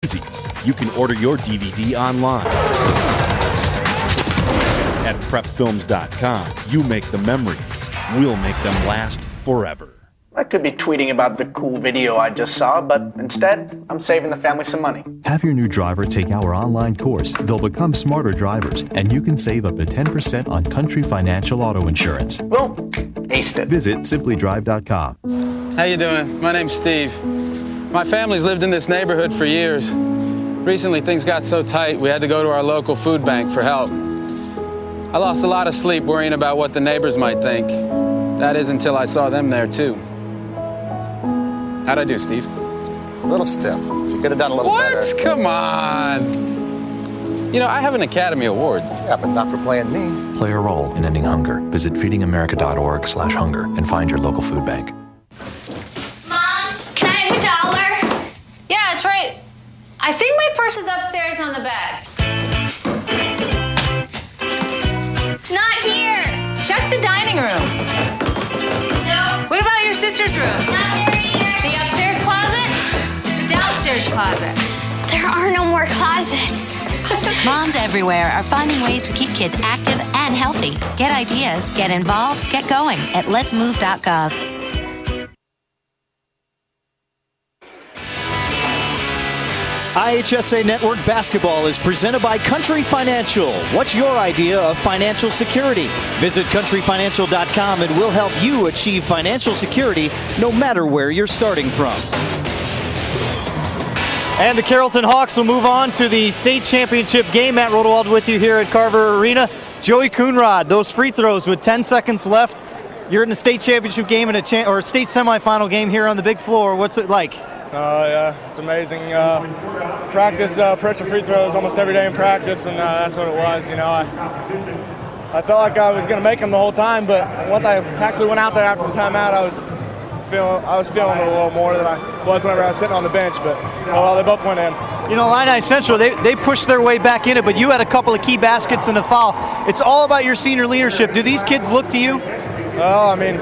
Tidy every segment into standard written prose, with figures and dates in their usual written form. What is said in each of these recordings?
Easy. You can order your DVD online at prepfilms.com. You make the memories. We'll make them last forever. I could be tweeting about the cool video I just saw, but instead, I'm saving the family some money. Have your new driver take our online course. They'll become smarter drivers, and you can save up to 10% on Country Financial Auto Insurance. Well, aced it. Visit simplydrive.com. How you doing? My name's Steve. My family's lived in this neighborhood for years. Recently, things got so tight, we had to go to our local food bank for help. I lost a lot of sleep worrying about what the neighbors might think. That is until I saw them there, too. How'd I do, Steve? A little stiff. You could have done a little better. What? Come on. You know, I have an Academy Award. Yeah, but not for playing me. Play a role in ending hunger. Visit feedingamerica.org/hunger and find your local food bank. Mom, can I have $1? Yeah, it's right. I think my purse is upstairs on the bed. It's not here. Check the dining room. No. What about your sister's room? It's not there either. The upstairs closet? The downstairs closet? There are no more closets. Moms everywhere are finding ways to keep kids active and healthy. Get ideas, get involved, get going at letsmove.gov. IHSA Network Basketball is presented by Country Financial. What's your idea of financial security? Visit countryfinancial.com and we'll help you achieve financial security no matter where you're starting from. And the Carolton Hawks will move on to the state championship game. Matt Rodewald with you here at Carver Arena. Joey Coonrod, those free throws with 10 seconds left. You're in the state championship game and or state semifinal game here on the big floor. What's it like? Yeah, it's amazing. Practice pressure free throws almost every day in practice, and that's what it was. You know, I felt like I was going to make them the whole time, but once I actually went out there after the timeout, I was feeling it a little more than I was whenever I was sitting on the bench. But well, they both went in. You know, Illini Central, they pushed their way back in it, but you had a couple of key baskets and a foul. It's all about your senior leadership. Do these kids look to you? Well, I mean,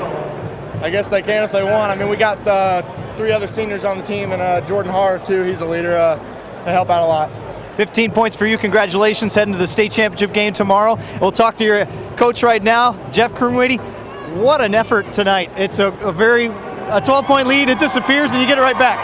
I guess they can if they want. I mean, we got 3 other seniors on the team, and Jordan Harr, too. He's a leader. They help out a lot. 15 points for you. Congratulations heading to the state championship game tomorrow. We'll talk to your coach right now, Jeff Krumwede. What an effort tonight. It's a 12-point lead. It disappears, and you get it right back.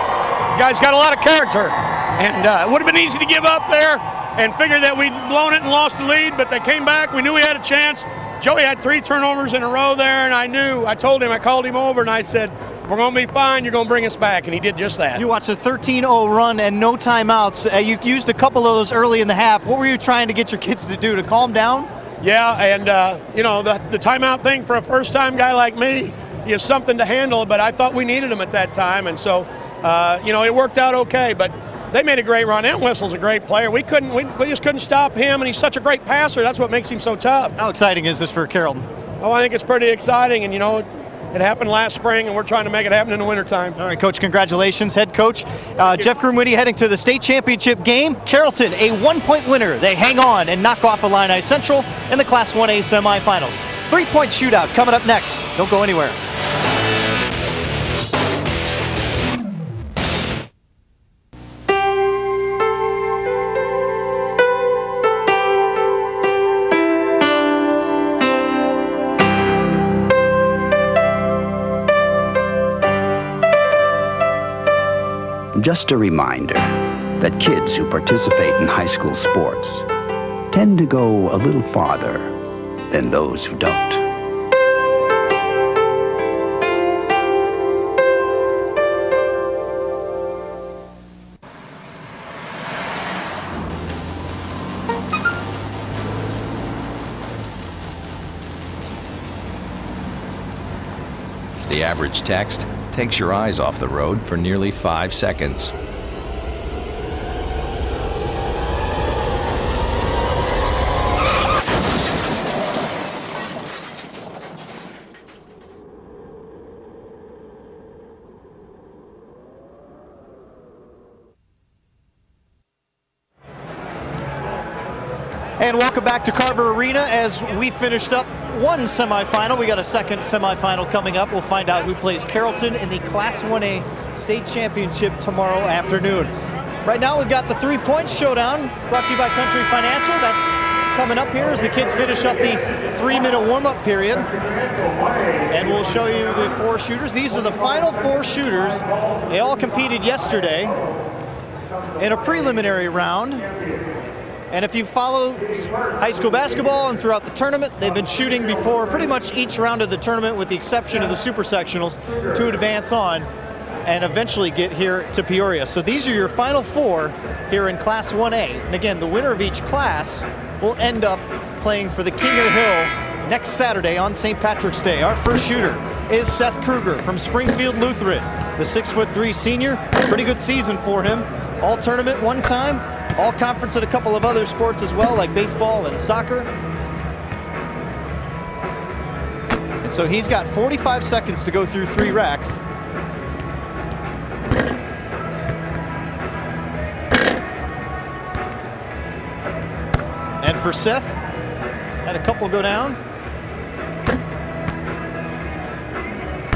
Guys got a lot of character, and it would have been easy to give up there and figure that we'd blown it and lost the lead, but they came back. We knew we had a chance. Joey had 3 turnovers in a row there, and I called him over, and I said, we're going to be fine, you're going to bring us back, and he did just that. You watched a 13-0 run and no timeouts. You used a couple of those early in the half. What were you trying to get your kids to do, to calm down? Yeah, and, you know, the timeout thing for a first-time guy like me is something to handle, but I thought we needed him at that time, and so, you know, it worked out okay, but they made a great run. Entwistle's a great player. We just couldn't stop him, and he's such a great passer. That's what makes him so tough. How exciting is this for Carolton? Oh, I think it's pretty exciting, and you know, it happened last spring, and we're trying to make it happen in the wintertime. All right, Coach, congratulations. Head coach Jeff Krumwede heading to the state championship game. Carolton, a 1-point winner. They hang on and knock off Illini Central in the Class 1A semifinals. 3-point shootout coming up next. Don't go anywhere. Just a reminder that kids who participate in high school sports tend to go a little farther than those who don't. The average text takes your eyes off the road for nearly 5 seconds. And welcome back to Carver Arena as we finished up one semifinal. We got a second semifinal coming up. We'll find out who plays Carolton in the Class 1A state championship tomorrow afternoon. Right now we've got the 3-point showdown brought to you by Country Financial. That's coming up here as the kids finish up the 3-minute warm-up period. And we'll show you the 4 shooters. These are the final 4 shooters. They all competed yesterday in a preliminary round. And if you follow high school basketball and throughout the tournament, they've been shooting before pretty much each round of the tournament with the exception of the super sectionals to advance on and eventually get here to Peoria. So these are your final 4 here in Class 1A. And again, the winner of each class will end up playing for the King of the Hill next Saturday on St. Patrick's Day. Our first shooter is Seth Kruger from Springfield Lutheran, the 6'3" senior. Pretty good season for him. All tournament one time, all conference at a couple of other sports as well, like baseball and soccer. And so he's got 45 seconds to go through 3 racks. And for Seth, had a couple go down.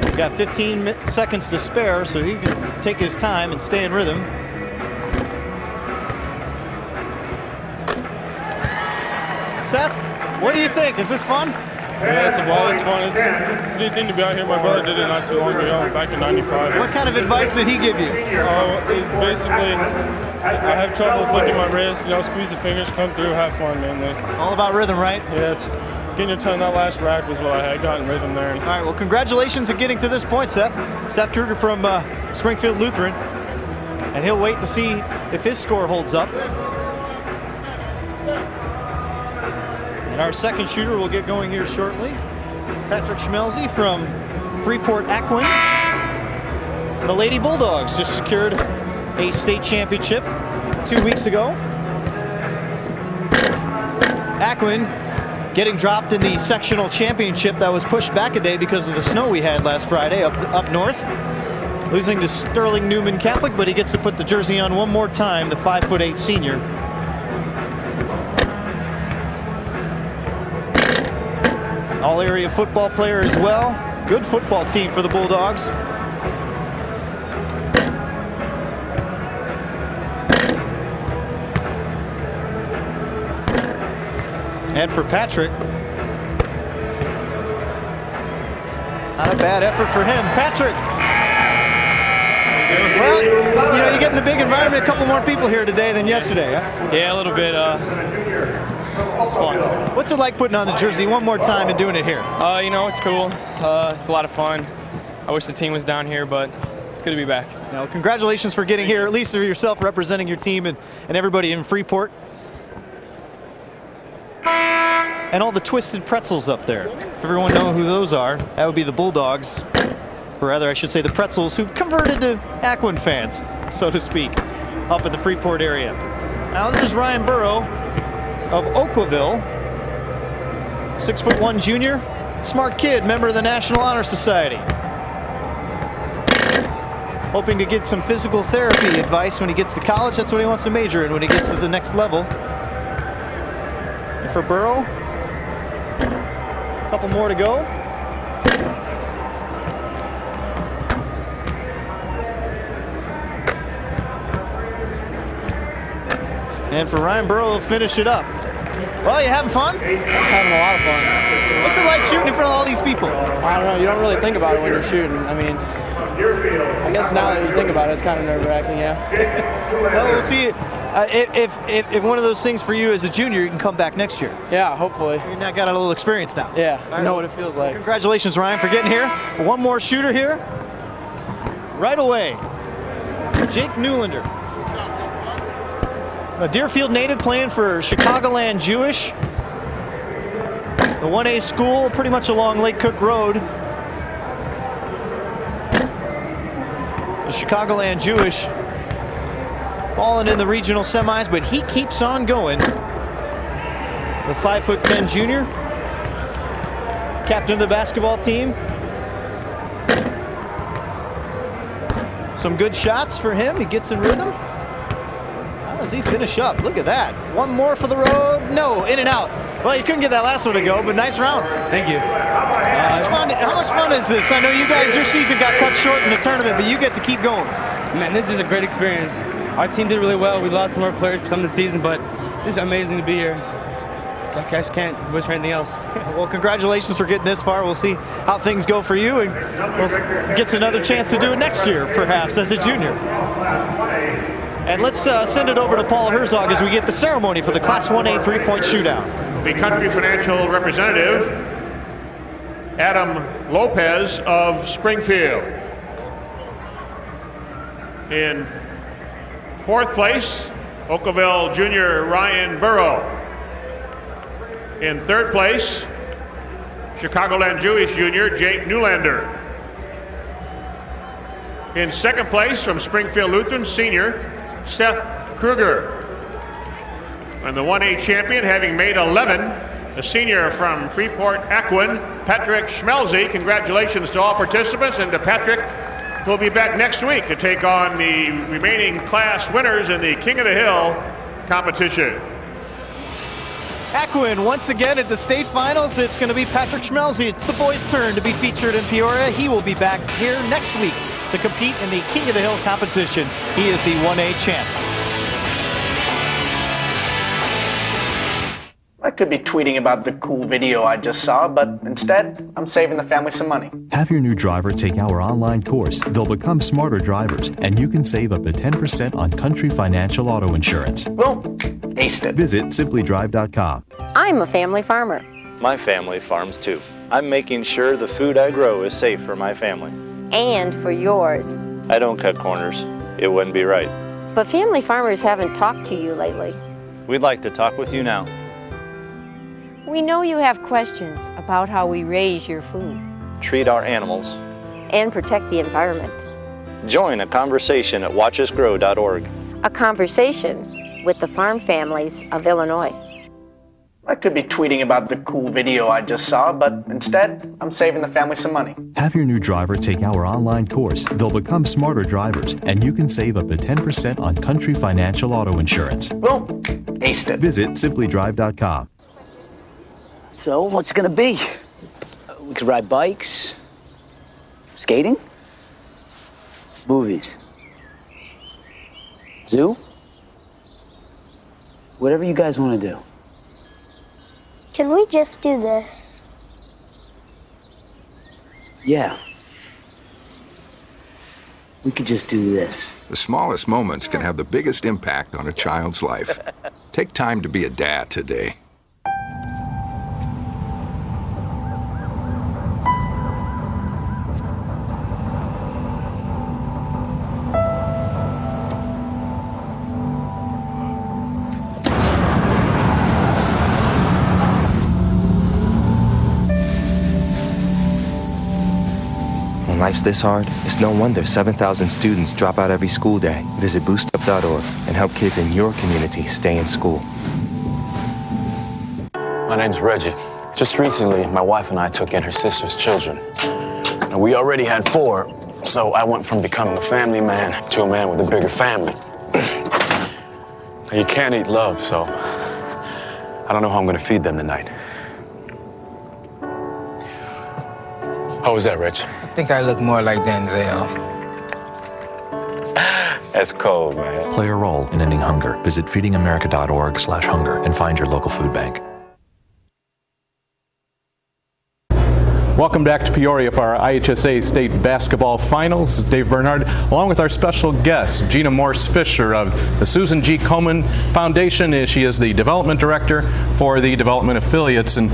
He's got 15 seconds to spare, so he can take his time and stay in rhythm. Seth, what do you think? Is this fun? Yeah, it's fun. It's a neat thing to be out here. My brother did it not too long ago, back in '95. What kind of advice did he give you? Basically, I have trouble flicking my wrist. You know, squeeze the fingers, come through, have fun, mainly. All about rhythm, right? Yeah, it's getting your tongue. That last rack was what I had gotten rhythm there. All right, well, congratulations on getting to this point, Seth. Seth Kruger from Springfield Lutheran. And he'll wait to see if his score holds up. And our second shooter will get going here shortly. Patrick Schmelze from Freeport-Ackwen. The Lady Bulldogs just secured a state championship 2 weeks ago. Ackwen getting dropped in the sectional championship that was pushed back a day because of the snow we had last Friday up north. Losing to Sterling Newman Catholic, but he gets to put the jersey on one more time, the 5'8" senior. All-area football player as well. Good football team for the Bulldogs. And for Patrick, not a bad effort for him. Patrick. Well, you know, you get in the big environment, a couple more people here today than yesterday, huh? Yeah, a little bit. It's fun. What's it like putting on the jersey one more time and doing it here? You know, it's cool. It's a lot of fun. I wish the team was down here, but it's good to be back. Now, congratulations for getting here, at least for yourself representing your team and everybody in Freeport. And all the twisted pretzels up there. If everyone knows who those are, that would be the Bulldogs. Or rather, I should say the Pretzels, who've converted to Ackwen fans, so to speak, up in the Freeport area. Now, this is Ryan Burrow of Oakville, 6'1" junior, smart kid, member of the National Honor Society. Hoping to get some physical therapy advice when he gets to college. That's what he wants to major in when he gets to the next level. And for Burrow, a couple more to go. And for Ryan Burrow, he'll finish it up. Well, you having fun? Having a lot of fun. What's it like shooting in front of all these people? I don't know. You don't really think about it when you're shooting. I mean, I guess now that you think about it, it's kind of nerve-wracking, yeah. Well, we'll see. If one of those things for you as a junior, you can come back next year. Yeah, hopefully. You've now got a little experience now. Yeah, I know what it feels like. Congratulations, Ryan, for getting here. One more shooter here. Right away, Jake Newlander. A Deerfield native playing for Chicagoland Jewish. The 1A school pretty much along Lake Cook Road. The Chicagoland Jewish falling in the regional semis, but he keeps on going. The 5'10" junior, captain of the basketball team. Some good shots for him. He gets in rhythm. How does he finish up? Look at that. One more for the road. No, in and out. Well, you couldn't get that last one to go, but nice round. Thank you. How much fun is this? I know you guys, your season got cut short in the tournament, but you get to keep going. Man, this is a great experience. Our team did really well. We lost more players for some of the season, but just amazing to be here. I just can't wish for anything else. Well, congratulations for getting this far. We'll see how things go for you, and we'll get another chance to do it next year, perhaps, as a junior. And let's send it over to Paul Herzog as we get the ceremony for the Class 1A three-point shootout. The Country Financial representative, Adam Lopez of Springfield. In fourth place, Oakville junior Ryan Burrow. In third place, Chicagoland Jewish junior Jake Newlander. In second place, from Springfield Lutheran, senior Seth Kruger. And the 1A champion, having made 11, the senior from Freeport-Aquin, Patrick Schmelze. Congratulations to all participants, and to Patrick, who will be back next week to take on the remaining class winners in the King of the Hill competition. Aquin once again at the state finals. It's going to be Patrick Schmelze. It's the boys' turn to be featured in Peoria. He will be back here next week to compete in the King of the Hill competition. He is the 1A champ. I could be tweeting about the cool video I just saw, but instead, I'm saving the family some money. Have your new driver take our online course. They'll become smarter drivers, and you can save up to 10% on Country Financial Auto Insurance. Well, aced it. Visit simplydrive.com. I'm a family farmer. My family farms too. I'm making sure the food I grow is safe for my family. And for yours. I don't cut corners. It wouldn't be right. But family farmers haven't talked to you lately. We'd like to talk with you now. We know you have questions about how we raise your food. Treat our animals. And protect the environment. Join a conversation at watchusgrow.org. A conversation with the farm families of Illinois. I could be tweeting about the cool video I just saw, but instead, I'm saving the family some money. Have your new driver take our online course. They'll become smarter drivers, and you can save up to 10% on Country Financial Auto Insurance. Well, aced it. Visit simplydrive.com. So, what's it gonna be? We could ride bikes, skating, movies, zoo, whatever you guys want to do. Can we just do this? Yeah. We could just do this. The smallest moments can have the biggest impact on a child's life. Take time to be a dad today. Life's this hard, it's no wonder 7,000 students drop out every school day. Visit boostup.org and help kids in your community stay in school. My name's Reggie. Just recently, my wife and I took in her sister's children. Now, we already had 4, so I went from becoming a family man to a man with a bigger family. Now, you can't eat love, so I don't know how I'm gonna feed them tonight. How was that, Rich? I think I look more like Denzel. That's cold, man. Play a role in ending hunger. Visit feedingamerica.org/hunger and find your local food bank. Welcome back to Peoria for our IHSA State Basketball Finals. Dave Bernhard, along with our special guest, Gina Morse-Fisher of the Susan G. Komen Foundation. She is the Development Director for the Development Affiliates. And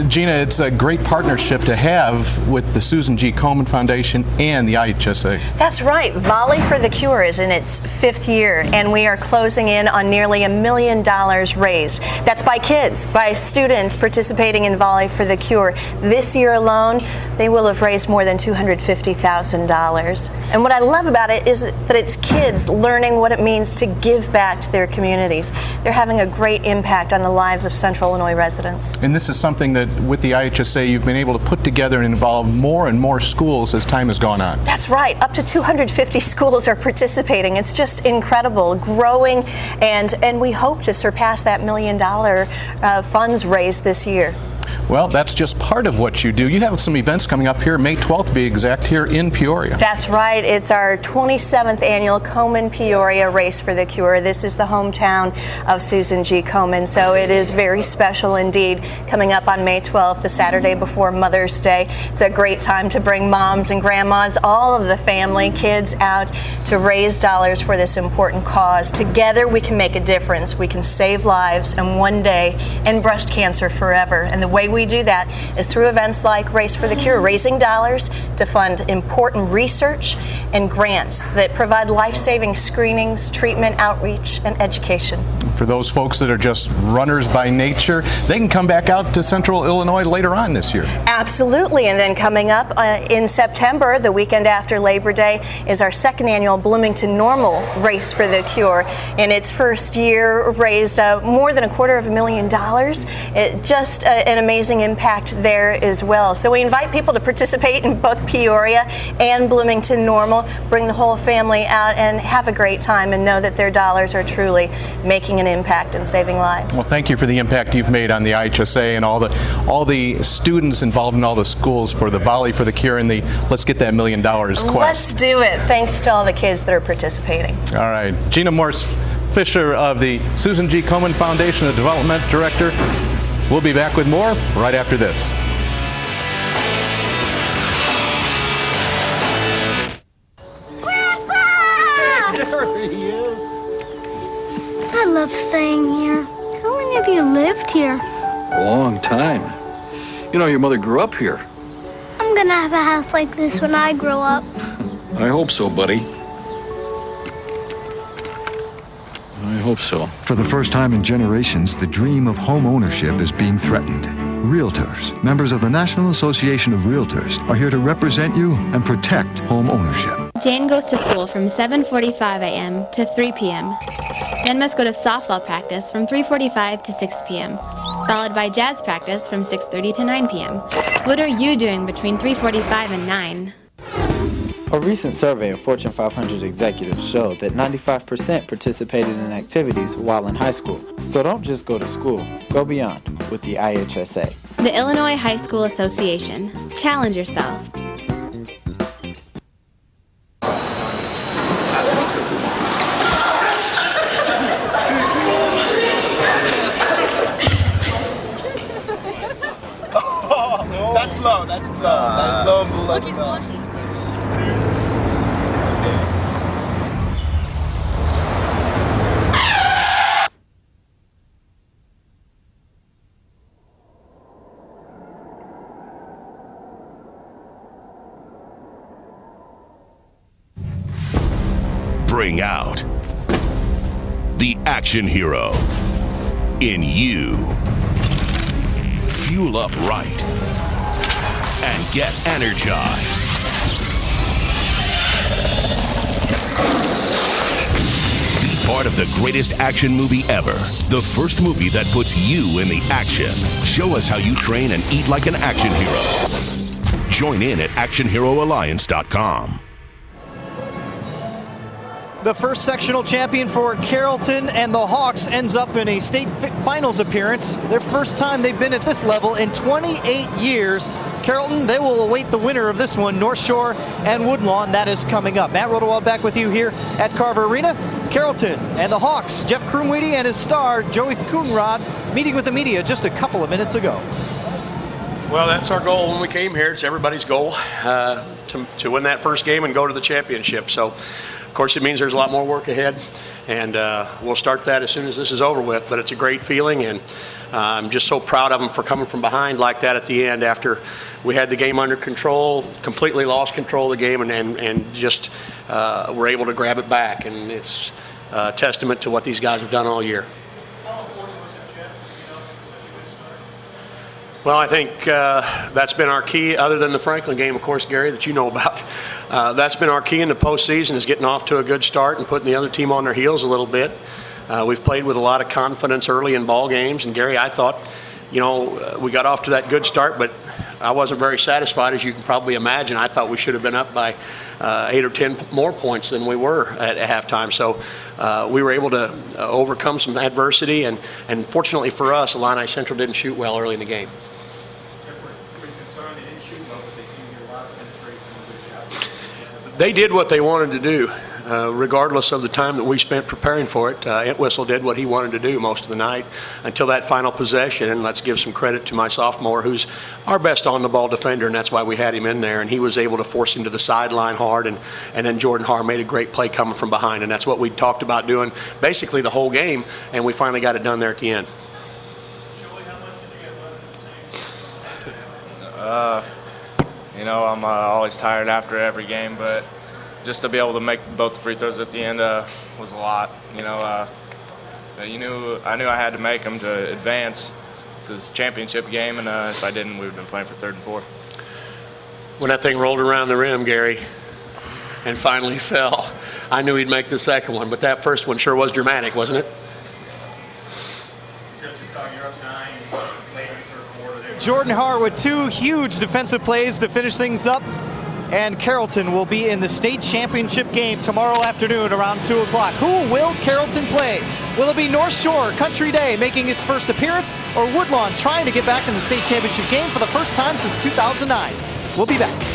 Gina, it's a great partnership to have with the Susan G. Komen Foundation and the IHSA. That's right. Volley for the Cure is in its 5th year, and we are closing in on nearly $1 million raised. That's by kids, by students participating in Volley for the Cure. This year alone, they will have raised more than $250,000. And what I love about it is that it's kids learning what it means to give back to their communities. They're having a great impact on the lives of Central Illinois residents. And this is something that with the IHSA you've been able to put together and involve more and more schools as time has gone on. That's right. Up to 250 schools are participating. It's just incredible, growing, and we hope to surpass that $1 million funds raised this year. Well, that's just part of what you do. You have some events coming up here, May 12th to be exact, here in Peoria. That's right. It's our 27th annual Komen Peoria Race for the Cure. This is the hometown of Susan G. Komen, so it is very special indeed. Coming up on May 12th, the Saturday before Mother's Day. It's a great time to bring moms and grandmas, all of the family, kids out to raise dollars for this important cause. Together we can make a difference. We can save lives and one day end breast cancer forever. And the way we do that is through events like Race for the Cure, raising dollars to fund important research and grants that provide life-saving screenings, treatment, outreach, and education. For those folks that are just runners by nature, they can come back out to Central Illinois later on this year. Absolutely. And then coming up in September, the weekend after Labor Day, is our second annual Bloomington Normal Race for the Cure. In its first year, raised more than $250,000. Just an amazing impact there as well. So we invite people to participate in both Peoria and Bloomington Normal, bring the whole family out and have a great time and know that their dollars are truly making an impact and saving lives. Well, thank you for the impact you've made on the IHSA and all the students involved in all the schools for the Volley for the Cure and the Let's Get That $1 Million quest. Let's do it. Thanks to all the kids that are participating. All right. Gina Morse-Fisher of the Susan G. Komen Foundation, the Development Director. We'll be back with more right after this. Grandpa! There he is. I love staying here. How long have you lived here? A long time. You know, your mother grew up here. I'm gonna have a house like this when I grow up. I hope so, buddy. I hope so. For the first time in generations, the dream of home ownership is being threatened. Realtors, members of the National Association of Realtors, are here to represent you and protect home ownership. Jane goes to school from 7:45 a.m. to 3 p.m. Then must go to softball practice from 3:45 to 6 p.m., followed by jazz practice from 6:30 to 9 p.m. What are you doing between 3:45 and 9? A recent survey of Fortune 500 executives showed that 95% participated in activities while in high school. So don't just go to school, go beyond with the IHSA. The Illinois High School Association. Challenge yourself. That's low, that's low. That's low. Look, he's blushing. Bring out the action hero in you. Fuel up right and get energized. Be part of the greatest action movie ever. The first movie that puts you in the action. Show us how you train and eat like an action hero. Join in at actionheroalliance.com. The first sectional champion for Carolton and the Hawks ends up in a state finals appearance. Their first time they've been at this level in 28 years. Carolton, they will await the winner of this one, North Shore and Woodlawn. That is coming up. Matt Rodewald back with you here at Carver Arena. Carolton and the Hawks, Jeff Krumweedy and his star, Joey Coonrod, meeting with the media just a couple of minutes ago. Well, that's our goal when we came here. It's everybody's goal to win that first game and go to the championship. So, of course, it means there's a lot more work ahead, and we'll start that as soon as this is over with. But it's a great feeling, and I'm just so proud of them for coming from behind like that at the end after we had the game under control, completely lost control of the game, and just were able to grab it back. And it's a testament to what these guys have done all year. Well, I think that's been our key, other than the Franklin game, of course, Gary, that you know about. That's been our key in the postseason, is getting off to a good start and putting the other team on their heels a little bit. We've played with a lot of confidence early in ball games, and Gary, I thought, you know, we got off to that good start, but I wasn't very satisfied, as you can probably imagine. I thought we should have been up by 8 or 10 more points than we were at halftime. So we were able to overcome some adversity, and fortunately for us, Illini Central didn't shoot well early in the game. They did what they wanted to do, regardless of the time that we spent preparing for it. Entwistle did what he wanted to do most of the night until that final possession, and let's give some credit to my sophomore, who's our best on-the-ball defender, and that's why we had him in there, and he was able to force him to the sideline hard, and then Jordan Harr made a great play coming from behind, and that's what we talked about doing basically the whole game, and we finally got it done there at the end. You know, I'm always tired after every game, but just to be able to make both the free throws at the end was a lot. You know, I knew I had to make them to advance to this championship game, and if I didn't, we would have been playing for third and fourth. When that thing rolled around the rim, Gary, and finally fell, I knew he'd make the second one, but that first one sure was dramatic, wasn't it? Jordan Harr with 2 huge defensive plays to finish things up. And Carolton will be in the state championship game tomorrow afternoon around 2 o'clock. Who will Carolton play? Will it be North Shore Country Day making its first appearance, or Woodlawn trying to get back in the state championship game for the first time since 2009? We'll be back.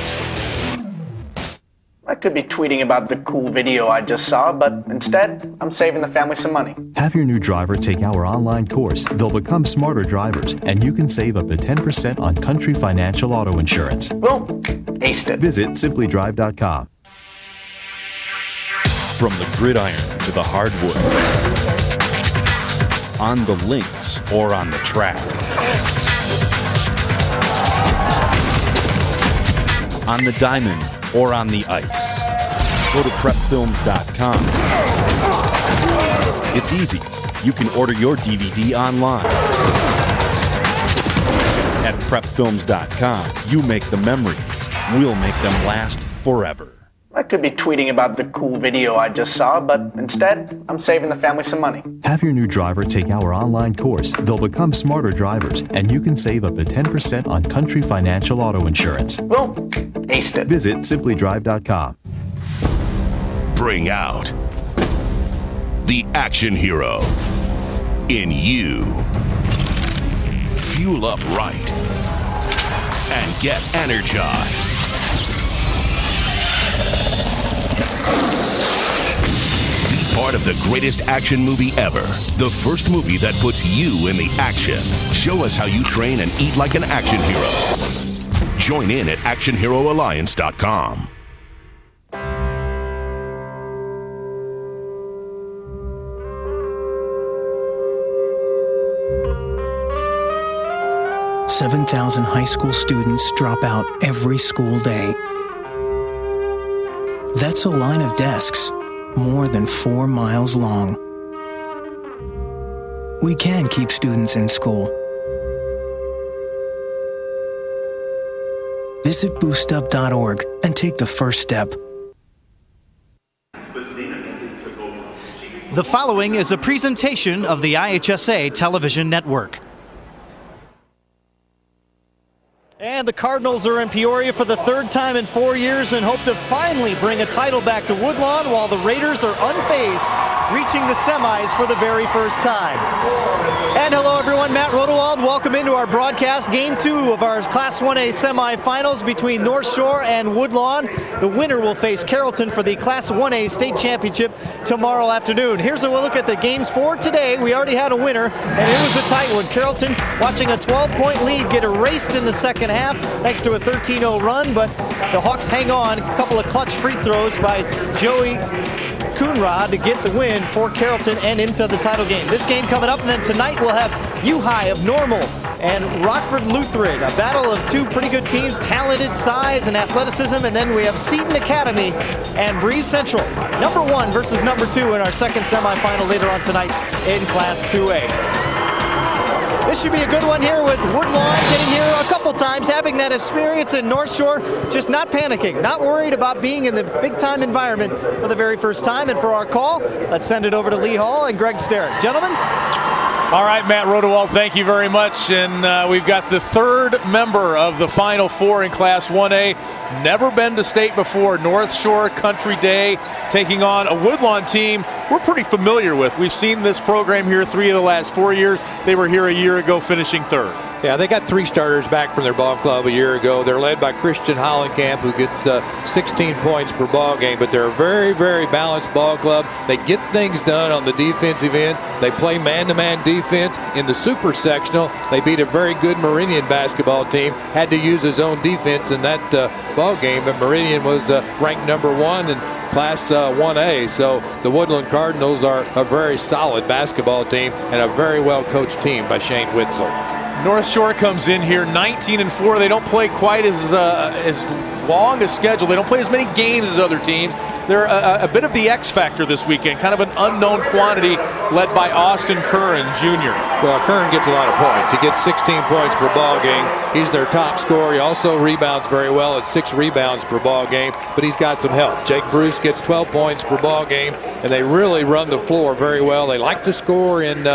I could be tweeting about the cool video I just saw, but instead, I'm saving the family some money. Have your new driver take our online course. They'll become smarter drivers, and you can save up to 10% on Country Financial Auto Insurance. Well, aced it. Visit simplydrive.com. From the gridiron to the hardwood, on the links or on the track, on the diamond or on the ice. Go to prepfilms.com. It's easy. You can order your DVD online. At prepfilms.com, you make the memories. We'll make them last forever. I could be tweeting about the cool video I just saw, but instead, I'm saving the family some money. Have your new driver take our online course. They'll become smarter drivers, and you can save up to 10% on Country Financial Auto Insurance. Well, aced it. Visit simplydrive.com. Bring out the action hero in you. Fuel up right and get energized. Be part of the greatest action movie ever. The first movie that puts you in the action. Show us how you train and eat like an action hero. Join in at actionheroalliance.com. $7,000 high school students drop out every school day. That's a line of desks more than 4 miles long. We can keep students in school. Visit boostup.org and take the first step. The following is a presentation of the IHSA television network. And the Cardinals are in Peoria for the 3rd time in 4 years and hope to finally bring a title back to Woodlawn, while the Raiders are unfazed, reaching the semis for the very first time. And hello everyone, Matt Rodewald. Welcome into our broadcast. Game 2 of our Class 1A semifinals between North Shore and Woodlawn. The winner will face Carolton for the Class 1A state championship tomorrow afternoon. Here's a look at the games for today. We already had a winner, and it was a tight one. Carolton watching a 12-point lead get erased in the second half thanks to a 13-0 run, but the Hawks hang on. A couple of clutch free throws by Joey Coonrod to get the win for Carolton and into the title game. This game coming up, and then tonight we'll have U-High of Normal and Rockford Lutheran, a battle of 2 pretty good teams, talented size and athleticism, and then we have Seton Academy and Breeze Central. Number 1 versus number 2 in our second semifinal later on tonight in Class 2A. This should be a good one here with Woodlawn getting here a couple times, having that experience in North Shore, just not panicking, not worried about being in the big-time environment for the very first time. And for our call, let's send it over to Lee Hall and Greg Sterrick. Gentlemen? All right, Matt Rodewald, thank you very much. And we've got the 3rd member of the Final 4 in Class 1A. Never been to state before. North Shore Country Day taking on a Woodlawn team we're pretty familiar with. We've seen this program here 3 of the last 4 years. They were here a year ago, finishing 3rd. Yeah, they got 3 starters back from their ball club a year ago. They're led by Christian Hollenkamp, who gets 16 points per ball game, but they're a very, very balanced ball club. They get things done on the defensive end. They play man-to-man defense. In the super sectional, they beat a very good Meridian basketball team, had to use his own defense in that ball game, but Meridian was ranked #1 in Class 1A. So the Woodland Cardinals are a very solid basketball team and a very well-coached team by Shane Witzel. North Shore comes in here 19-4. They don't play quite as long a schedule. They don't play as many games as other teams. They're a bit of the X factor this weekend, kind of an unknown quantity led by Austin Curran Jr. Well, Curran gets a lot of points. He gets 16 points per ball game. He's their top scorer. He also rebounds very well at 6 rebounds per ball game, but he's got some help. Jake Bruce gets 12 points per ball game, and they really run the floor very well. They like to score in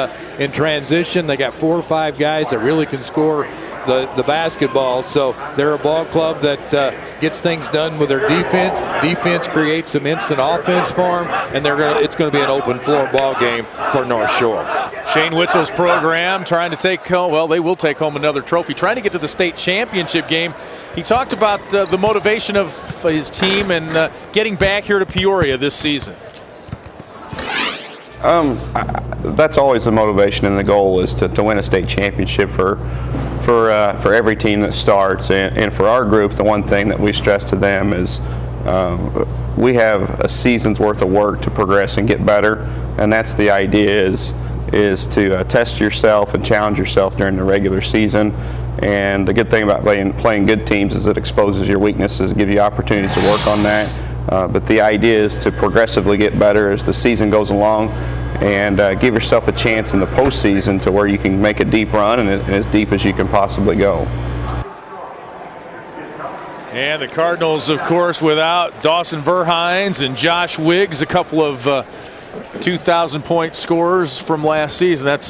transition. They got 4 or 5 guys that really can score the basketball. So they're a ball club that gets things done with their defense. Defense creates some instant offense for them, and it's going to be an open floor ball game for North Shore. Shane Witzel's program trying to take home, well, they will take home another trophy, trying to get to the state championship game. He talked about the motivation of his team and getting back here to Peoria this season. That's always the motivation, and the goal is to win a state championship for every team that starts. And for our group, the one thing that we stress to them is we have a season's worth of work to progress and get better, and that's the idea is to test yourself and challenge yourself during the regular season. And the good thing about playing good teams is it exposes your weaknesses, give you opportunities to work on that. But the idea is to progressively get better as the season goes along, and give yourself a chance in the postseason to where you can make a deep run, and as deep as you can possibly go. And the Cardinals, of course, without Dawson Verhines and Josh Wiggs, a couple of 2,000-point scorers from last season. That's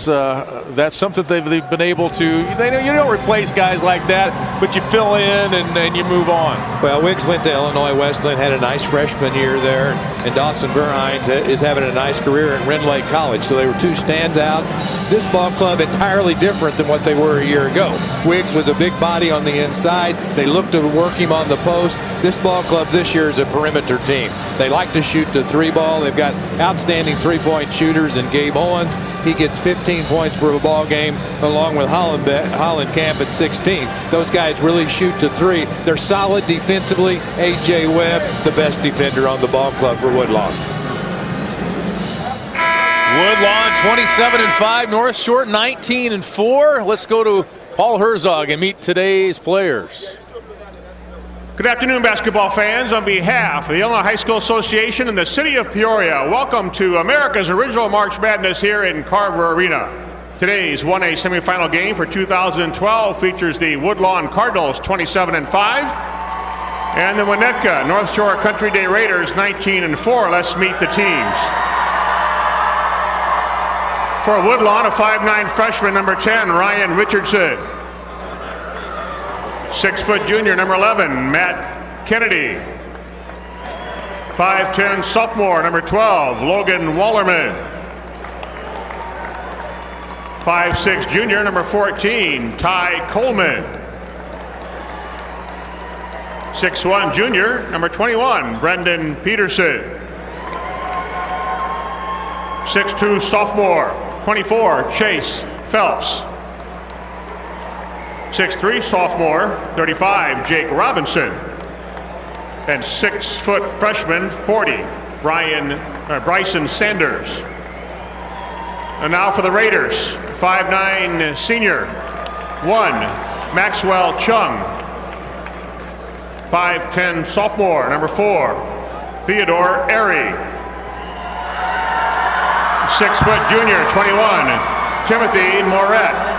something they've been able to. You don't replace guys like that, but you fill in and you move on. Well, Wiggs went to Illinois Wesleyan, had a nice freshman year there, and Dawson Verhines is having a nice career at Rend Lake College. So they were 2 standouts. This ball club entirely different than what they were a year ago. Wiggs was a big body on the inside. They looked to work him on the post. This ball club this year is a perimeter team. They like to shoot the 3-ball. They've got outstanding 3-point shooters in Gabe Owens. He gets 15 points per ball game, along with Hollenkamp at 16. Those guys really shoot the 3. They're solid defensively. A.J. Webb, the best defender on the ball club for Woodlawn. Woodlawn 27-5, North Shore 19-4. Let's go to Paul Herzog and meet today's players. Good afternoon, basketball fans. On behalf of the Illinois High School Association and the City of Peoria, welcome to America's original March Madness here in Carver Arena. Today's 1A semifinal game for 2012 features the Woodlawn Cardinals 27-5 and the Winnetka North Shore Country Day Raiders 19-4. Let's meet the teams. For Woodlawn, a 5'9" freshman, number 10, Ryan Richardson. 6-foot junior, number 11, Matt Kennedy. 5'10" sophomore, number 12, Logan Wallerman. 5'6" junior, number 14, Ty Komen. 6'1" junior, number 21, Brendan Peterson. 6'2" sophomore, 24, Chase Phelps. 6'3" sophomore, 35, Jake Robinson. And 6-foot freshman, 40, Bryson Sanders. And now for the Raiders, 5'9" senior, 1, Maxwell Chung. 5'10" sophomore, number 4, Theodore Airy. 6-foot junior, 21, Timothy Moret.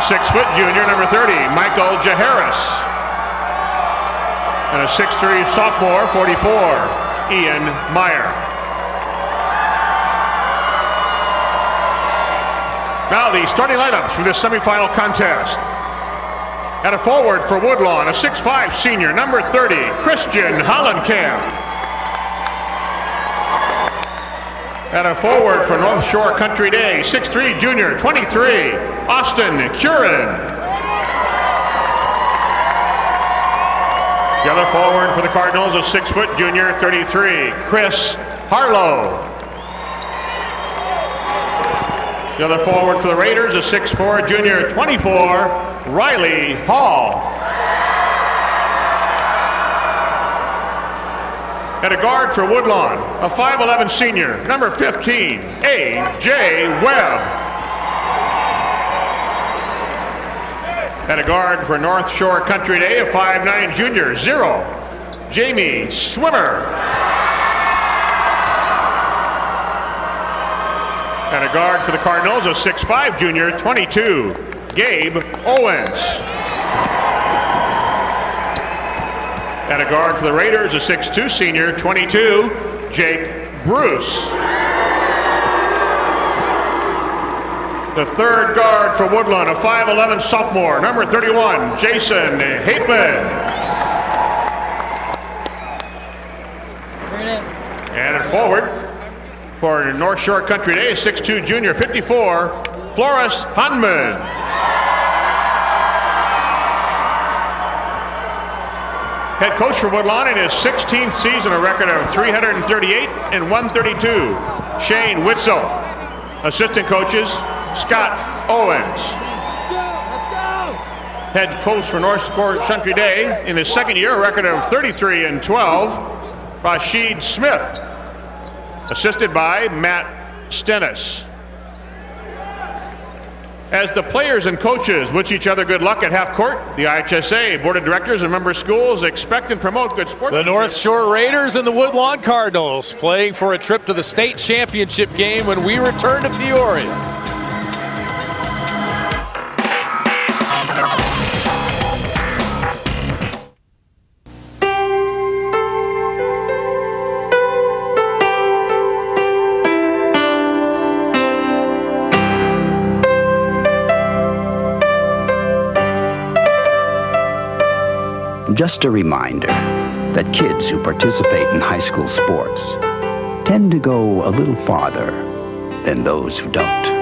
6-foot junior, number 30, Michael Jaharis. And a 6'3" sophomore, 44, Ian Meyer. Now the starting lineups for this semifinal contest. At a forward for Woodlawn, a 6'5" senior, number 30, Christian Hollenkamp. At a forward for North Shore Country Day, 6'3", junior, 23, Austin Curran. The other forward for the Cardinals, a 6-foot junior, 33, Chris Harlow. The other forward for the Raiders, a 6'4", junior, 24, Riley Hall. At a guard for Woodlawn, a 5'11" senior, number 15, A.J. Webb. At a guard for North Shore Country Day, a 5'9" junior, 0, Jamie Swimmer. At a guard for the Cardinals, a 6'5" junior, 22, Gabe Owens. At a guard for the Raiders, a 6'2" senior, 22, Jake Bruce. The third guard for Woodlawn, a 5'11" sophomore, number 31, Jason Hateman. And at forward for North Shore Country Day, 6'2" junior, 54, Floris Hanman. Head coach for Woodlawn in his 16th season, a record of 338 and 132, Shane Witzel. Assistant coaches, Scott Owens. Head coach for North Shore Country Day in his second year, a record of 33 and 12, Rashid Smith. Assisted by Matt Stennis. As the players and coaches wish each other good luck at half court, the IHSA Board of Directors and member schools expect and promote good sports. The North Shore Raiders and the Woodlawn Cardinals playing for a trip to the state championship game when we return to Peoria. Just a reminder that kids who participate in high school sports tend to go a little farther than those who don't.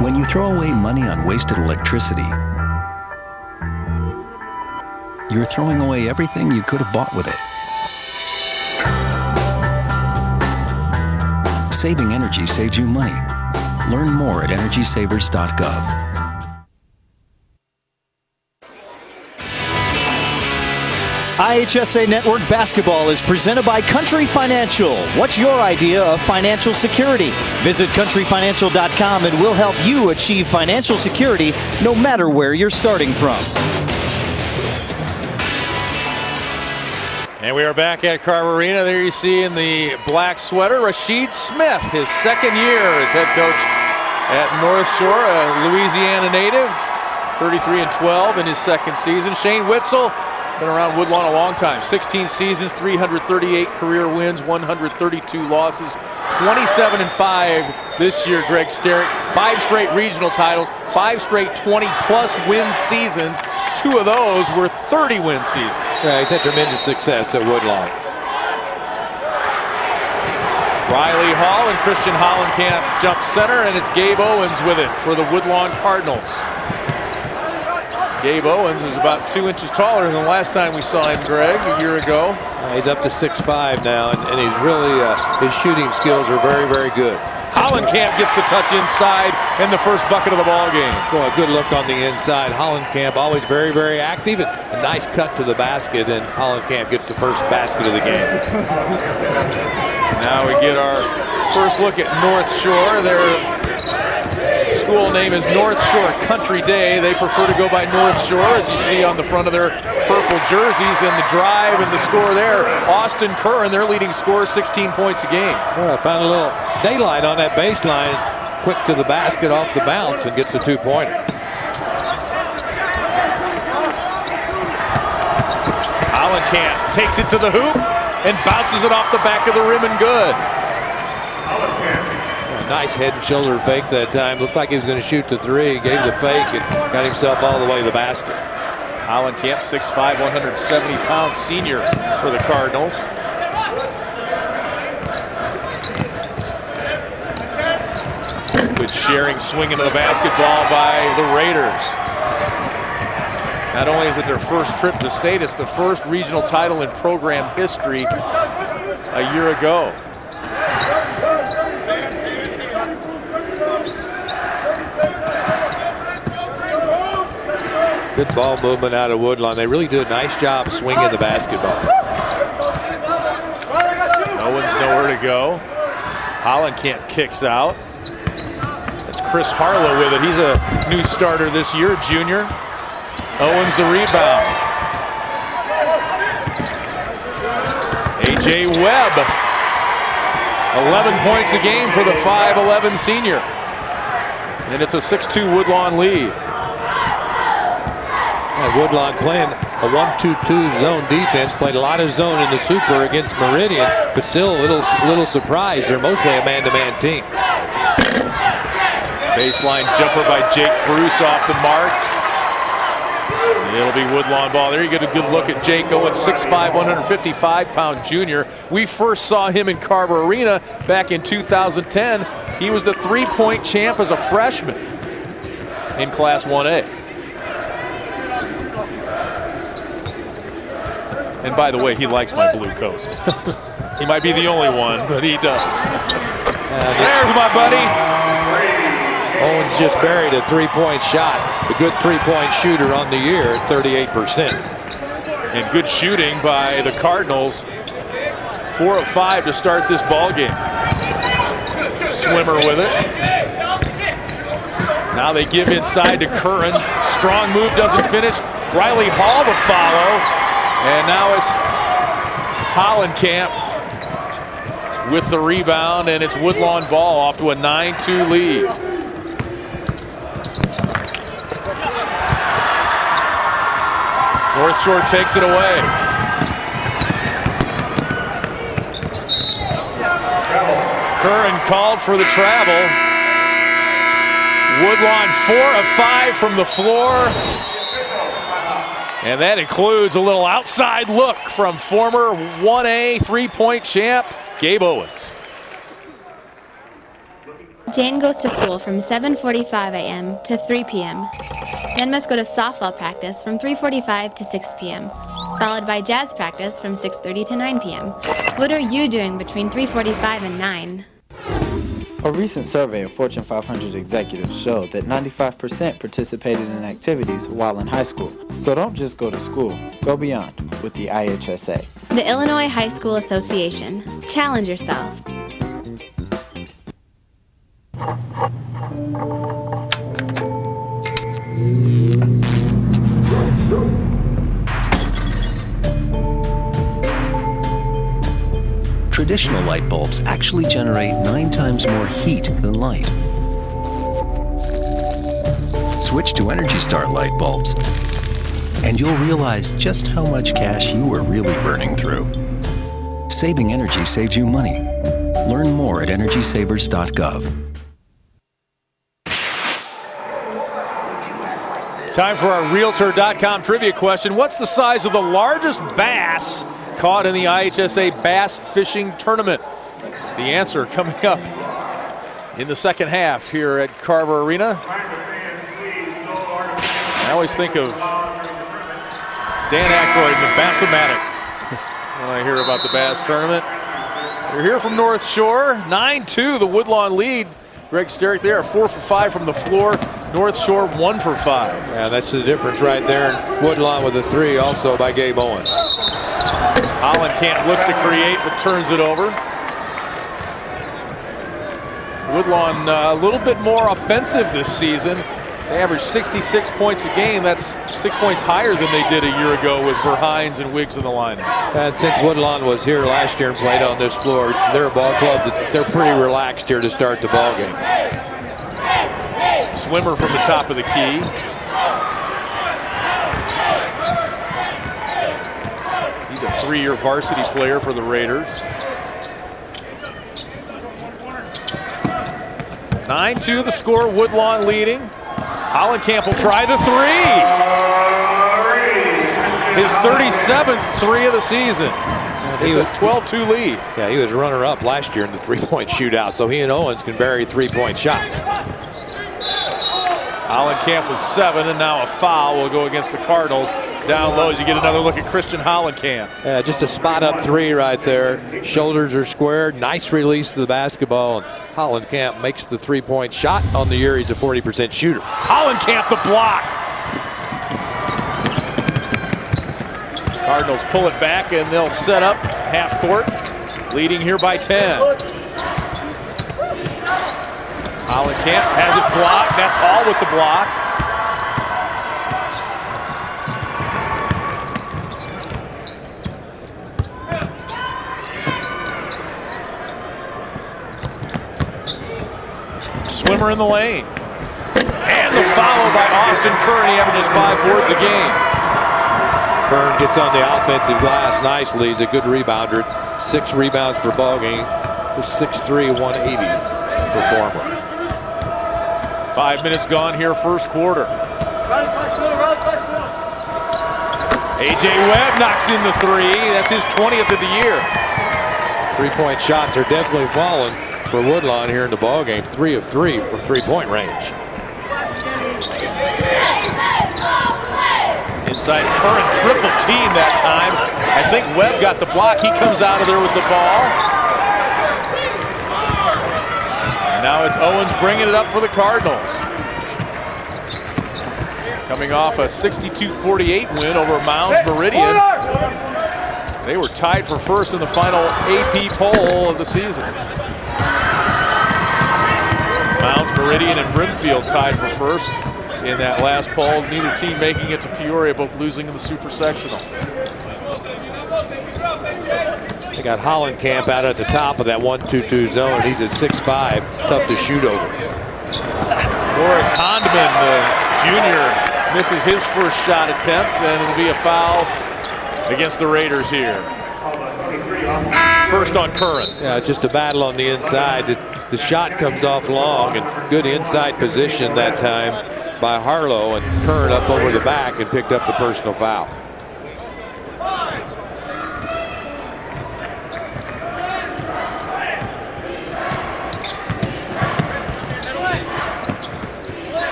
When you throw away money on wasted electricity, you're throwing away everything you could have bought with it. Saving energy saves you money. Learn more at energysavers.gov. IHSA Network Basketball is presented by Country Financial. What's your idea of financial security? Visit countryfinancial.com and we'll help you achieve financial security no matter where you're starting from. And we are back at Carver Arena. There you see in the black sweater, Rashid Smith, his second year as head coach at North Shore, a Louisiana native, 33 and 12 in his second season. Shane Witzel, been around Woodlawn a long time. 16 seasons, 338 career wins, 132 losses, 27 and 5 this year. Greg Sterrick, 5 straight regional titles, 5 straight 20-plus win seasons. 2 of those were 30-win seasons. Yeah, he's had tremendous success at Woodlawn. Riley Hall and Christian Hollenkamp jump center, and it's Gabe Owens with it for the Woodlawn Cardinals. Gabe Owens is about 2 inches taller than the last time we saw him, Greg, a year ago. He's up to 6'5" now, and he's really, his shooting skills are very, very good. Hollenkamp gets the touch inside and the first bucket of the ball game. Boy, a good look on the inside. Hollenkamp always very, very active. And a nice cut to the basket, and Hollenkamp gets the first basket of the game. Now we get our first look at North Shore. Their school name is North Shore Country Day. They prefer to go by North Shore, as you see on the front of their purple jerseys. And the drive and the score there, Austin Curran, their leading scorer, 16 points a game. Well, found a little daylight on that baseline. Quick to the basket off the bounce and gets the 2-pointer. Hollenkamp takes it to the hoop and bounces it off the back of the rim and good. A nice head and shoulder fake that time. Looked like he was going to shoot the three. Gave the fake and got himself all the way to the basket. Hollenkamp, 6'5", 170-pound senior for the Cardinals. Good sharing swing into the basketball by the Raiders. Not only is it their first trip to state, it's the first regional title in program history a year ago. Good ball movement out of Woodlawn. They really do a nice job swinging the basketball. Owens nowhere to go. Hollenkamp kicks out. That's Chris Harlow with it. He's a new starter this year, junior. Owens the rebound. A.J. Webb. 11 points a game for the 5'11 senior. And it's a 6-2 Woodlawn lead. Woodlawn playing a 1-2-2 zone defense. Played a lot of zone in the Super against Meridian, but still a little surprise. They're mostly a man-to-man team. Baseline jumper by Jake Bruce off the mark. It'll be Woodlawn ball. There you get a good look at Jake Owens, 6'5", 155-pound junior. We first saw him in Carver Arena back in 2010. He was the three-point champ as a freshman in Class 1A. And by the way, he likes my blue coat. He might be the only one, but he does. There's my buddy. Owens just buried a three-point shot. A good three-point shooter on the year at 38%. And good shooting by the Cardinals. 4 of 5 to start this ball game. Swimmer with it. Now they give inside to Curran. Strong move, doesn't finish. Riley Hall to follow. And now it's Hollenkamp with the rebound, and it's Woodlawn ball off to a 9-2 lead. North Shore takes it away. Curran called for the travel. Woodlawn 4 of 5 from the floor. And that includes a little outside look from former 1A three-point champ, Gabe Owens. Jane goes to school from 7:45 a.m. to 3 p.m. Then must go to softball practice from 3:45 to 6 p.m., followed by jazz practice from 6:30 to 9 p.m. What are you doing between 3:45 and 9? A recent survey of Fortune 500 executives showed that 95% participated in activities while in high school. So don't just go to school, go beyond with the IHSA. The Illinois High School Association. Challenge yourself. Traditional light bulbs actually generate 9 times more heat than light. Switch to Energy Star light bulbs, and you'll realize just how much cash you are really burning through. Saving energy saves you money. Learn more at EnergySavers.gov. Time for our Realtor.com trivia question. What's the size of the largest bass caught in the IHSA Bass Fishing Tournament? The answer coming up in the second half here at Carver Arena. I always think of Dan Aykroyd and the Bass-O-Matic when I hear about the Bass Tournament. We're here from North Shore, 9-2 the Woodlawn lead. Greg Sterick there, 4 for 5 from the floor. North Shore 1 for 5. Yeah, that's the difference right there. And Woodlawn with a 3 also by Gabe Owens. Hollenkamp looks to create but turns it over. Woodlawn a little bit more offensive this season. They averaged 66 points a game. That's 6 points higher than they did a year ago with Verhines and Wiggs in the lineup. And since Woodlawn was here last year and played on this floor, they're a ball club that they're pretty relaxed here to start the ball game. Swimmer from the top of the key. He's a three-year varsity player for the Raiders. 9-2 the score, Woodlawn leading. Hollenkamp will try the three. His 37th three of the season. It's a 12-2 lead. Yeah, he was runner-up last year in the three-point shootout, so he and Owens can bury three-point shots. Hollenkamp with 7, and now a foul will go against the Cardinals. Down low as you get another look at Christian Hollenkamp. Yeah, just a spot-up three right there. Shoulders are squared. Nice release of the basketball, and Hollenkamp makes the three-point shot on the year. He's a 40% shooter. Hollenkamp the block. Cardinals pull it back, and they'll set up half court, leading here by 10. Hollenkamp has it blocked. That's all with the block. Swimmer in the lane. And the foul by Austin Kern. He averages 5 boards a game. Kern gets on the offensive glass nicely. He's a good rebounder. 6 rebounds per ball game. A 6'3", 180 performer. 5 minutes gone here, first quarter. A.J. Webb knocks in the three. That's his 20th of the year. Three-point shots are definitely falling for Woodlawn here in the ball game. 3 of 3 from three-point range. Inside Curran triple team that time. I think Webb got the block. He comes out of there with the ball. And now it's Owens bringing it up for the Cardinals. Coming off a 62-48 win over Mounds Meridian. They were tied for first in the final AP poll of the season. Mounds Meridian and Brimfield tied for first in that last poll. Neither team making it to Peoria, both losing in the Super Sectional. They got Hollenkamp out at the top of that 1-2-2 zone. He's at 6'5", tough to shoot over. Boris Hondman, the junior, misses his first shot attempt, and it'll be a foul against the Raiders here. First on Curran. Yeah, just a battle on the inside. The shot comes off long, and good inside position that time by Harlow, and Curran up over the back and picked up the personal foul.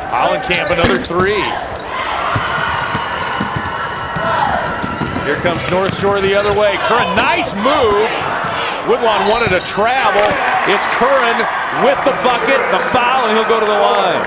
Hollenkamp another three. Here comes North Shore the other way. Curran, nice move. Woodlawn wanted to travel. It's Curran with the bucket, the foul, and he'll go to the line.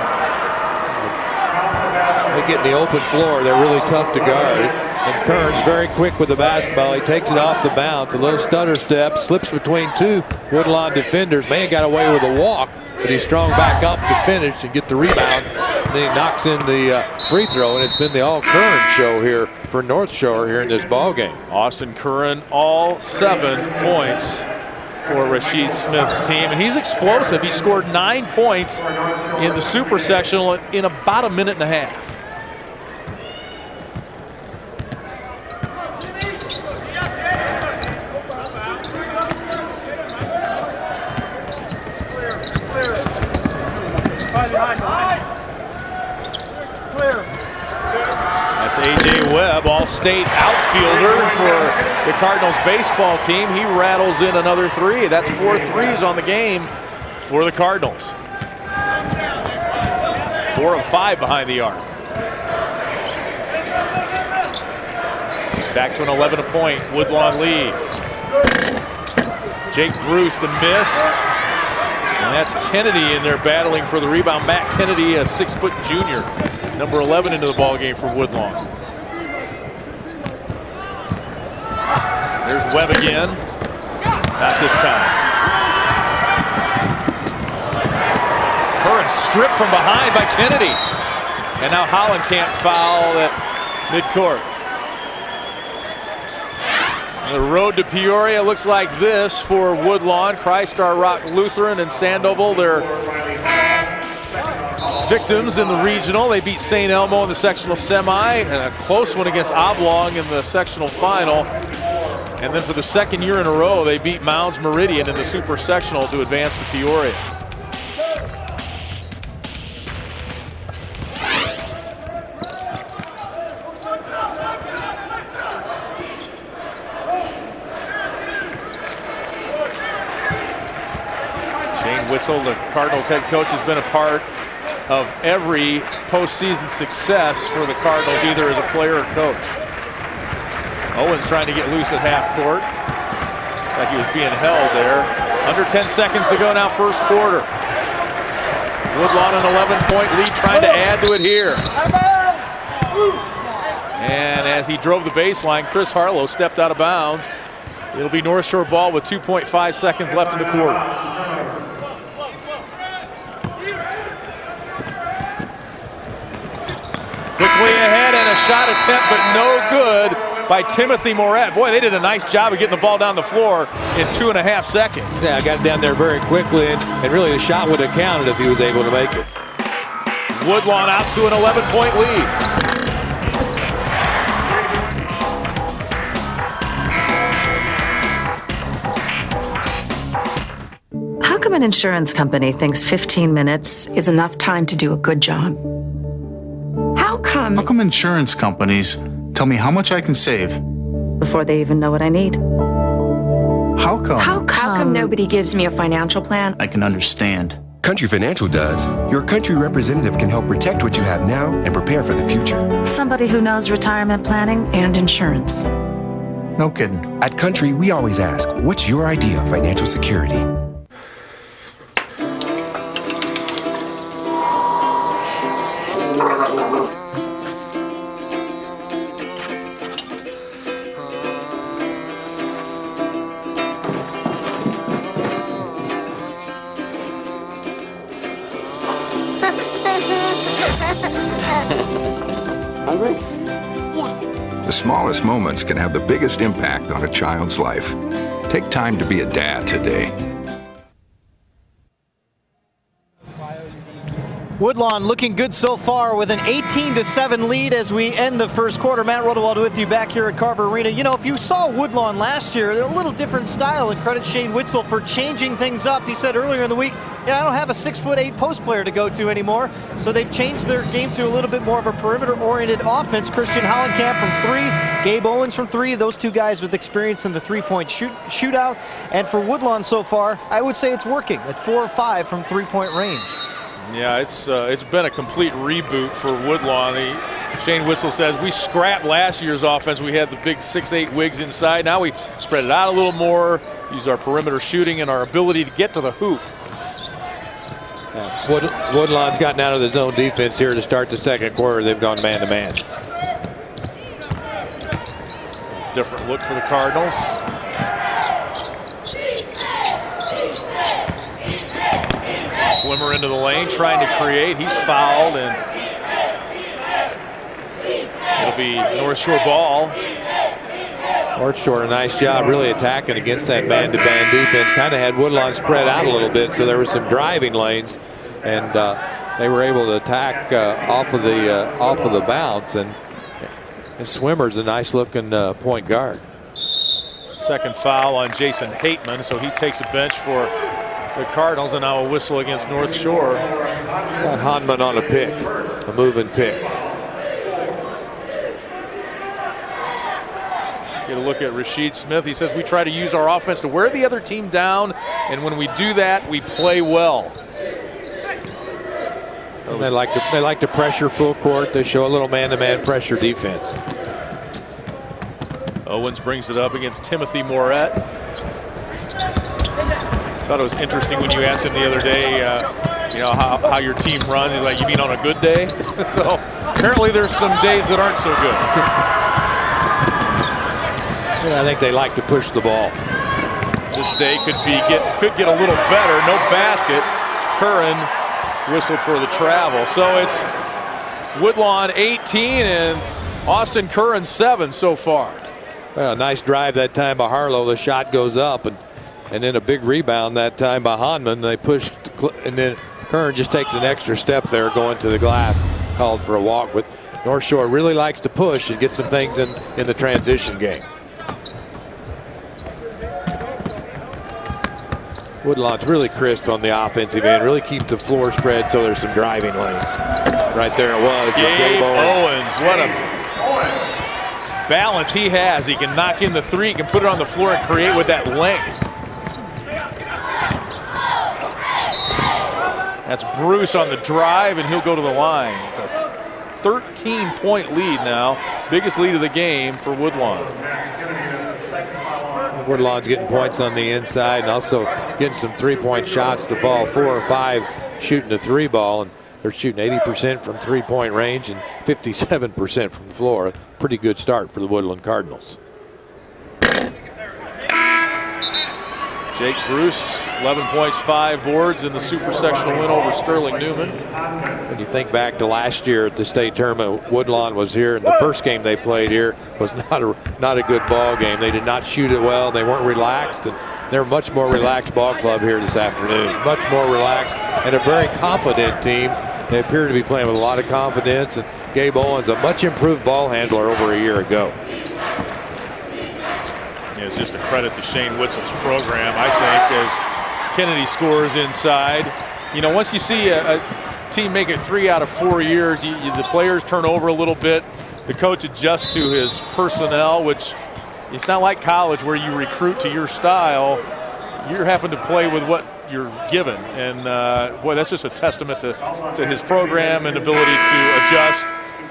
They get in the open floor. They're really tough to guard. And Kern's very quick with the basketball. He takes it off the bounce. A little stutter step, slips between 2 Woodlawn defenders. Man got away with a walk, but he's strong back up to finish and get the rebound. And then he knocks in the free throw, and it's been the all Curran show here for North Shore here in this ball game. Austin Curran, all 7 points for Rashid Smith's team, and he's explosive. He scored 9 points in the Super Sectional in about a minute and a half. That's A.J. Webb, all-state outfielder for the Cardinals baseball team. He rattles in another 3. That's 4 threes on the game for the Cardinals. 4 of 5 behind the arc. Back to an 11-point Woodlawn lead. Jake Bruce, the miss. And that's Kennedy in there battling for the rebound. Matt Kennedy, a 6-foot junior. Number 11 into the ball game for Woodlawn. There's Webb again. Not this time. Curran stripped from behind by Kennedy. And now Hollenkamp foul at midcourt. The road to Peoria looks like this for Woodlawn. Christ Our Rock Lutheran and Sandoval, their victims in the regional. They beat St. Elmo in the sectional semi, and a close one against Oblong in the sectional final. And then for the second year in a row, they beat Mounds Meridian in the super sectional to advance to Peoria. Witzel, the Cardinals head coach, has been a part of every postseason success for the Cardinals, either as a player or coach. Owen's trying to get loose at half court. Like he was being held there. Under 10 seconds to go now, first quarter. Woodlawn an 11-point lead, trying to add to it here. And as he drove the baseline, Chris Harlow stepped out of bounds. It'll be North Shore ball with 2.5 seconds left in the quarter. Quickly ahead and a shot attempt, but no good by Timothy Moret. Boy, they did a nice job of getting the ball down the floor in 2.5 seconds. Yeah, I got it down there very quickly, and really the shot would have counted if he was able to make it. Woodlawn out to an 11-point lead. How come an insurance company thinks 15 minutes is enough time to do a good job? How come insurance companies tell me how much I can save before they even know what I need? How come nobody gives me a financial plan? I can understand. Country Financial does. Your country representative can help protect what you have now and prepare for the future. Somebody who knows retirement planning and insurance. No kidding. At Country, we always ask, what's your idea of financial security? Hungry? Yeah. The smallest moments can have the biggest impact on a child's life. Take time to be a dad today. Woodlawn looking good so far with an 18-7 lead as we end the first quarter. Matt Rodewald with you back here at Carver Arena. You know, if you saw Woodlawn last year, they're a little different style, and credit Shane Witzel for changing things up. He said earlier in the week, I don't have a 6'8" post player to go to anymore. So they've changed their game to a little bit more of a perimeter-oriented offense. Christian Hollenkamp from 3, Gabe Owens from 3. Those two guys with experience in the three-point shootout. And for Woodlawn so far, I would say it's working at 4 or 5 from three-point range. Yeah, it's been a complete reboot for Woodlawn. Shane Witzel says we scrapped last year's offense. We had the big 6'8" wigs inside. Now we spread it out a little more, use our perimeter shooting and our ability to get to the hoop. Woodlawn's gotten out of the zone defense here to start the second quarter. They've gone man-to-man. Different look for the Cardinals. Swimmer into the lane, trying to create. He's fouled, and it'll be North Shore ball. North Shore, a nice job really attacking against that man-to-man defense. Kind of had Woodlawn spread out a little bit, so there were some driving lanes, and they were able to attack off of the bounce. And Swimmer's a nice-looking point guard. Second foul on Jason Hateman, so he takes a bench for the Cardinals, and now a whistle against North Shore. Got Hanman on a pick, a moving pick. Get a look at Rasheed Smith. He says we try to use our offense to wear the other team down, and when we do that, we play well. They like to pressure full court. They show a little man-to-man pressure defense. Owens brings it up against Timothy Moret. Thought it was interesting when you asked him the other day, you know, how your team runs. He's like, you mean on a good day? So apparently there's some days that aren't so good. Yeah, I think they like to push the ball. This day could get a little better. No basket. Curran whistled for the travel. So it's Woodlawn 18 and Austin Curran 7 so far. Well, nice drive that time by Harlow. The shot goes up, and then a big rebound that time by Hanman. They pushed, and then Kern just takes an extra step there going to the glass, called for a walk. But North Shore really likes to push and get some things in the transition game. Woodlawn's really crisp on the offensive end, really keep the floor spread so there's some driving lanes. Right there it was. Gabe Owens, what a balance he has. He can knock in the three, he can put it on the floor and create with that length. That's Bruce on the drive, and he'll go to the line. It's a 13-point lead now. Biggest lead of the game for Woodlawn. Woodlawn's getting points on the inside and also getting some three-point shots to fall. 4 or 5 shooting the three ball, and they're shooting 80% from three-point range and 57% from the floor. Pretty good start for the Woodland Cardinals. Jake Bruce, 11 points, 5 boards in the super sectional win over Sterling Newman. When you think back to last year at the state tournament, Woodlawn was here, and the first game they played here was not a good ball game. They did not shoot it well. They weren't relaxed, and they're a much more relaxed ball club here this afternoon. Much more relaxed and a very confident team. They appear to be playing with a lot of confidence, and Gabe Owens, a much improved ball handler over a year ago. It's just a credit to Shane Witzel's program, I think, as Kennedy scores inside. You know, once you see a team make it 3 out of 4 years, the players turn over a little bit. The coach adjusts to his personnel, which it's not like college where you recruit to your style. You're having to play with what you're given. And, boy, that's just a testament to his program and ability to adjust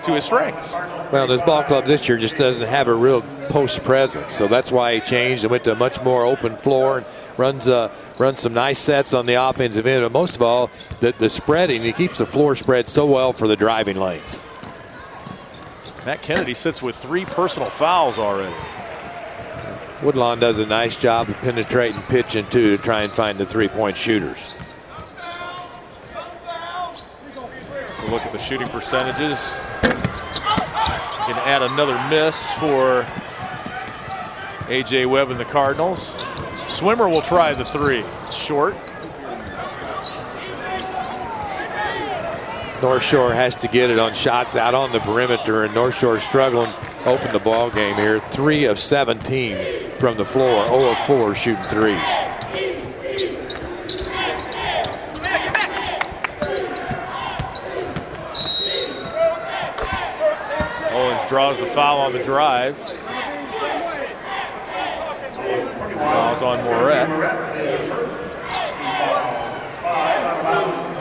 to his strengths. Well, this ball club this year just doesn't have a real post presence, so that's why he changed and went to a much more open floor and runs some nice sets on the offensive end. But most of all, the spreading, he keeps the floor spread so well for the driving lanes. Matt Kennedy sits with 3 personal fouls already. Woodlawn does a nice job of penetrating, pitching too, to try and find the three-point shooters. We'll look at the shooting percentages. You can add another miss for A.J. Webb and the Cardinals. Swimmer will try the 3. It's short. North Shore has to get it on shots out on the perimeter, and North Shore struggling to open the ball game here. 3 of 17 from the floor, 0 of 4 shooting threes. Owens draws the foul on the drive. Foul's on Moret.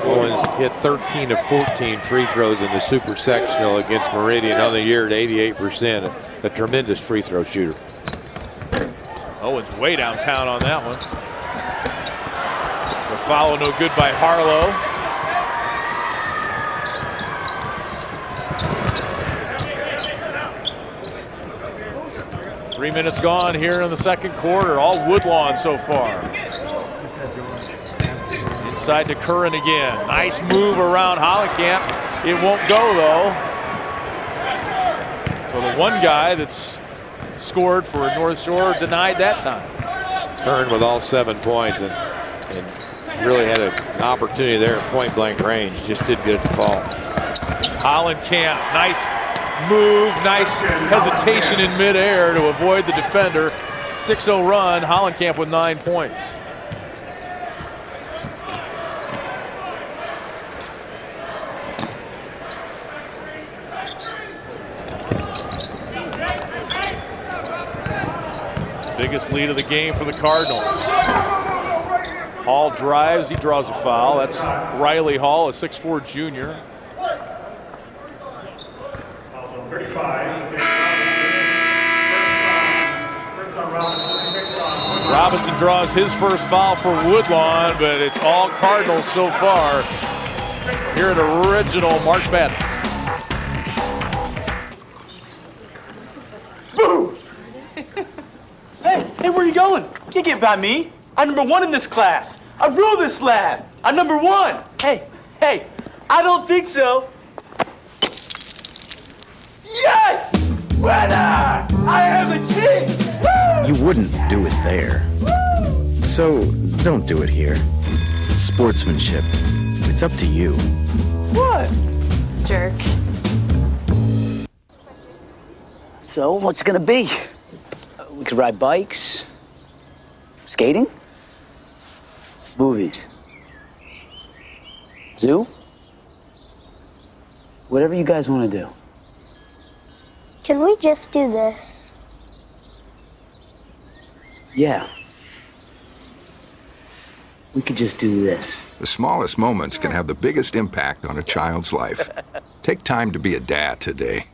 Owens hit 13 of 14 free throws in the super sectional against Meridian on the year at 88%. A tremendous free throw shooter. Owens way downtown on that one. The foul no good by Harlow. Three minutes gone here in the second quarter. All Woodlawn so far. Inside to Curran again. Nice move around Hollenkamp. It won't go though. So the one guy that's scored for North Shore denied that time. Curran with all 7 points and really had an opportunity there at point blank range. Just didn't get it to fall. Hollenkamp, nice move, nice hesitation in midair to avoid the defender. 6-0 run, Hollenkamp with 9 points. Biggest lead of the game for the Cardinals. Hall drives, he draws a foul. That's Riley Hall, a 6'4" junior. Robinson draws his first foul for Woodlawn, but it's all Cardinals so far here at Original March Madness. Boo! Hey, where you going? You can't get by me. I'm #1 in this class. I rule this lab. I'm #1. Hey, I don't think so. Yes! Winner! I am a king! Woo! You wouldn't do it there. So don't do it here. Sportsmanship. It's It's up to you. What? Jerk. So, what's it gonna be? We could ride bikes, skating, movies, zoo, whatever you guys want to do. Can we just do this? Yeah. We could just do this. The smallest moments can have the biggest impact on a child's life. Take time to be a dad today.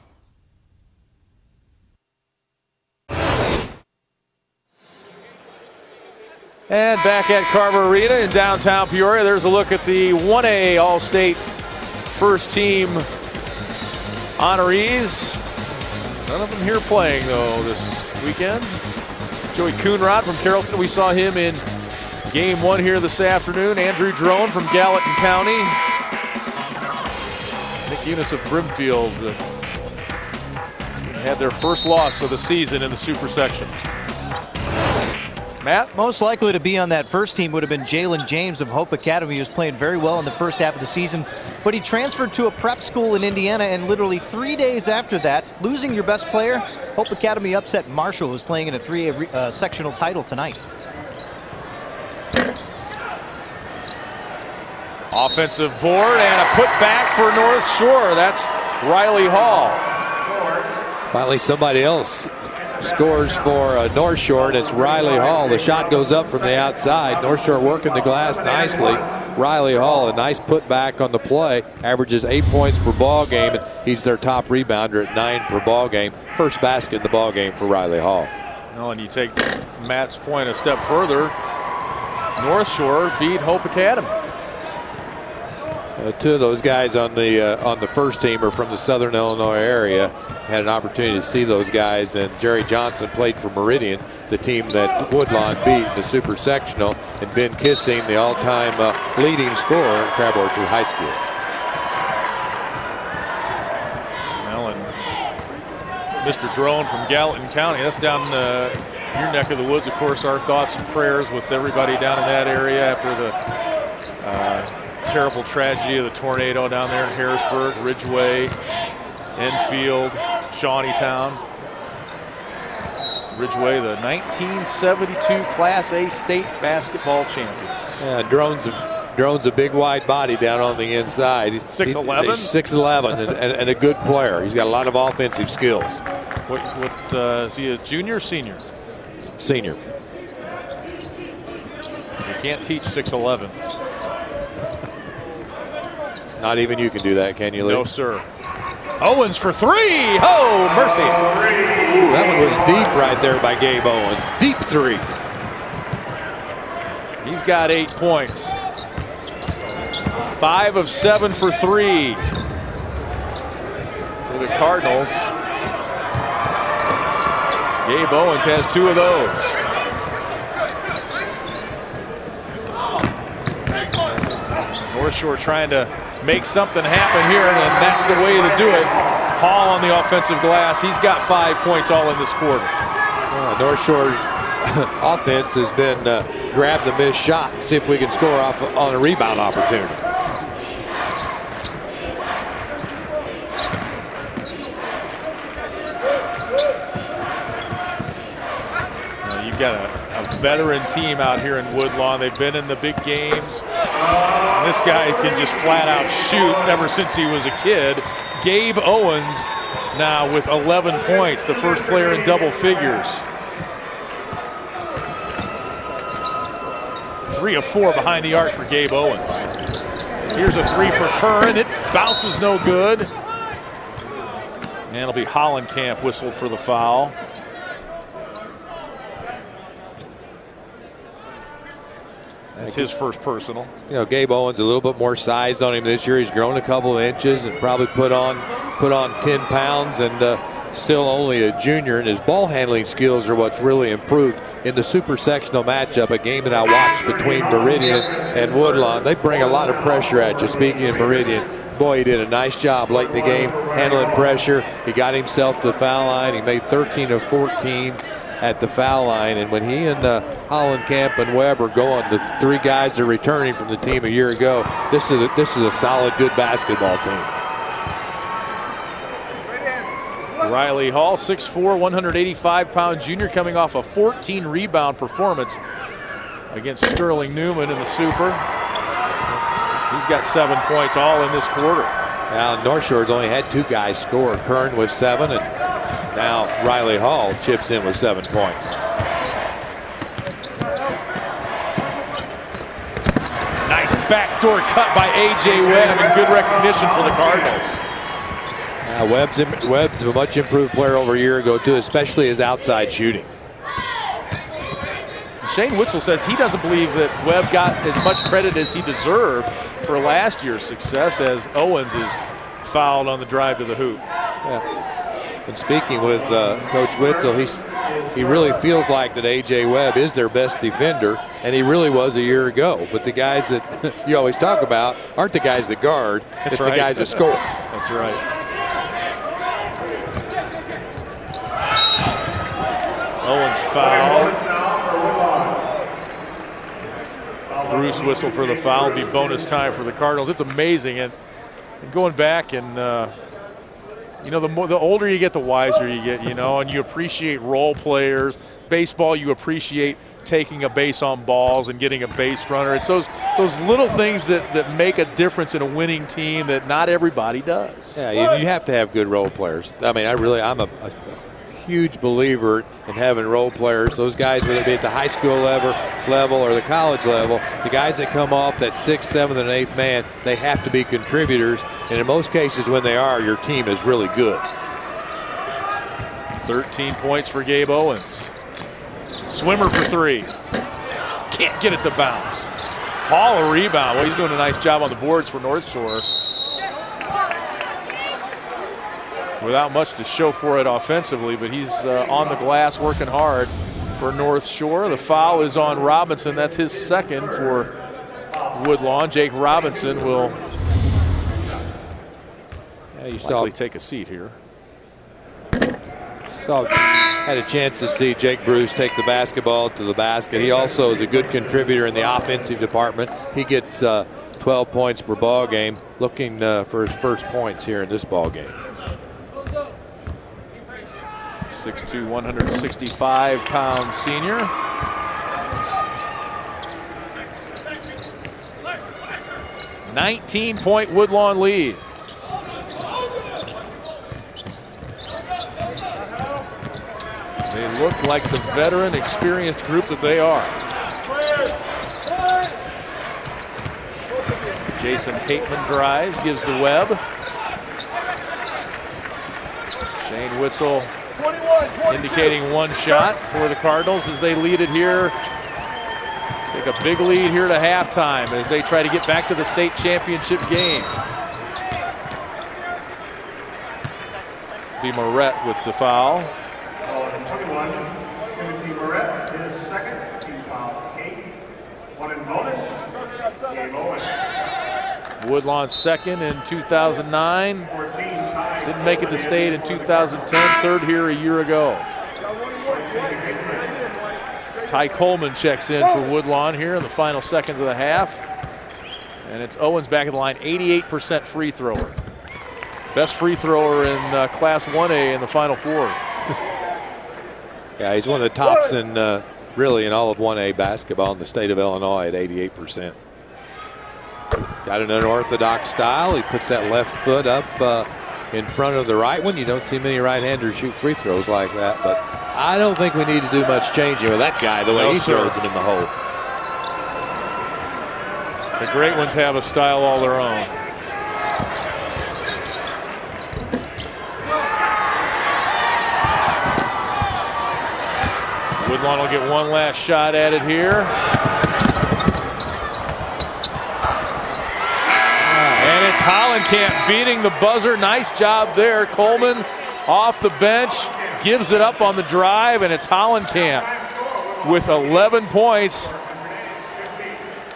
And back at Carver Arena in downtown Peoria, there's a look at the 1A All-State first team honorees. None of them here playing, though, this weekend. Joey Coonrod from Carolton. We saw him in game 1 here this afternoon. Andrew Drone from Gallatin County. Nick Eunice of Brimfield had their first loss of the season in the Super Section. Matt? Most likely to be on that first team would have been Jalen James of Hope Academy. He was playing very well in the first half of the season, but he transferred to a prep school in Indiana, and literally 3 days after that, losing your best player, Hope Academy upset Marshall, who's playing in a 3A sectional title tonight. Offensive board and a putback for North Shore. That's Riley Hall. Finally, somebody else scores for North Shore, and it's Riley Hall. The shot goes up from the outside. North Shore working the glass nicely. Riley Hall, a nice putback on the play, averages 8 points per ball game, and he's their top rebounder at 9 per ball game. First basket in the ball game for Riley Hall. Well, and you take Matt's point a step further. North Shore beat Hope Academy. Two of those guys on the first team are from the Southern Illinois area. Had an opportunity to see those guys, and Jerry Johnson played for Meridian, the team that Woodlawn beat in the Super Sectional, and Ben Kissing, the all-time leading scorer at Crab Orchard High School. Well, and Mr. Drone from Gallatin County, that's down your neck of the woods. Of course, our thoughts and prayers with everybody down in that area after the terrible tragedy of the tornado down there in Harrisburg, Ridgeway, Enfield, Shawneetown. Ridgeway, the 1972 Class A state basketball champions. Yeah, Drone's a big wide body down on the inside. He's 6'11"? He's 6'11" and a good player. He's got a lot of offensive skills. What is he, a junior or senior? Senior. You can't teach 6'11". Not even you can do that, can you, Lee? No, sir. Owens for three. Oh, mercy. Ooh, that one was deep right there by Gabe Owens. Deep three. He's got 8 points. 5 of 7 for 3 for the Cardinals. Gabe Owens has 2 of those. North Shore trying to make something happen here, and that's the way to do it. Hall on the offensive glass. He's got 5 points all in this quarter. North Shore's offense has been grab the missed shot and see if we can score off on a rebound opportunity. You've got a veteran team out here in Woodlawn. They've been in the big games. And this guy can just flat out shoot ever since he was a kid. Gabe Owens now with 11 points, the first player in double figures. 3 of 4 behind the arc for Gabe Owens. Here's a 3 for Curran. It bounces no good. And it'll be Hollenkamp whistled for the foul. That's his first personal. You know, Gabe Owens a little bit more size on him this year. He's grown a couple of inches and probably put on 10 pounds, and still only a junior. And his ball handling skills are what's really improved in the super sectional matchup, a game that I watched between Meridian and Woodlawn. They bring a lot of pressure at you. Speaking of Meridian, boy, he did a nice job late in the game handling pressure. He got himself to the foul line. He made 13 of 14. at the foul line. And when he and Hollenkamp and Webb are going, the 3 guys are returning from the team a year ago, this is a solid, good basketball team. Riley Hall, 6'4", 185-pound junior, coming off a 14-rebound performance against Sterling Newman in the Super. He's got 7 points all in this quarter. Now North Shore's only had 2 guys score. Kern with 7, and now Riley Hall chips in with 7 points. Nice backdoor cut by A.J. Webb, and good recognition for the Cardinals. Webb's a much improved player over a year ago too, especially his outside shooting. Shane Witzel says he doesn't believe that Webb got as much credit as he deserved for last year's success, as Owens is fouled on the drive to the hoop. Yeah. And speaking with Coach Witzel, he really feels like that A.J. Webb is their best defender, and he really was a year ago. But the guys that you always talk about aren't the guys that guard, it's the guys that score. That's right. Owens foul. Bruce whistle for the foul. Be bonus time for the Cardinals. It's amazing, and going back and you know, the older you get, the wiser you get, you know, and you appreciate role players. Baseball, you appreciate taking a base on balls and getting a base runner. It's those little things that make a difference in a winning team that not everybody does. Yeah, you have to have good role players. I mean, I'm a huge believer in having role players. Those guys, whether it be at the high school level or the college level, the guys that come off that 6th, 7th, and 8th man, they have to be contributors. And in most cases, when they are, your team is really good. 13 points for Gabe Owens. Swimmer for 3. Can't get it to bounce. Hall a rebound. Well, he's doing a nice job on the boards for North Shore. Without much to show for it offensively, but he's on the glass working hard for North Shore. The foul is on Robinson. That's his 2nd for Woodlawn. Jake Robinson will likely take a seat here. Had a chance to see Jake Bruce take the basketball to the basket. He also is a good contributor in the offensive department. He gets 12 points per ball game, looking for his first points here in this ball game. 6'2", 165-pound senior. $19-point Woodlawn lead. They look like the veteran, experienced group that they are. Jason Hateman drives, gives the Webb. Shane Witzel indicating 1 shot for the Cardinals as they lead it here. Take a big lead here to halftime as they try to get back to the state championship game. Be Moret with the foul. Woodlawn 2nd in 2009. Didn't make it to state in 2010. 3rd here a year ago. Ty Coleman checks in for Woodlawn here in the final seconds of the half. And it's Owens back at the line, 88% free thrower. Best free thrower in Class 1A in the Final Four. Yeah, he's one of the tops in really in all of 1A basketball in the state of Illinois at 88%. Got an unorthodox style. He puts that left foot up in front of the right one. You don't see many right-handers shoot free throws like that, but I don't think we need to do much changing with that guy the way he throws them in the hole. The great ones have a style all their own. Woodlawn will get one last shot at it here. And it's Hollenkamp beating the buzzer. Nice job there. Komen off the bench, gives it up on the drive, and it's Hollenkamp with 11 points.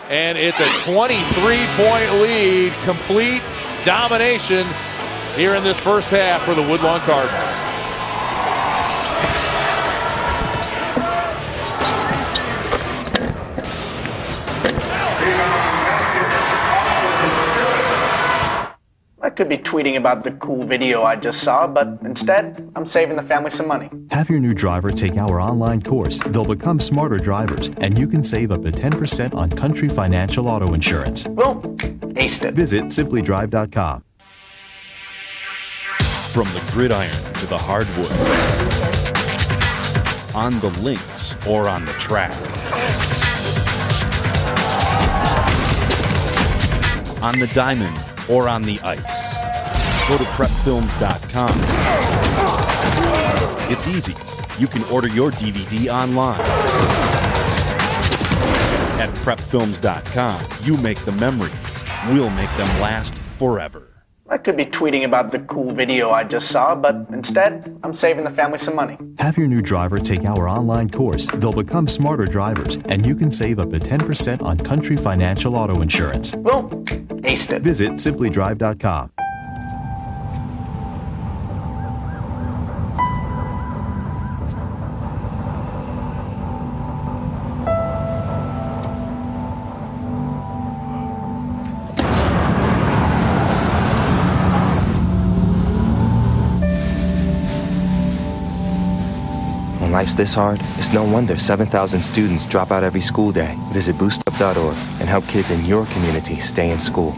And it's a 23-point lead, complete domination here in this first half for the Woodlawn Cardinals. could be tweeting about the cool video I just saw, but instead, I'm saving the family some money. Have your new driver take our online course. They'll become smarter drivers, and you can save up to 10% on Country Financial Auto Insurance. Well, aced it. Visit simplydrive.com. From the gridiron to the hardwood, on the links or on the track, on the diamond or on the ice, go to prepfilms.com. It's easy. You can order your DVD online. At prepfilms.com, you make the memories. We'll make them last forever. I could be tweeting about the cool video I just saw, but instead, I'm saving the family some money. Have your new driver take our online course. They'll become smarter drivers, and you can save up to 10% on Country Financial Auto Insurance. Well, aced it. Visit simplydrive.com. When life's this hard, it's no wonder 7,000 students drop out every school day. Visit boostup.org and help kids in your community stay in school.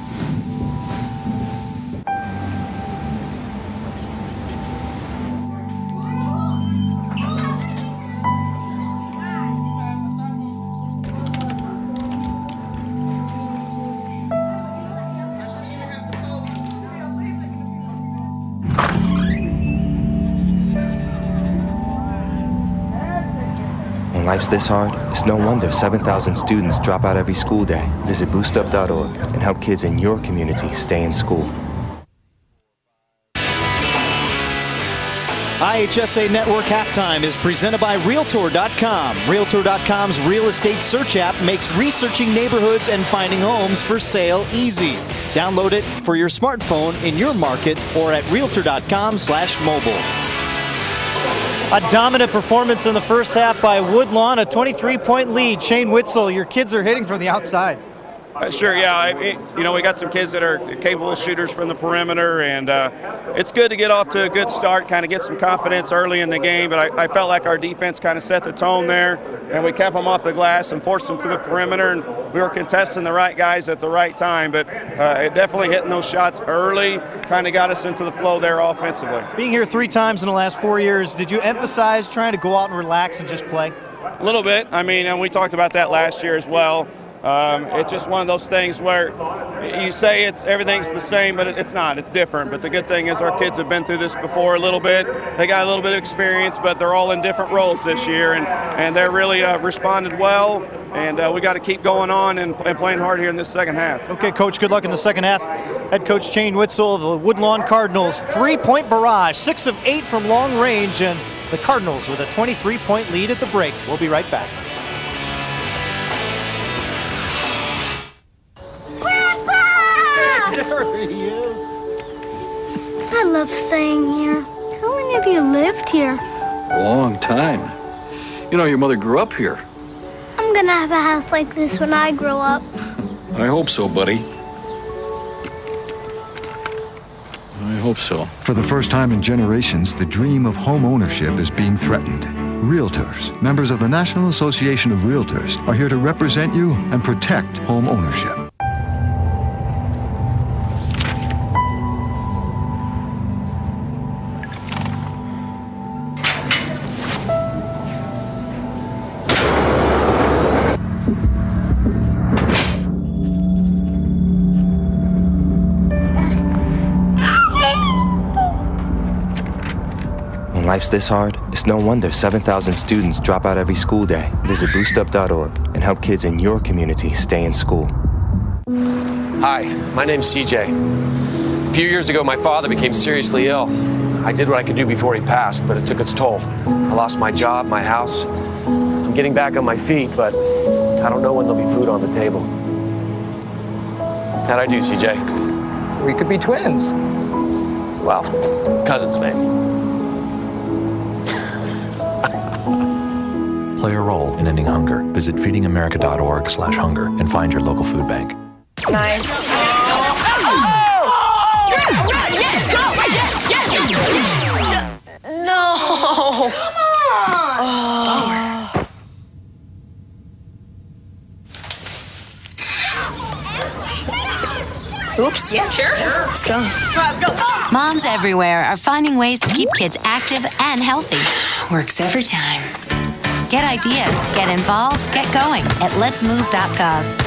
When life's this hard, it's no wonder 7,000 students drop out every school day. Visit boostup.org and help kids in your community stay in school. IHSA Network Halftime is presented by Realtor.com. Realtor.com's real estate search app makes researching neighborhoods and finding homes for sale easy. Download it for your smartphone in your market or at Realtor.com/mobile. A dominant performance in the first half by Woodlawn, a 23-point lead. Shane Witzel, your kids are hitting from the outside. Sure, yeah. We got some kids that are capable shooters from the perimeter, and it's good to get off to a good start, kind of get some confidence early in the game, but I felt like our defense kind of set the tone there, and we kept them off the glass and forced them to the perimeter, and we were contesting the right guys at the right time, but it definitely hitting those shots early kind of got us into the flow there offensively. Being here 3 times in the last 4 years, did you emphasize trying to go out and relax and just play? A little bit. I mean, and we talked about that last year as well. It's just one of those things where you say everything's the same, but it's not. It's different. But the good thing is our kids have been through this before a little bit. They got a little bit of experience, but they're all in different roles this year, and they're really responded well. And we got to keep going on and playing hard here in this second half. Okay, Coach, good luck in the second half. Head coach Shane Witzel of the Woodlawn Cardinals, 3-point barrage, 6 of 8 from long range, and the Cardinals with a 23-point lead at the break. We'll be right back. There he is. I love staying here. How long have you lived here? A long time. You know, your mother grew up here. I'm gonna have a house like this when I grow up. I hope so, buddy. I hope so. For the first time in generations, the dream of home ownership is being threatened. Realtors, members of the National Association of Realtors, are here to represent you and protect home ownership. When life's this hard, it's no wonder 7,000 students drop out every school day. Visit boostup.org and help kids in your community stay in school. Hi, my name's CJ. A few years ago, my father became seriously ill. I did what I could do before he passed, but it took its toll. I lost my job, my house. I'm getting back on my feet, but I don't know when there'll be food on the table. How'd I do, CJ? We could be twins. Well, cousins, maybe. Play a role in ending hunger. Visit feedingamerica.org/hunger and find your local food bank. Nice. Yes! Yes! No! Come on! Oops. Yeah, sure. Let's go. Let's go. Moms everywhere are finding ways to keep kids active and healthy. Works every time. Get ideas, get involved, get going at letsmove.gov.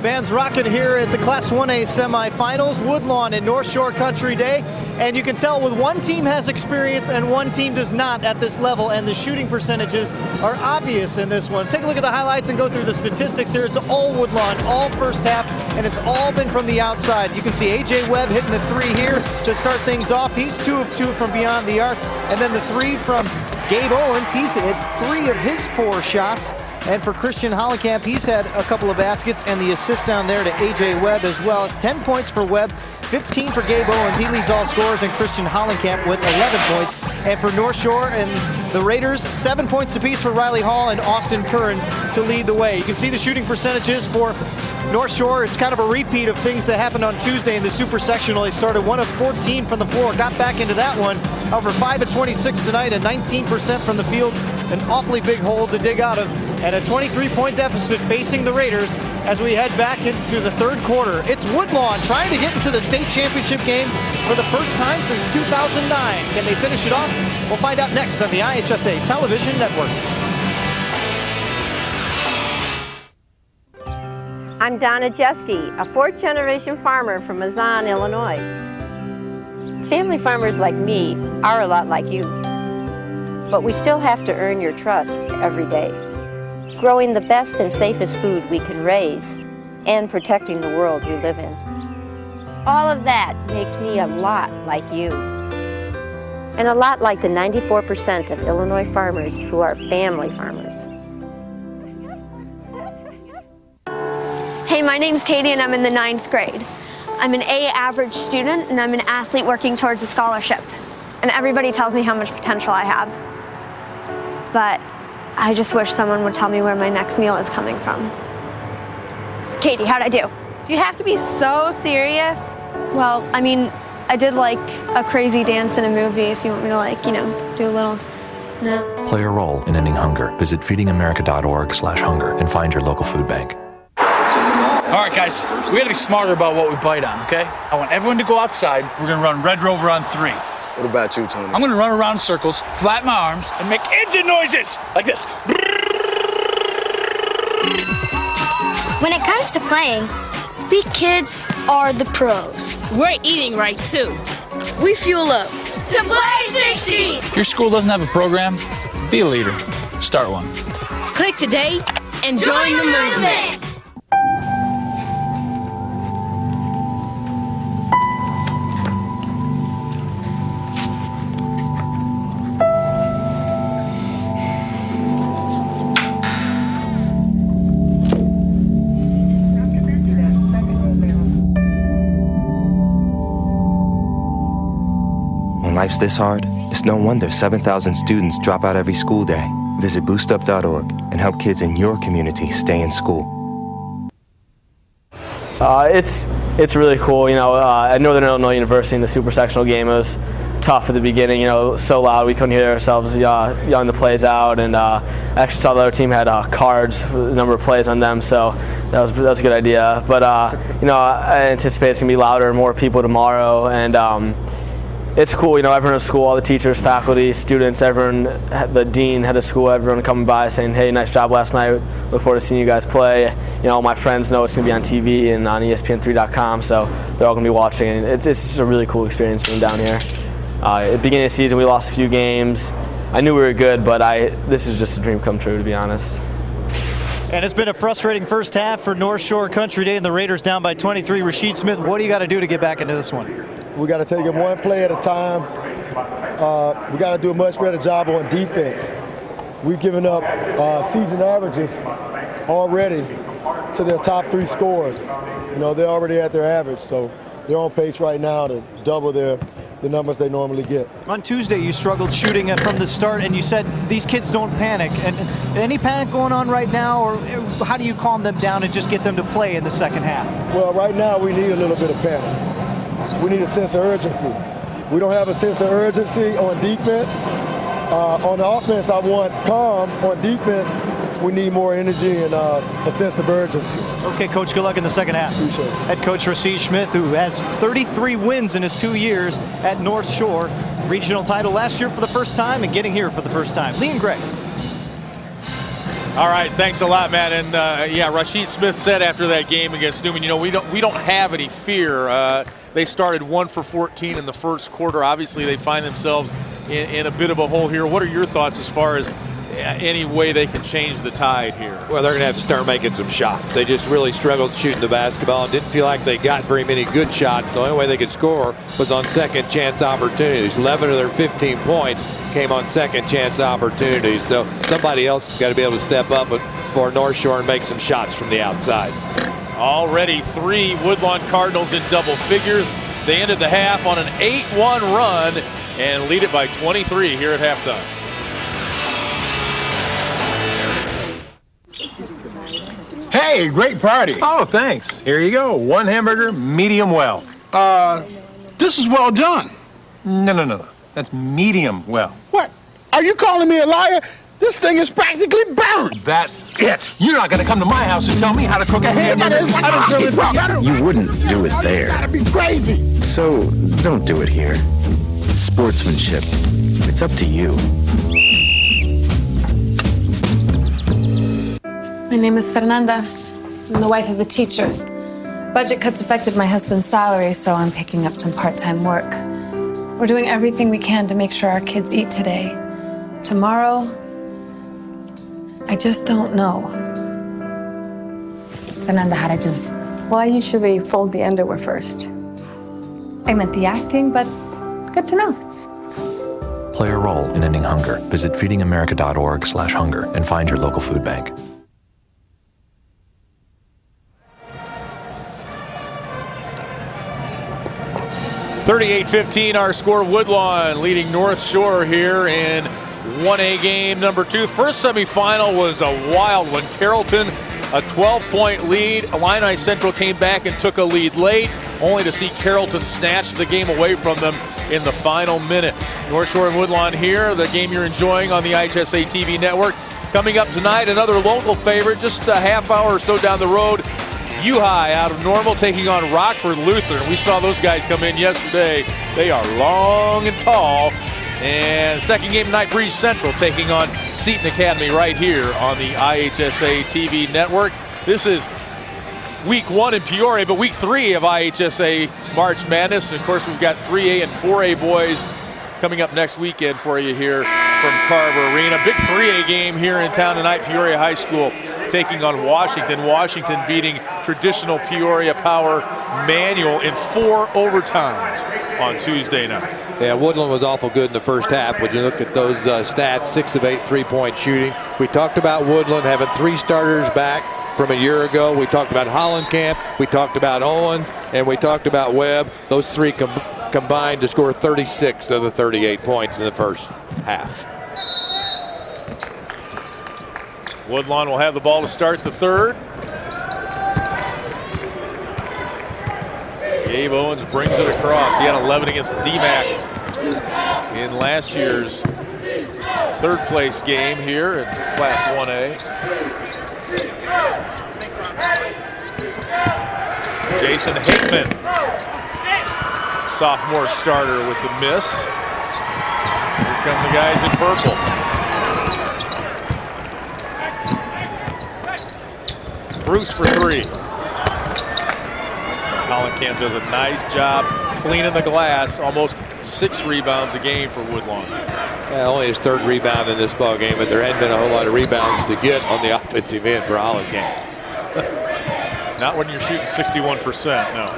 Band's rocking here at the Class 1A semifinals, Woodlawn and North Shore Country Day. And you can tell with one team has experience and one team does not at this level, and the shooting percentages are obvious in this one. Take a look at the highlights and go through the statistics here. It's all Woodlawn, all first half, and it's all been from the outside. You can see A.J. Webb hitting the 3 here to start things off. He's 2 of 2 from beyond the arc. And then the 3 from Gabe Owens. He's hit 3 of his 4 shots. And for Christian Hollenkamp, he's had a couple of baskets and the assist down there to A.J. Webb as well. 10 points for Webb, 15 for Gabe Owens. He leads all scorers, and Christian Hollenkamp with 11 points. And for North Shore and the Raiders, 7 points apiece for Riley Hall and Austin Curran to lead the way. You can see the shooting percentages for North Shore. It's kind of a repeat of things that happened on Tuesday in the Super Sectional. They started 1 of 14 from the floor, got back into that one. However, 5 of 26 tonight, and 19% from the field. An awfully big hole to dig out of, and a 23-point deficit facing the Raiders as we head back into the third quarter. It's Woodlawn trying to get into the state championship game for the first time since 2009. Can they finish it off? We'll find out next on the IHSA Television Network. I'm Donna Jeske, a 4th-generation farmer from Mazan, Illinois. Family farmers like me are a lot like you, but we still have to earn your trust every day. Growing the best and safest food we can raise and protecting the world you live in. All of that makes me a lot like you. And a lot like the 94% of Illinois farmers who are family farmers. Hey, my name's Katie and I'm in the 9th grade. I'm an A average student and I'm an athlete working towards a scholarship. And everybody tells me how much potential I have. But I just wish someone would tell me where my next meal is coming from. Katie, how'd I do? Do you have to be so serious? Well, I mean, I did like a crazy dance in a movie if you want me to like, you know, do a little, no. Play a role in ending hunger. Visit feedingamerica.org/hunger and find your local food bank. All right, guys, we gotta be smarter about what we bite on, okay? I want everyone to go outside. We're gonna run Red Rover on 3. What about you, Tony? I'm gonna run around in circles, flatten my arms, and make engine noises like this. When it comes to playing, we kids are the pros. We're eating right, too. We fuel up To play 60! If your school doesn't have a program, be a leader. Start one. Click today and join the movement. When life's this hard, it's no wonder 7,000 students drop out every school day. Visit boostup.org and help kids in your community stay in school. It's really cool. You know, at Northern Illinois University in the super sectional game, it was tough at the beginning. You know, so loud we couldn't hear ourselves yelling the plays out, and I actually saw the other team had cards for the number of plays on them, so that was a good idea. But you know, I anticipate it's gonna be louder, more people tomorrow, and it's cool. You know, everyone at school, all the teachers, faculty, students, everyone, the dean, head of school, everyone coming by saying, "Hey, nice job last night. Look forward to seeing you guys play." You know, all my friends know it's going to be on TV and on ESPN3.com, so they're all going to be watching. And it's just a really cool experience being down here. At the beginning of the season, we lost a few games. I knew we were good, but this is just a dream come true, to be honest. And it's been a frustrating first half for North Shore Country Day, and the Raiders down by 23. Rasheed Smith, what do you got to do to get back into this one? We got to take it one play at a time. We got to do a much better job on defense. We've given up season averages already to their top 3 scorers. You know, they're already at their average, so they're on pace right now to double their the numbers they normally get. On Tuesday, you struggled shooting from the start, and you said these kids don't panic. And any panic going on right now, or how do you calm them down and just get them to play in the second half? Well, right now we need a little bit of panic. We need a sense of urgency. We don't have a sense of urgency on defense. On the offense, I want calm. On defense, we need more energy and a sense of urgency. Okay, Coach, good luck in the second half. Appreciate it. Head Coach Rasheed Smith, who has 33 wins in his 2 years at North Shore. Regional title last year for the first time and getting here for the first time. Lee and Greg. All right, thanks a lot, Matt. And yeah, Rasheed Smith said after that game against Newman, you know, we don't have any fear. They started 1 for 14 in the first quarter. Obviously, they find themselves in a bit of a hole here. What are your thoughts as far as any way they can change the tide here? Well, they're going to have to start making some shots. They just really struggled shooting the basketball and didn't feel like they got very many good shots. The only way they could score was on second chance opportunities. 11 of their 15 points came on second chance opportunities. So somebody else has got to be able to step up for North Shore and make some shots from the outside. Already 3 Woodlawn Cardinals in double figures. They ended the half on an 8-1 run and lead it by 23 here at halftime. Hey, great party. Oh, thanks. Here you go. 1 hamburger, medium well. This is well done. No. That's medium well. What? Are you calling me a liar? This thing is practically burned. That's it. You're not going to come to my house and tell me how to cook a hamburger. You wouldn't do it there. You gotta be crazy. So don't do it here. Sportsmanship. It's up to you. My name is Fernanda. I'm the wife of a teacher. Budget cuts affected my husband's salary, so I'm picking up some part-time work. We're doing everything we can to make sure our kids eat today. Tomorrow, I just don't know. Fernanda, how'd I do? Well, I usually fold the underwear first. I meant the acting, but good to know. Play a role in ending hunger. Visit feedingamerica.org/hunger and find your local food bank. (38-15) our score. Woodlawn leading North Shore here in 1A game number 2. First semifinal was a wild one. Carolton, a 12-point lead. Illini Central came back and took a lead late, only to see Carolton snatch the game away from them in the final minute. North Shore and Woodlawn here, the game you're enjoying on the IHSA TV network. Coming up tonight, another local favorite, just a half hour or so down the road. U-High out of Normal taking on Rockford Lutheran. We saw those guys come in yesterday. They are long and tall. And second game tonight, Breeze Central taking on Seton Academy right here on the IHSA TV network. This is week 1 in Peoria, but week 3 of IHSA March Madness. And of course, we've got 3A and 4A boys coming up next weekend for you here from Carver Arena. Big 3A game here in town tonight. Peoria High School taking on Washington. Washington beating traditional Peoria Power Manual in 4 overtimes on Tuesday night. Yeah, Woodland was awful good in the first half. When you look at those stats, 6 of 8 3-point shooting. We talked about Woodland having 3 starters back from a year ago. We talked about Hollenkamp, we talked about Owens, and we talked about Webb. Those 3 combined to score 36 of the 38 points in the first half. Woodlawn will have the ball to start the third. Gabe Owens brings it across. He had 11 against DMAC in last year's third place game here in Class 1A. Jason Hickman, sophomore starter with the miss. Here come the guys in purple. Bruce for 3. Hollenkamp does a nice job cleaning the glass. Almost 6 rebounds a game for Woodlawn. Yeah, only his 3rd rebound in this ball game, but there hadn't been a whole lot of rebounds to get on the offensive end for Hollenkamp. Not when you're shooting 61%, no.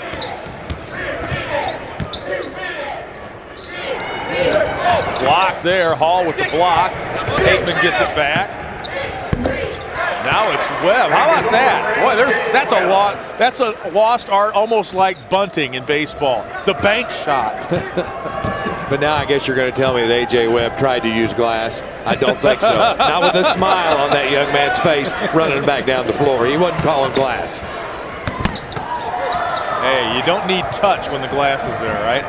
Block there, Hall with the block. Aikman gets it back. Now it's Webb. How about that? Boy, that's a lot. That's a lost art, almost like bunting in baseball. The bank shot. But now I guess you're going to tell me that A.J. Webb tried to use glass. I don't think so. Not with a smile on that young man's face running back down the floor. He wasn't calling glass. Hey, you don't need touch when the glass is there, right?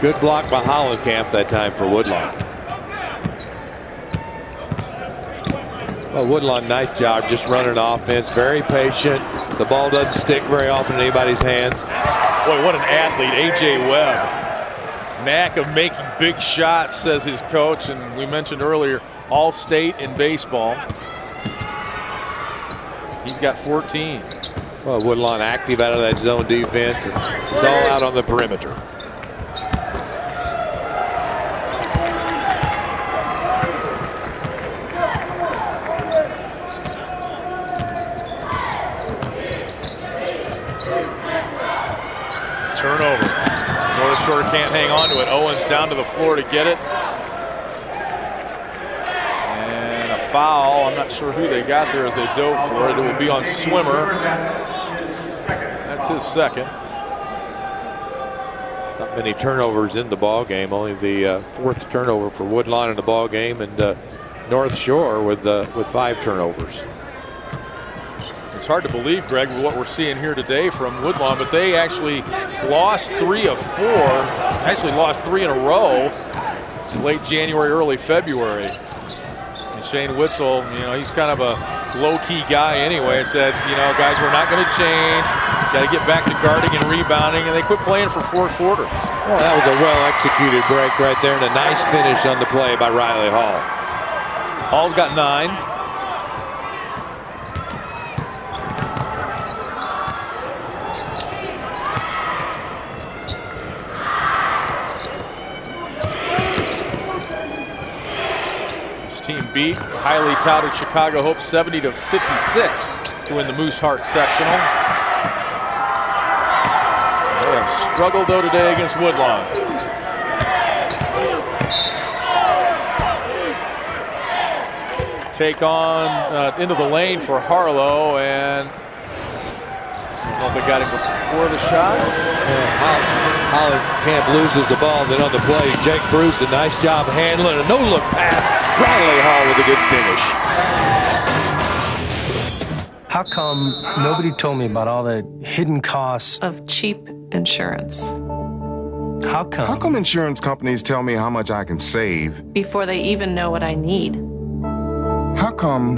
Good block by Hollenkamp that time for Woodlawn. Well, Woodlawn, nice job just running offense. Very patient. The ball doesn't stick very often in anybody's hands. Boy, what an athlete, A.J. Webb. Knack of making big shots, says his coach. And we mentioned earlier, all-state in baseball. He's got 14. Well, Woodlawn active out of that zone defense. And it's all out on the perimeter. Turnover. North Shore can't hang on to it. Owens down to the floor to get it. And a foul. I'm not sure who they got there as they dove for it. It will be on Swimmer. That's his second. Not many turnovers in the ball game. Only the fourth turnover for Woodlawn in the ball game, and North Shore with 5 turnovers. It's hard to believe, Greg, what we're seeing here today from Woodlawn, but they actually lost 3 of 4. Actually lost 3 in a row. Late January, early February. And Shane Witzel, you know, he's kind of a low-key guy anyway. Said, you know, guys, we're not going to change. Got to get back to guarding and rebounding, and they quit playing for 4 quarters. Well, that was a well-executed break right there, and a nice finish on the play by Riley Hall. Hall's got 9. Team beat highly touted Chicago Hope 70-56 to win the Moose Heart sectional. They have struggled though today against Woodlawn. Take on into the lane for Harlow, and I don't know if they got him before the shot. Hollenkamp loses the ball, then on the play, Jake Bruce, a nice job handling a no-look pass. Riley Hall with a good finish. How come nobody told me about all the hidden costs of cheap insurance? How come? How come insurance companies tell me how much I can save Before they even know what I need. How come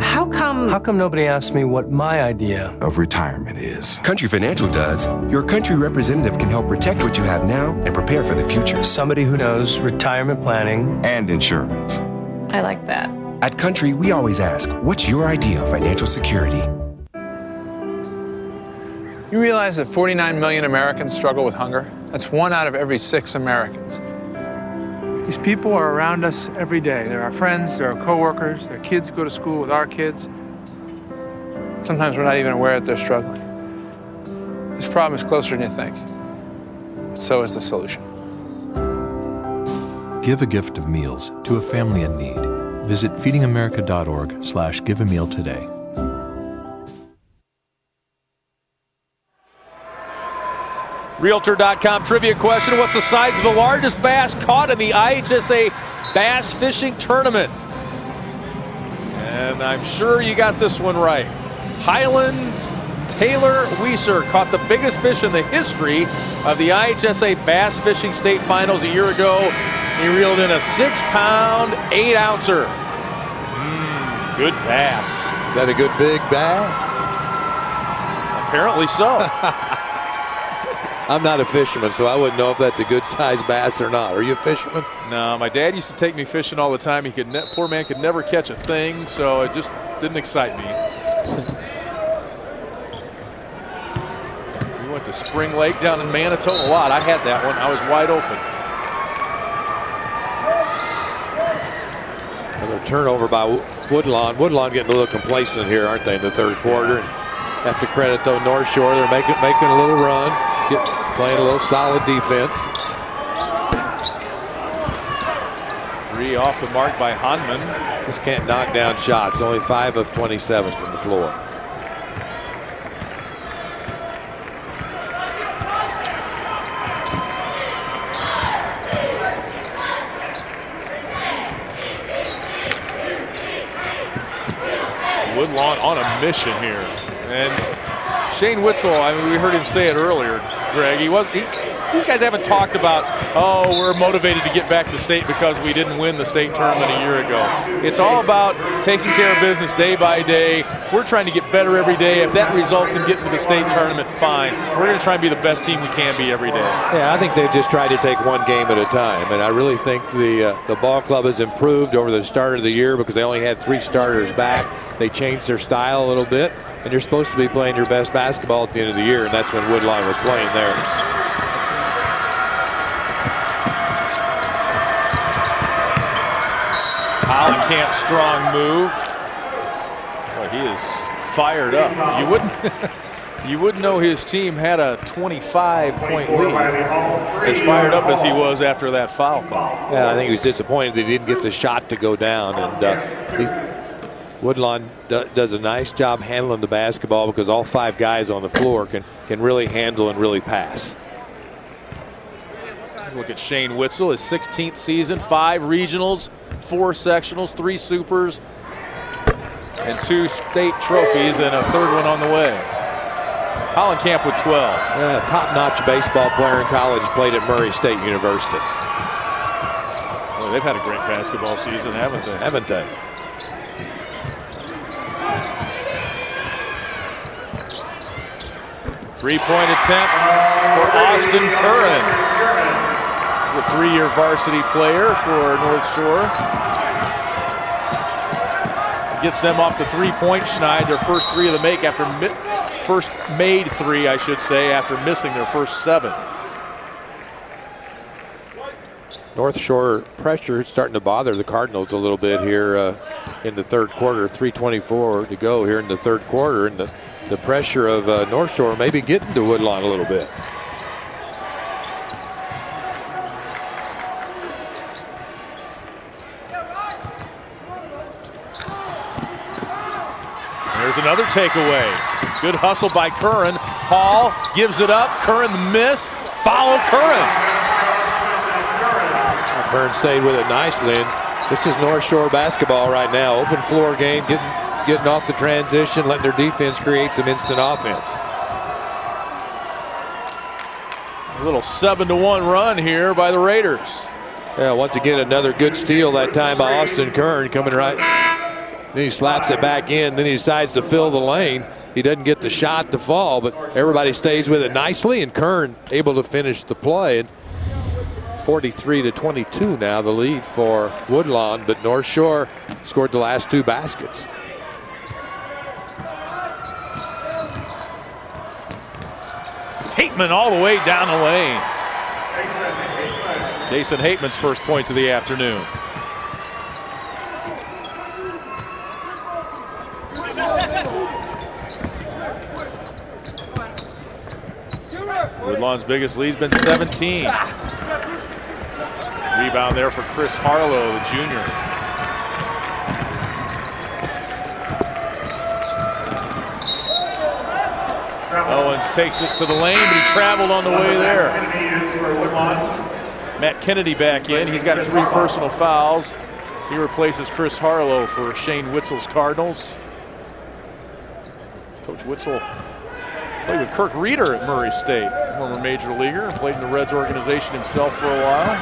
nobody asked me what my idea of retirement is? Country Financial does. Your country representative can help protect what you have now and prepare for the future. Somebody who knows retirement planning and insurance. I like that. At Country, we always ask, what's your idea of financial security? You realize that 49 million Americans struggle with hunger? That's 1 out of every 6 Americans. These people are around us every day. They're our friends, they're our coworkers, their kids go to school with our kids. Sometimes we're not even aware that they're struggling. This problem is closer than you think. But so is the solution. Give a gift of meals to a family in need. Visit feedingamerica.org/giveameal today. Realtor.com trivia question. What's the size of the largest bass caught in the IHSA Bass Fishing Tournament? And I'm sure you got this one right. Highland's Taylor Weiser caught the biggest fish in the history of the IHSA Bass Fishing State Finals a year ago. He reeled in a 6-pound, 8-ouncer. Good bass. Is that a good big bass? Apparently so. I'm not a fisherman, so I wouldn't know if that's a good sized bass or not. Are you a fisherman? No, my dad used to take me fishing all the time. He could, poor man could never catch a thing, so it just didn't excite me. We went to Spring Lake down in Manitoba a lot. I had that one. I was wide open. Another turnover by Woodlawn. Woodlawn getting a little complacent here, aren't they, in the third quarter? And have to credit, though, North Shore. They're making a little run, playing a little solid defense. Three off the mark by Hanman. Just can't knock down shots. Only 5 of 27 from the floor. Woodlawn on a mission here. And Shane Witzel, I mean, we heard him say it earlier, Greg. These guys haven't talked about, oh, we're motivated to get back to state because we didn't win the state tournament a year ago. It's all about taking care of business day by day. We're trying to get better every day. If that results in getting to the state tournament, fine. We're going to try and be the best team we can be every day. Yeah, I think they've just tried to take one game at a time, and I really think the ball club has improved over the start of the year because they only had 3 starters back. They changed their style a little bit, and you're supposed to be playing your best basketball at the end of the year, and that's when Woodlawn was playing theirs. Hollenkamp, strong move. Well, he is fired up. You wouldn't know his team had a 25-point lead. As fired up as he was after that foul call. Yeah, I think he was disappointed that he didn't get the shot to go down, and Woodlawn does a nice job handling the basketball because all 5 guys on the floor can really handle and really pass. Look at Shane Witzel, his 16th season, 5 regionals, 4 sectionals, 3 supers, and 2 state trophies, and a 3rd one on the way. Hollenkamp with 12. Yeah, top-notch baseball player in college, played at Murray State University. Well, they've had a great basketball season, haven't they? Haven't they? Three-point attempt for Austin Curran, the 3-year varsity player for North Shore. Gets them off the 3-point schneid, their first 3 of the make after first made 3, I should say, after missing their first 7. North Shore pressure is starting to bother the Cardinals a little bit here in the 3rd quarter. 3:24 to go here in the 3rd quarter, and the pressure of North Shore maybe getting to Woodlawn a little bit. There's another takeaway. Good hustle by Curran. Hall gives it up. Curran the miss. Foul Curran. Curran stayed with it nicely. And this is North Shore basketball right now. Open floor game, getting off the transition, letting their defense create some instant offense. A little 7-1 run here by the Raiders. Yeah, once again, another good steal that time by Austin Curran coming right. Then he slaps it back in. Then he decides to fill the lane. He doesn't get the shot to fall, but everybody stays with it nicely, and Curran able to finish the play. And 43-22 now, the lead for Woodlawn, but North Shore scored the last 2 baskets. Hateman all the way down the lane. Jason Hateman's first points of the afternoon. Woodlawn's biggest lead's been 17. Rebound there for Chris Harlow, the junior. Owens takes it to the lane, but he traveled on the way there. Matt Kennedy back in. He's got 3 personal fouls. He replaces Chris Harlow for Shane Witzel's Cardinals. Coach Witzel played with Kirk Reeder at Murray State, former major leaguer, played in the Reds organization himself for a while.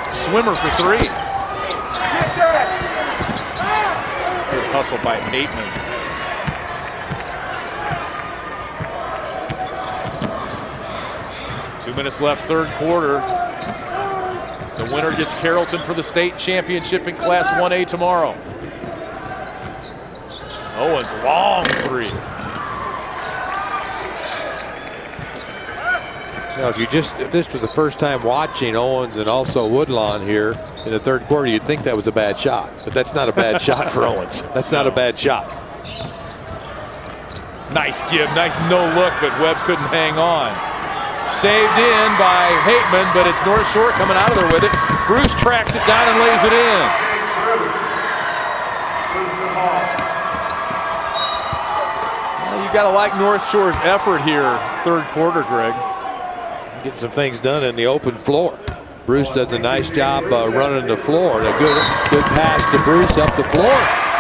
Swimmer for 3. Good hustle by Hateman. Two minutes left, 3rd quarter. The winner gets Carolton for the state championship in Class 1A tomorrow. Owens, long 3. Now, if this was the first time watching Owens and also Woodlawn here in the 3rd quarter, you'd think that was a bad shot, but that's not a bad shot for Owens. That's not a bad shot. Nice give, nice no look, but Webb couldn't hang on. Saved in by Hateman, but it's North Shore coming out of there with it. Bruce tracks it down and lays it in. Well, you got to like North Shore's effort here, third quarter, Greg. Getting some things done in the open floor. Bruce does a nice job running the floor. A good pass to Bruce up the floor.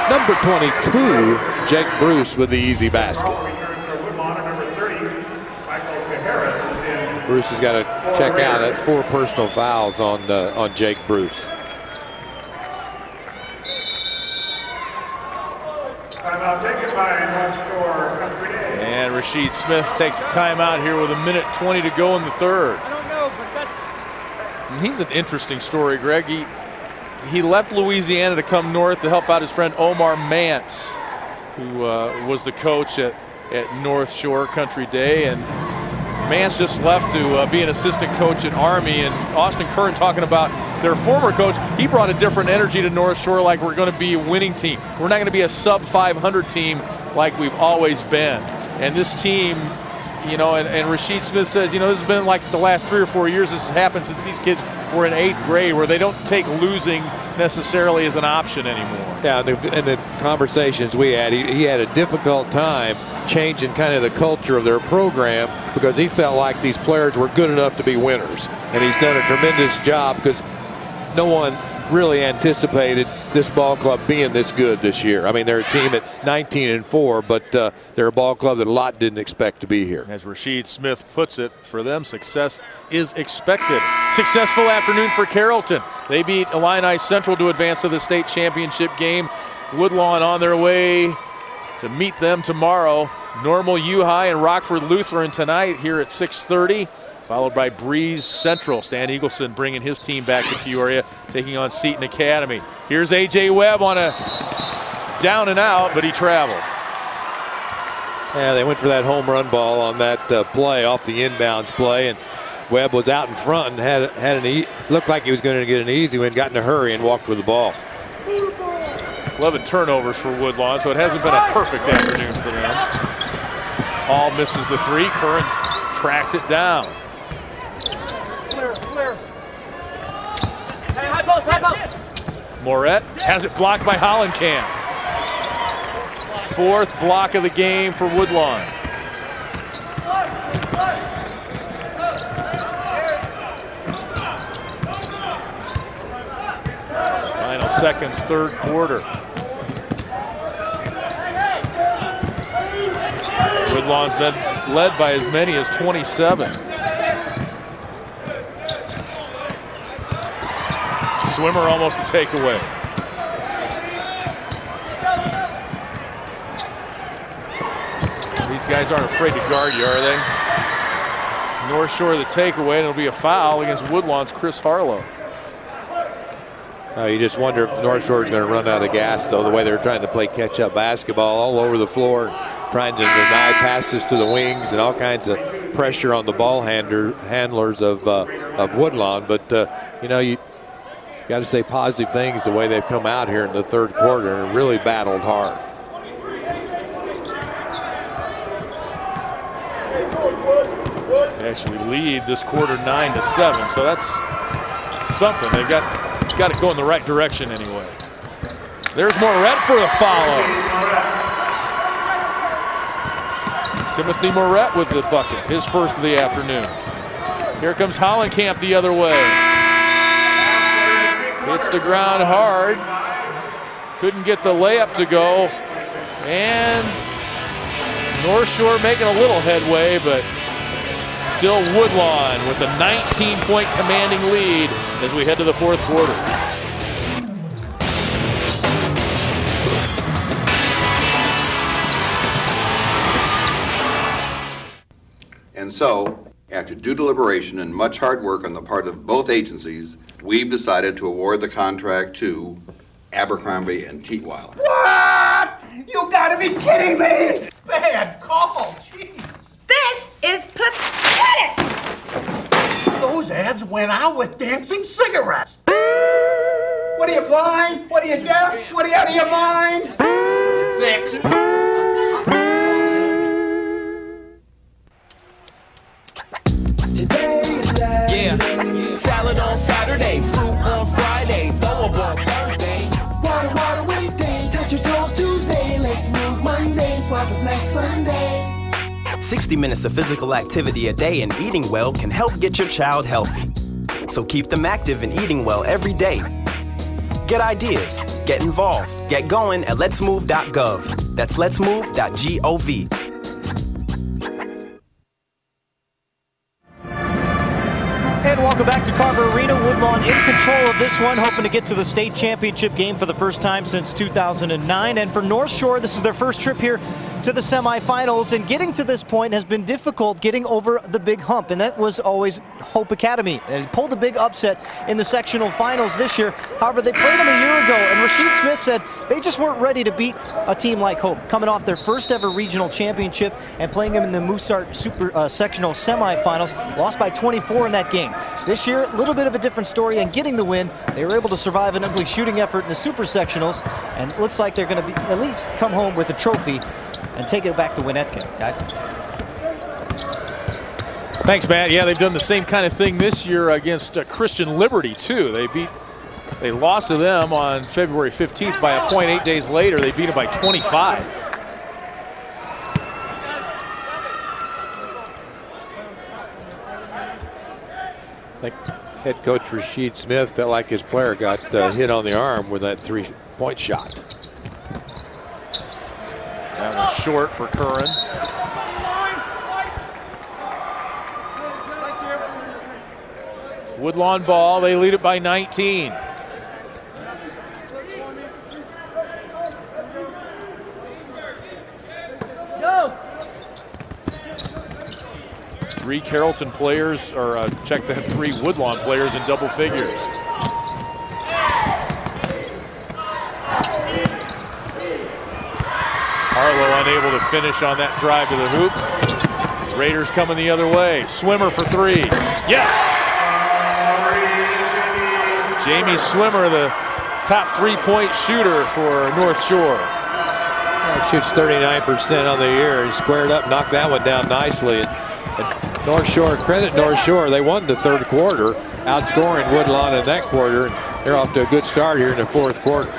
Number 22, Jake Bruce with the easy basket. Bruce has got to check out at 4 personal fouls on Jake Bruce. And Rasheed Smith takes a timeout here with 1:20 to go in the third. And he's an interesting story, Greg. He left Louisiana to come north to help out his friend Omar Mance, who was the coach at North Shore Country Day, and Mance just left to be an assistant coach at Army. And Austin Curran talking about their former coach, he brought a different energy to North Shore, like we're going to be a winning team. We're not going to be a sub 500 team like we've always been. And this team, you know, and Rasheed Smith says, you know, this has been like the last 3 or 4 years this has happened since these kids were in 8th grade, where they don't take losing necessarily as an option anymore. Yeah, in the conversations we had, he had a difficult time changing kind of the culture of their program because he felt like these players were good enough to be winners. And he's done a tremendous job because no one really anticipated this ball club being this good this year. I mean, they're a team at 19-4, but they're a ball club that a lot didn't expect to be here. As Rasheed Smith puts it, for them, success is expected. Successful afternoon for Carolton. They beat Illini Central to advance to the state championship game. Woodlawn on their way to meet them tomorrow. Normal U-High and Rockford Lutheran tonight here at 6:30. Followed by Breeze Central. Stan Eagleson bringing his team back to Peoria, taking on Seton Academy. Here's A.J. Webb on a down and out, but he traveled. Yeah, they went for that home run ball on that play off the inbounds play, and Webb was out in front and looked like he was going to get an easy one, got in a hurry and walked with the ball. 11 turnovers for Woodlawn, so it hasn't been a perfect afternoon for them. Hall misses the 3. Curran tracks it down. Clear. Hey, high post. Moret has it blocked by Hollenkamp. 4th block of the game for Woodlawn. Final seconds, third quarter. Woodlawn's been led by as many as 27. Swimmer almost a takeaway. These guys aren't afraid to guard you, are they? North Shore the takeaway, and it'll be a foul against Woodlawn's Chris Harlow. You just wonder if North Shore is going to run out of gas, though, the way they're trying to play catch-up basketball all over the floor, trying to deny passes to the wings and all kinds of pressure on the ball handlers of Woodlawn. But, you know, you got to say positive things the way they've come out here in the third quarter and really battled hard. They actually lead this quarter 9-7, so that's something. They've got it going the right direction anyway. There's Moret for the follow. Timothy Moret with the bucket, his first of the afternoon. Here comes Hollenkamp the other way. Hits the ground hard. Couldn't get the layup to go. And North Shore making a little headway, but still Woodlawn with a 19-point commanding lead as we head to the fourth quarter. And so, after due deliberation and much hard work on the part of both agencies, we've decided to award the contract to Abercrombie and Teetweiler. What? You gotta be kidding me! Bad call, jeez. This is pathetic! Those ads went out with dancing cigarettes. What are you, blind? What are you, deaf? What are you, out of your mind? Fix. 60 minutes of physical activity a day and eating well can help get your child healthy. So keep them active and eating well every day. Get ideas, get involved, get going at letsmove.gov. That's letsmove.gov. And welcome back to Carver Arena. Woodlawn in control of this one, hoping to get to the state championship game for the first time since 2009. And for North Shore, this is their first trip here to the semifinals, and getting to this point has been difficult, getting over the big hump, and that was always Hope Academy. They pulled a big upset in the sectional finals this year. However, they played them a year ago, and Rasheed Smith said they just weren't ready to beat a team like Hope, coming off their first ever regional championship and playing them in the Mooseart Super Sectional semifinals. Lost by 24 in that game. This year, a little bit of a different story, and getting the win, they were able to survive an ugly shooting effort in the Super Sectionals, and it looks like they're going to be at least come home with a trophy and take it back to Winnetka, guys. Thanks, Matt. Yeah, they've done the same kind of thing this year against Christian Liberty, too. They lost to them on February 15th by a point. 8 days later, they beat them by 25. I think head coach Rasheed Smith felt like his player got hit on the arm with that three-point shot. That was short for Curran. Woodlawn ball, they lead it by 19. Three Carolton players, or check that, 3 Woodlawn players in double figures. Harlow unable to finish on that drive to the hoop. Raiders coming the other way. Swimmer for 3. Yes! Jamie Swimmer, the top 3-point shooter for North Shore. He shoots 39% on the year. He squared up, knocked that one down nicely. And North Shore, credit North Shore, they won the third quarter, outscoring Woodlawn in that quarter. They're off to a good start here in the fourth quarter.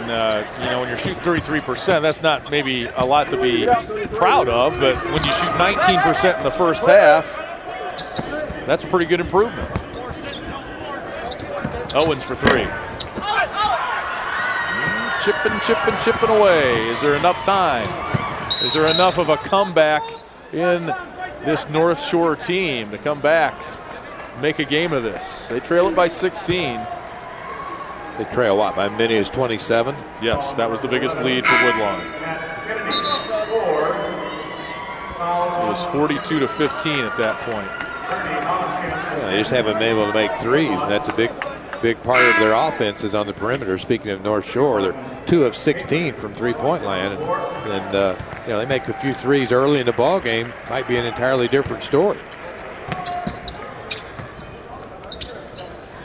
You know, when you're shooting 33%, that's not maybe a lot to be proud of, but when you shoot 19% in the first half, that's a pretty good improvement. Owens for 3. Chipping away. Is there enough time? Is there enough of a comeback in this North Shore team to come back, make a game of this? They trail it by 16. They trail what, by many as 27? Yes, that was the biggest lead for Woodlawn. It was 42-15 at that point. Yeah, they just haven't been able to make threes, and that's a big part of their offense is on the perimeter. Speaking of North Shore, they're 2 of 16 from three-point land, and you know, they make a few threes early in the ball game, might be an entirely different story.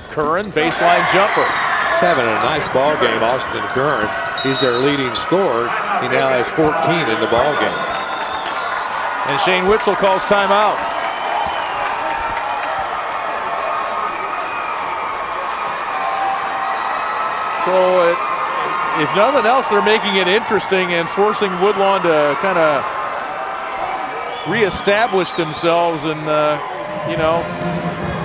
Curran, baseline jumper. He's having a nice ball game, Austin Curran. He's their leading scorer. He now has 14 in the ball game. And Shane Witzel calls timeout. So if nothing else, they're making it interesting and forcing Woodlawn to kind of reestablish themselves, and you know.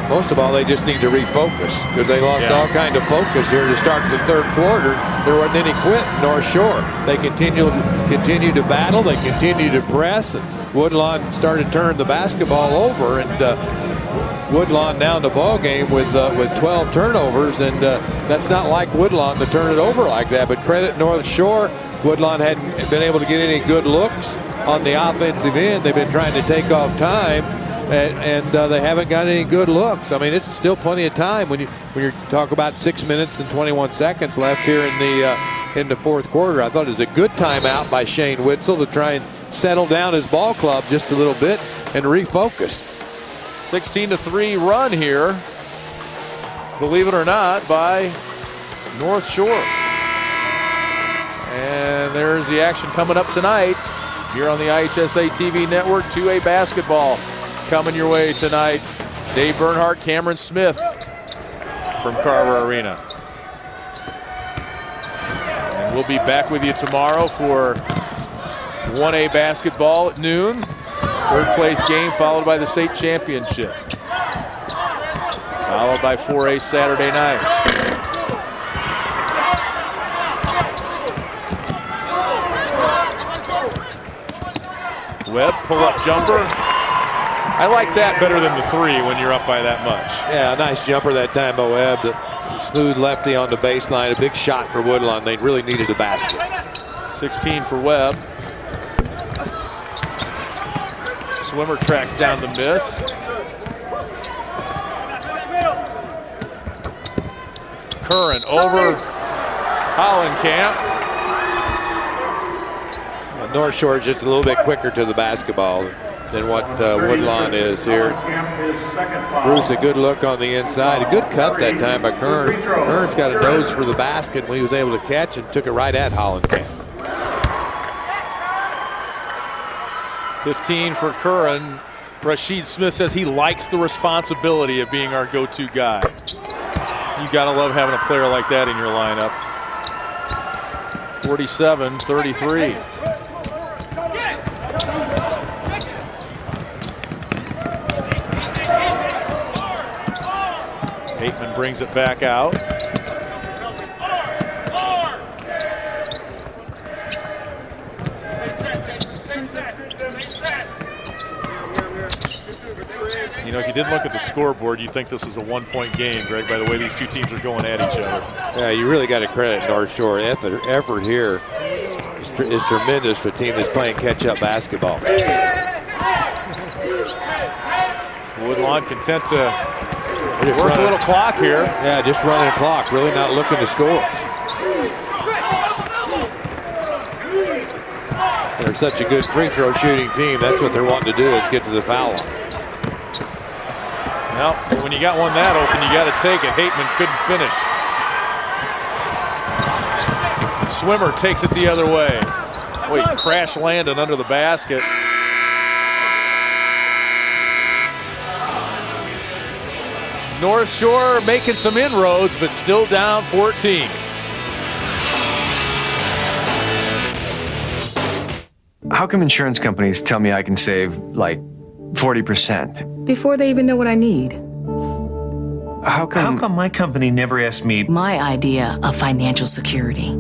Most of all, they just need to refocus because they lost all kind of focus here to start the third quarter. There wasn't any quit in North Shore. They continue to battle. They continue to press. And Woodlawn started turning the basketball over, and Woodlawn down the ball game with 12 turnovers, and that's not like Woodlawn to turn it over like that. But credit North Shore. Woodlawn hadn't been able to get any good looks on the offensive end. They've been trying to take off time. And they haven't got any good looks. I mean, it's still plenty of time when you talk about 6 minutes and 21 seconds left here in the fourth quarter. I thought it was a good timeout by Shane Witzel to try and settle down his ball club just a little bit and refocus. 16-3 run here, believe it or not, by North Shore. And there's the action coming up tonight here on the IHSA TV network. 2A basketball coming your way tonight. Dave Bernhardt, Cameron Smith from Carver Arena. And we'll be back with you tomorrow for 1A basketball at noon. Third place game followed by the state championship. Followed by 4A Saturday night. Webb, pull-up jumper. I like that better than the three when you're up by that much. Yeah, a nice jumper that time by Webb. The smooth lefty on the baseline. A big shot for Woodlawn. They really needed a basket. 16 for Webb. Swimmer tracks down the miss. Curran over Hollenkamp. North Shore just a little bit quicker to the basketball than what Woodlawn is here. Bruce, a good look on the inside. A good cut that time by Curran. Curran's got a nose for the basket when he was able to catch and took it right at Hollenkamp. 15 for Curran. Rashid Smith says he likes the responsibility of being our go-to guy. You gotta love having a player like that in your lineup. 47-33. Bateman brings it back out. You know, if you didn't look at the scoreboard, you'd think this was a one-point game, Greg, by the way these two teams are going at each other. Yeah, you really got to credit North Shore. Effort here is tremendous for a team that's playing catch-up basketball. Woodlawn content to work a little clock here. Yeah, just running a clock, really not looking to score. They're such a good free throw shooting team. That's what they're wanting to do, is get to the foul line. Well, when you got one that open, you got to take it. Hateman couldn't finish. Swimmer takes it the other way. Boy, he crash landed under the basket. North Shore making some inroads, but still down 14. How come insurance companies tell me I can save like 40%? Before they even know what I need. How come my company never asked me my idea of financial security?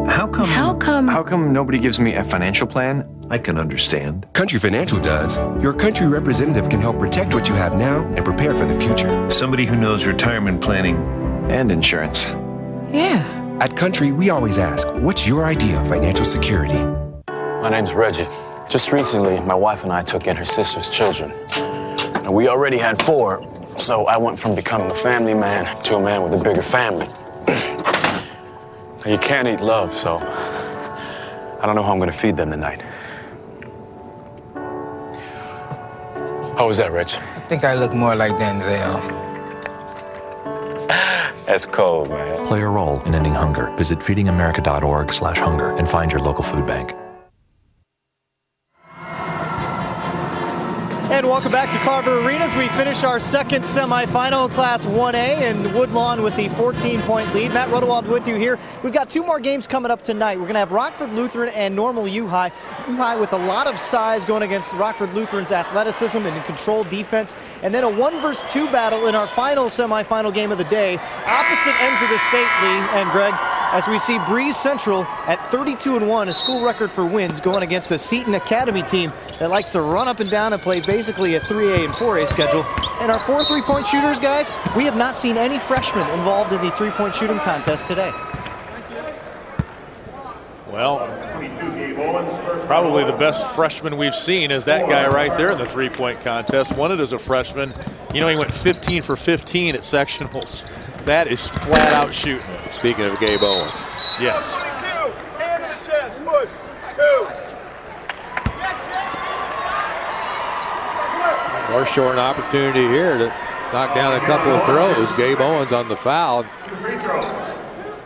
How come nobody gives me a financial plan? I can understand. Country Financial does. Your country representative can help protect what you have now and prepare for the future. Somebody who knows retirement planning and insurance. Yeah. At Country, we always ask, what's your idea of financial security? My name's Reggie. Just recently, my wife and I took in her sister's children. And we already had 4, so I went from becoming a family man to a man with a bigger family. You can't eat love, so I don't know how I'm gonna feed them tonight. How was that, Rich? I think I look more like Denzel. That's cold, man. Play a role in ending hunger. Visit feedingamerica.org/hunger and find your local food bank. And welcome back to Carver Arena as we finish our second semifinal, Class 1A, and Woodlawn with the 14-point lead. Matt Rodewald with you here. We've got 2 more games coming up tonight. We're going to have Rockford Lutheran and Normal U-High. U-High with a lot of size going against Rockford Lutheran's athleticism and controlled defense. And then a 1-versus-2 battle in our final semifinal game of the day. Opposite ends of the state, Lee and Greg, as we see Breeze Central at 32-1, a school record for wins, going against the Seton Academy team that likes to run up and down and play basically a 3A and 4A schedule. And our 4 3-point shooters, guys, we have not seen any freshmen involved in the 3-point shooting contest today. Well, probably the best freshman we've seen is that guy right there in the 3-point contest. Won it as a freshman. You know, he went 15 for 15 at sectionals. That is flat out shooting. Speaking of Gabe Owens. Yes. Hand in the chest, push, 2. North Shore an opportunity here to knock down a couple of throws. Gabe Owens on the foul,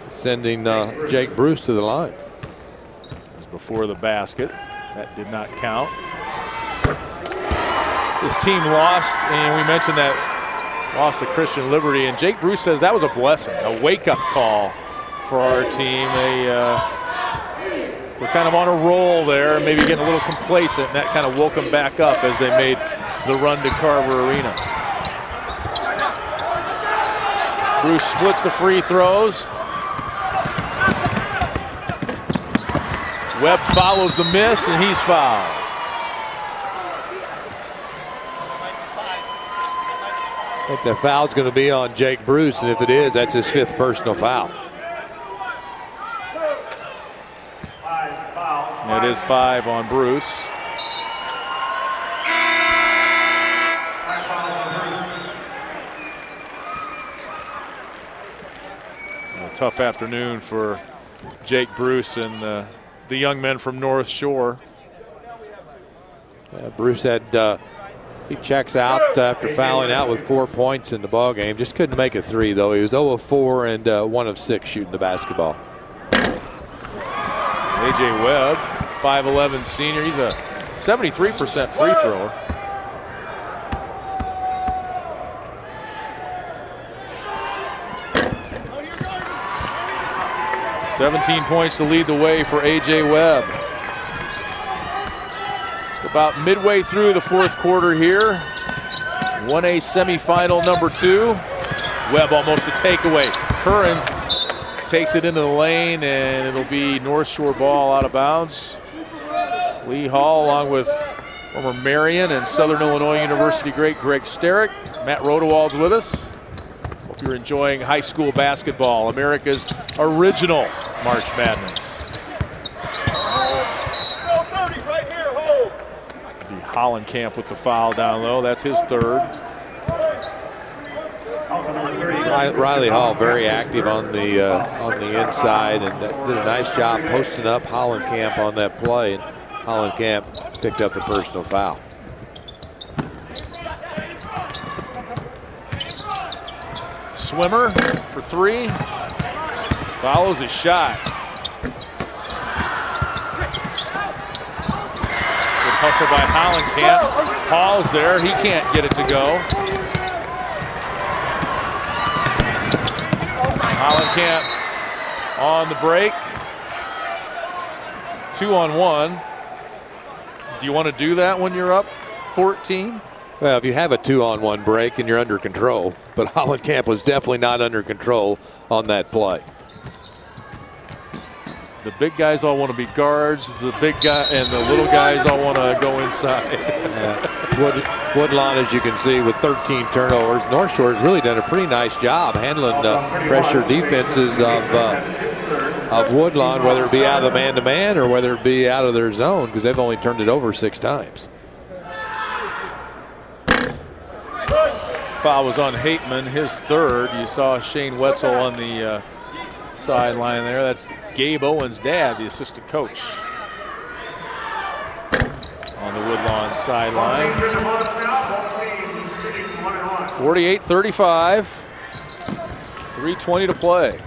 sending Jake Bruce to the line. It was before the basket. That did not count. This team lost, and we mentioned that, lost to Christian Liberty, and Jake Bruce says that was a blessing, a wake-up call for our team. were kind of on a roll there, maybe getting a little complacent, and that kind of woke them back up as they made the run to Carver Arena. Bruce splits the free throws. Webb follows the miss, and he's fouled. I think the foul's going to be on Jake Bruce, and if it is, that's his 5th personal foul. It is 5 on Bruce. A tough afternoon for Jake Bruce and the young men from North Shore. Bruce had he checks out after fouling out with 4 points in the ball game. Just couldn't make a 3 though. He was 0 of 4 and 1 of 6 shooting the basketball. AJ Webb, 5'11" senior. He's a 73% free thrower. "17 points to lead the way for AJ Webb. Just about midway through the 4th quarter here. 1A semifinal number 2. Webb almost a takeaway. Curran takes it into the lane, and it'll be North Shore ball out of bounds. Lee Hall, along with former Marion and Southern Illinois University great Greg Sterrick. Matt Rodewald's with us. Hope you're enjoying high school basketball, America's original March Madness. It'll be Hollenkamp with the foul down low. That's his 3rd. Riley Hall very active on the inside and did a nice job posting up Hollenkamp on that play. And Hollenkamp picked up the personal foul. Swimmer for 3. Follows his shot. Good hustle by Hollenkamp. Hall's there. He can't get it to go. Hollenkamp on the break. 2-on-1. Do you want to do that when you're up 14? Well, if you have a 2-on-1 break and you're under control, but Hollenkamp was definitely not under control on that play. The big guys all want to be guards. The big guy and the little guys all want to go inside. Woodlawn, as you can see, with 13 turnovers. North Shore has really done a pretty nice job handling pressure defenses of Woodlawn, whether it be out of the man-to-man or whether it be out of their zone, because they've only turned it over 6 times. Foul was on Hateman, his 3rd. You saw Shane Wetzel on the sideline there. That's Gabe Owen's dad, the assistant coach, on the Woodlawn sideline. 48-35. 3:20 to play.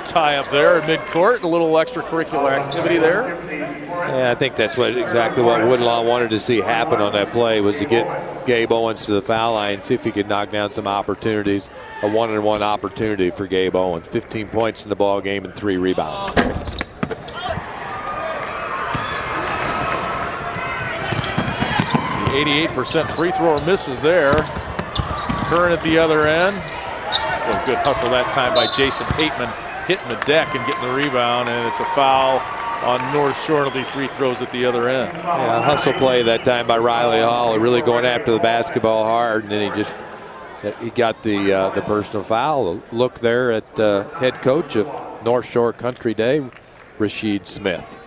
Tie up there at midcourt, a little extracurricular activity there. Yeah, I think that's exactly what Woodlawn wanted to see happen on that play, was to get Gabe Owens to the foul line, see if he could knock down some opportunities. A 1-on-1 opportunity for Gabe Owens. 15 points in the ball game and 3 rebounds. The 88% free thrower misses there. Curran at the other end. A good hustle that time by Jason Hateman, hitting the deck and getting the rebound, and it's a foul on North Shore. It'll be free throws at the other end. Yeah, hustle play that time by Riley Hall, really going after the basketball hard, and then he got the personal foul. Look there at head coach of North Shore Country Day, Rasheed Smith.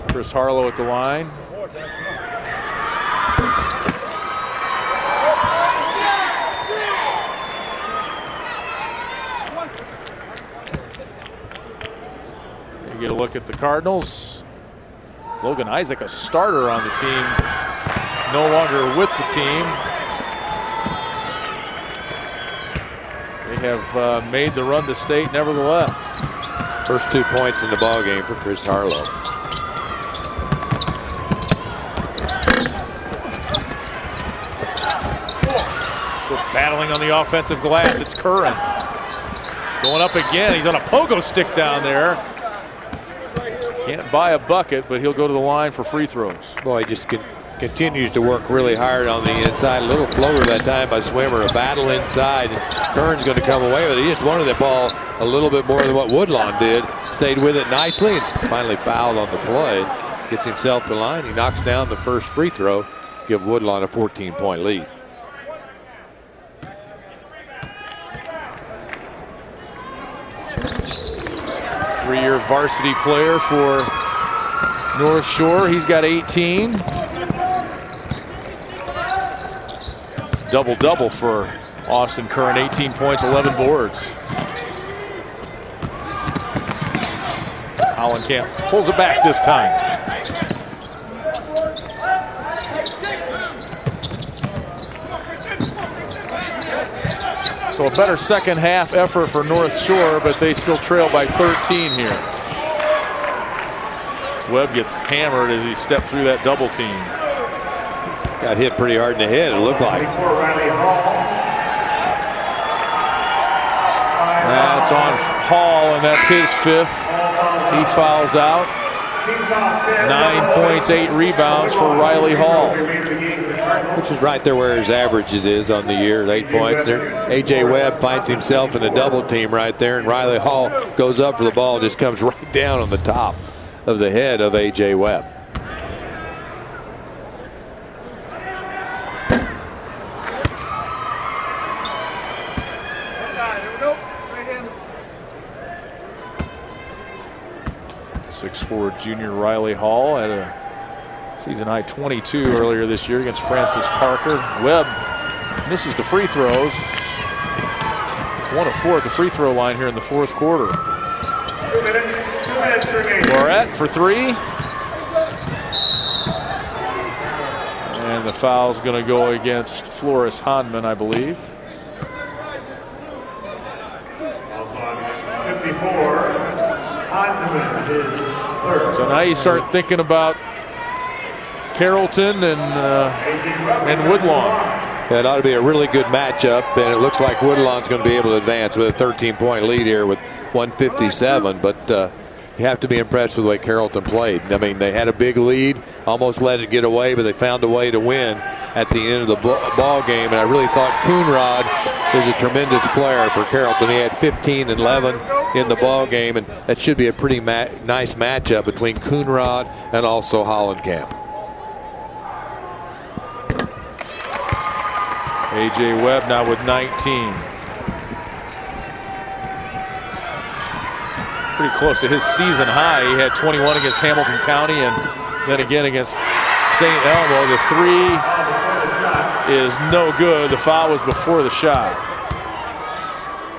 Chris Harlow at the line. You get a look at the Cardinals. Logan Isaac, a starter on the team, no longer with the team. They have made the run to state nevertheless. First 2 points in the ball game for Chris Harlow. Still battling on the offensive glass. It's Curran going up again. He's on a pogo stick down there. Can't buy a bucket, but he'll go to the line for free throws. Boy, he just continues to work really hard on the inside. A little floater that time by Swimmer. A battle inside. Curran's going to come away with it. He just wanted the ball a little bit more than what Woodlawn did. Stayed with it nicely and finally fouled on the play. Gets himself the line. He knocks down the first free throw. Give Woodlawn a 14-point lead. Three-year varsity player for North Shore. He's got 18. Double-double for Austin Curran. 18 points, 11 boards. Hollenkamp pulls it back this time. So a better second half effort for North Shore, but they still trail by 13 here. Webb gets hammered as he stepped through that double team. Got hit pretty hard in the head, it looked like. That's on Hall, and that's his fifth. He fouls out. 9 points, 8 rebounds for Riley Hall. Which is right there where his averages is on the year, 8 points there. A.J. Webb finds himself in a double team right there, and Riley Hall goes up for the ball, just comes right down on the top of the head of A.J. Webb. .6'4" junior Riley Hall had a season high 22 earlier this year against Francis Parker. Webb misses the free throws. 1 of 4 at the free throw line here in the fourth quarter. Barrett for 3. And the foul's going to go against Floris Hanman, I believe. 54. So now you start thinking about Carolton and Woodlawn. Yeah, it ought to be a really good matchup, and it looks like Woodlawn's going to be able to advance with a 13-point lead here with 1:57. But you have to be impressed with the way Carolton played. I mean, they had a big lead, almost let it get away, but they found a way to win at the end of the ball game. And I really thought Coonrod is a tremendous player for Carolton. He had 15 and 11 in the ball game, and that should be a pretty nice matchup between Coonrod and also Hollenkamp. A.J. Webb now with 19. Pretty close to his season high. He had 21 against Hamilton County and then again against St. Elmo. The 3 is no good. The foul was before the shot.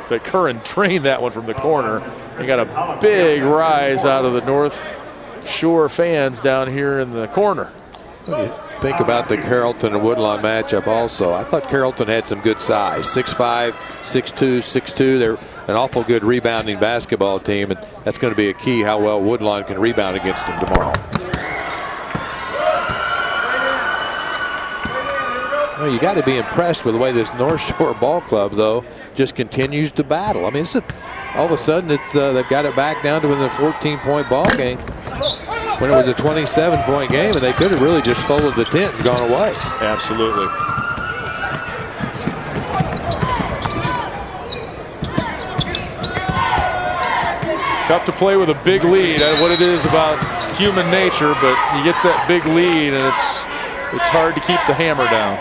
But Curran trained that one from the corner. He got a big rise out of the North Shore fans down here in the corner. Think about the Carolton and Woodlawn matchup also. I thought Carolton had some good size. 6'5", 6'2", 6'2". They're an awful good rebounding basketball team, and that's going to be a key how well Woodlawn can rebound against them tomorrow. Well, you got to be impressed with the way this North Shore ball club, though, just continues to battle. I mean, all of a sudden they've got it back down to within a 14-point ball game when it was a 27-point game, and they could have really just folded the tent and gone away. Absolutely. Tough to play with a big lead. What it is about human nature, but you get that big lead, and it's hard to keep the hammer down.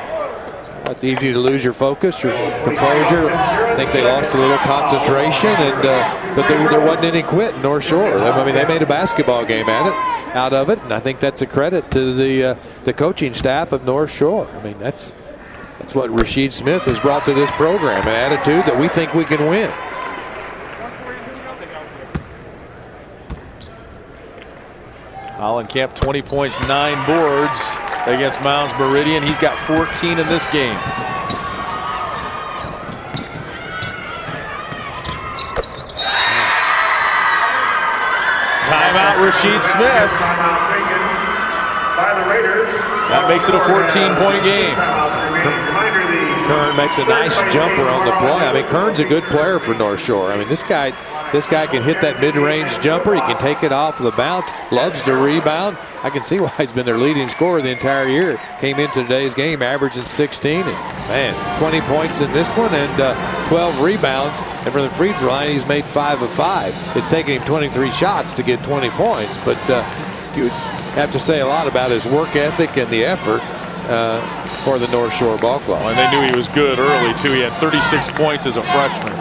It's easy to lose your focus, your composure. I think they lost a little concentration, but there wasn't any quit in North Shore. I mean, they made a basketball game out of it, and I think that's a credit to the coaching staff of North Shore. I mean, that's what Rasheed Smith has brought to this program, an attitude that we think we can win. Hollenkamp 20 points, 9 boards against Mounds Meridian. He's got 14 in this game. Timeout, Rasheed Smith. That makes it a 14-point game. Kern makes a nice jumper on the play. I mean, Kern's a good player for North Shore. I mean, this guy can hit that mid-range jumper. He can take it off the bounce. Loves to rebound. I can see why he's been their leading scorer the entire year. Came into today's game averaging 16, and man, 20 points in this one and 12 rebounds. And from the free throw line, he's made 5 of 5. It's taken him 23 shots to get 20 points, but you have to say a lot about his work ethic and the effort for the North Shore Ball Club. Well, and they knew he was good early, too. He had 36 points as a freshman.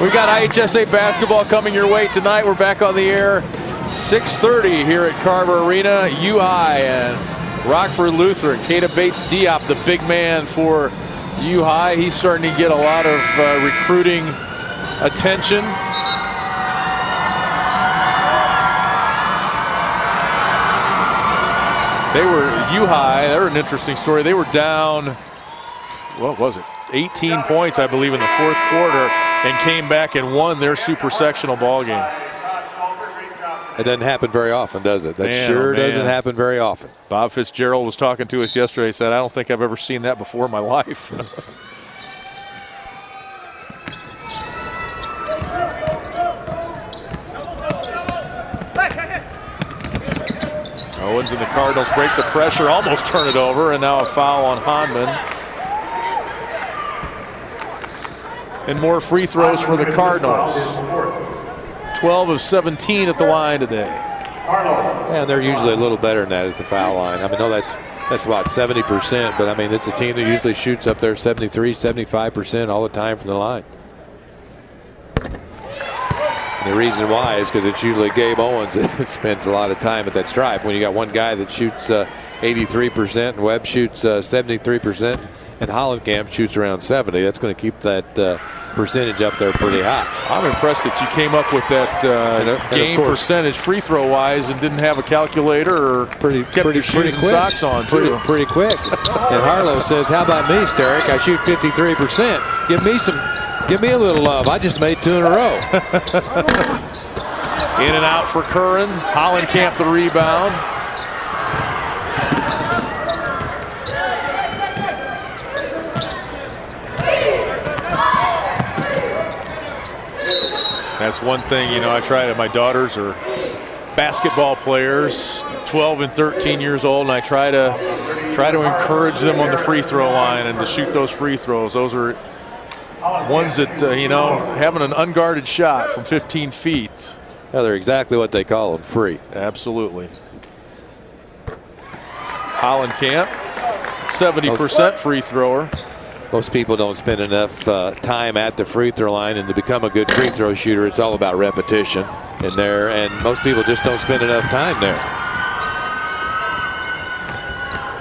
We've got IHSA basketball coming your way tonight. We're back on the air 6:30 here at Carver Arena. U-High and Rockford Lutheran. Kata Bates-Diop, the big man for U-High. He's starting to get a lot of recruiting attention. They were U-High. They're an interesting story. They were down, what was it, 18 points, I believe, in the fourth quarter, and came back and won their super sectional ball game. It doesn't happen very often, does it? That sure doesn't happen very often. Bob Fitzgerald was talking to us yesterday. He said, I don't think I've ever seen that before in my life. Owens and the Cardinals break the pressure, almost turn it over, and now a foul on Honman. And more free throws for the Cardinals. 12 of 17 at the line today. Yeah, they're usually a little better than that at the foul line. I mean, no, that's about 70%, but I mean, it's a team that usually shoots up there 73, 75% all the time from the line. And the reason why is because it's usually Gabe Owens that spends a lot of time at that stripe. When you got one guy that shoots 83% and Webb shoots 73% and Hollenkamp shoots around 70, that's going to keep that percentage up there pretty high. I'm impressed that you came up with that game percentage free throw wise and didn't have a calculator or kept your shoes and socks on too. Pretty quick. And Harlow says, how about me, Sterick? I shoot 53%. Give me a little love. I just made 2 in a row. In and out for Curran. Hollenkamp the rebound. That's one thing, you know, I try to, my daughters are basketball players, 12 and 13 years old, and I try to encourage them on the free throw line and to shoot those free throws. Those are ones that, you know, having an unguarded shot from 15 feet. Yeah, they're exactly what they call them, free. Absolutely. Hollenkamp, 70% free thrower. Most people don't spend enough time at the free throw line, and to become a good free throw shooter, it's all about repetition in there, and most people just don't spend enough time there.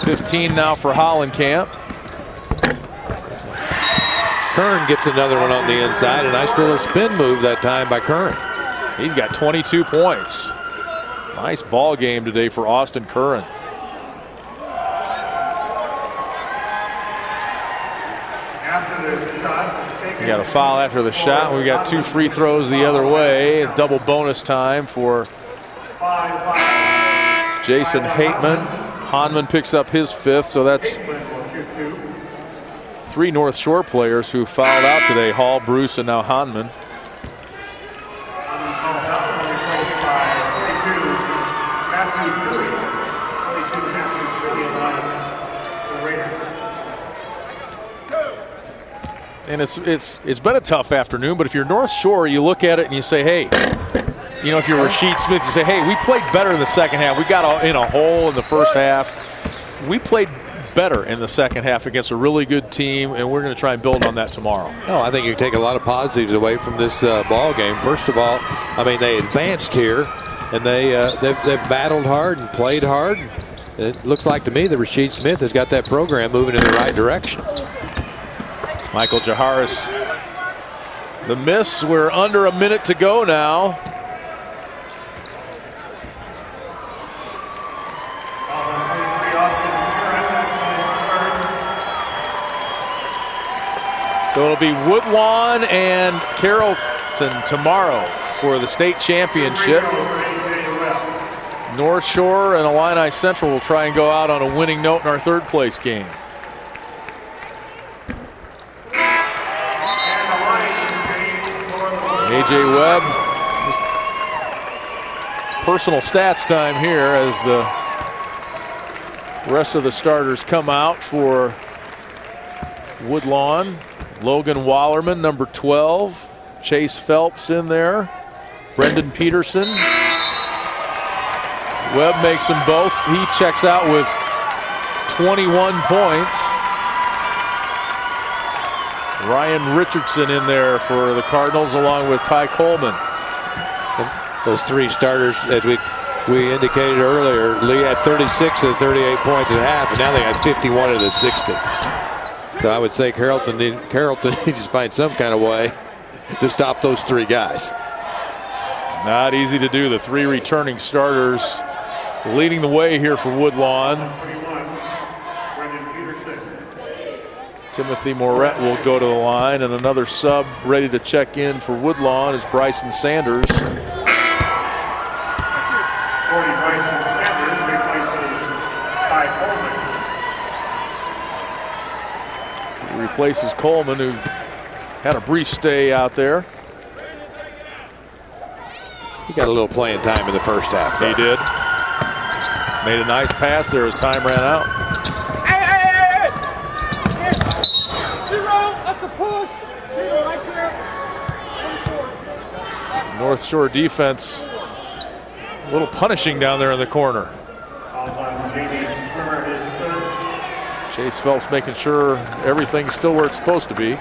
15 now for Hollenkamp. Kern gets another one on the inside. A nice little spin move that time by Kern. He's got 22 points. Nice ball game today for Austin Curran. We got a foul after the shot. We got 2 free throws the other way. Double bonus time for Jason Hateman. Honman picks up his 5th, so that's 3 North Shore players who fouled out today. Hall, Bruce, and now Honman. And it's been a tough afternoon, but if you're North Shore, you look at it and you say, hey, you know, if you're Rasheed Smith, you say, hey, we played better in the second half. We got in a hole in the first half. We played better in the second half against a really good team, and we're going to try and build on that tomorrow. No, I think you take a lot of positives away from this ball game. First of all, I mean, they advanced here, and they've battled hard and played hard. It looks like to me that Rasheed Smith has got that program moving in the right direction. Michael Jaharis, the miss. We're under a minute to go now. So it'll be Woodlawn and Carolton tomorrow for the state championship. North Shore and Illini Central will try and go out on a winning note in our third place game. A.J. Webb, just personal stats time here as the rest of the starters come out for Woodlawn. Logan Wallerman, number 12. Chase Phelps in there. Brendan Peterson. Webb makes them both. He checks out with 21 points. Ryan Richardson in there for the Cardinals along with Ty Komen. And those three starters, as we indicated earlier, Lee had 36 of the 38 points at half, and now they got 51 of the 60. So I would say Carolton needs to find some kind of way to stop those three guys. Not easy to do. The three returning starters leading the way here for Woodlawn. Timothy Moret will go to the line, and another sub ready to check in for Woodlawn is Bryson Sanders. He replaces Coleman, who had a brief stay out there. He got a little playing time in the first half. He did. Made a nice pass there as time ran out. North Shore defense a little punishing down there in the corner. Chase Phelps making sure everything's still where it's supposed to be.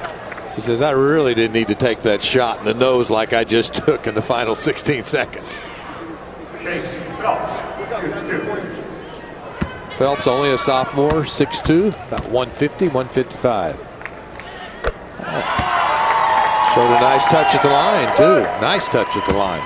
He says, I really didn't need to take that shot in the nose like I just took in the final 16 seconds. Phelps only a sophomore, 6'2", about 150, 155. Showed a nice touch at the line, too. Nice touch at the line.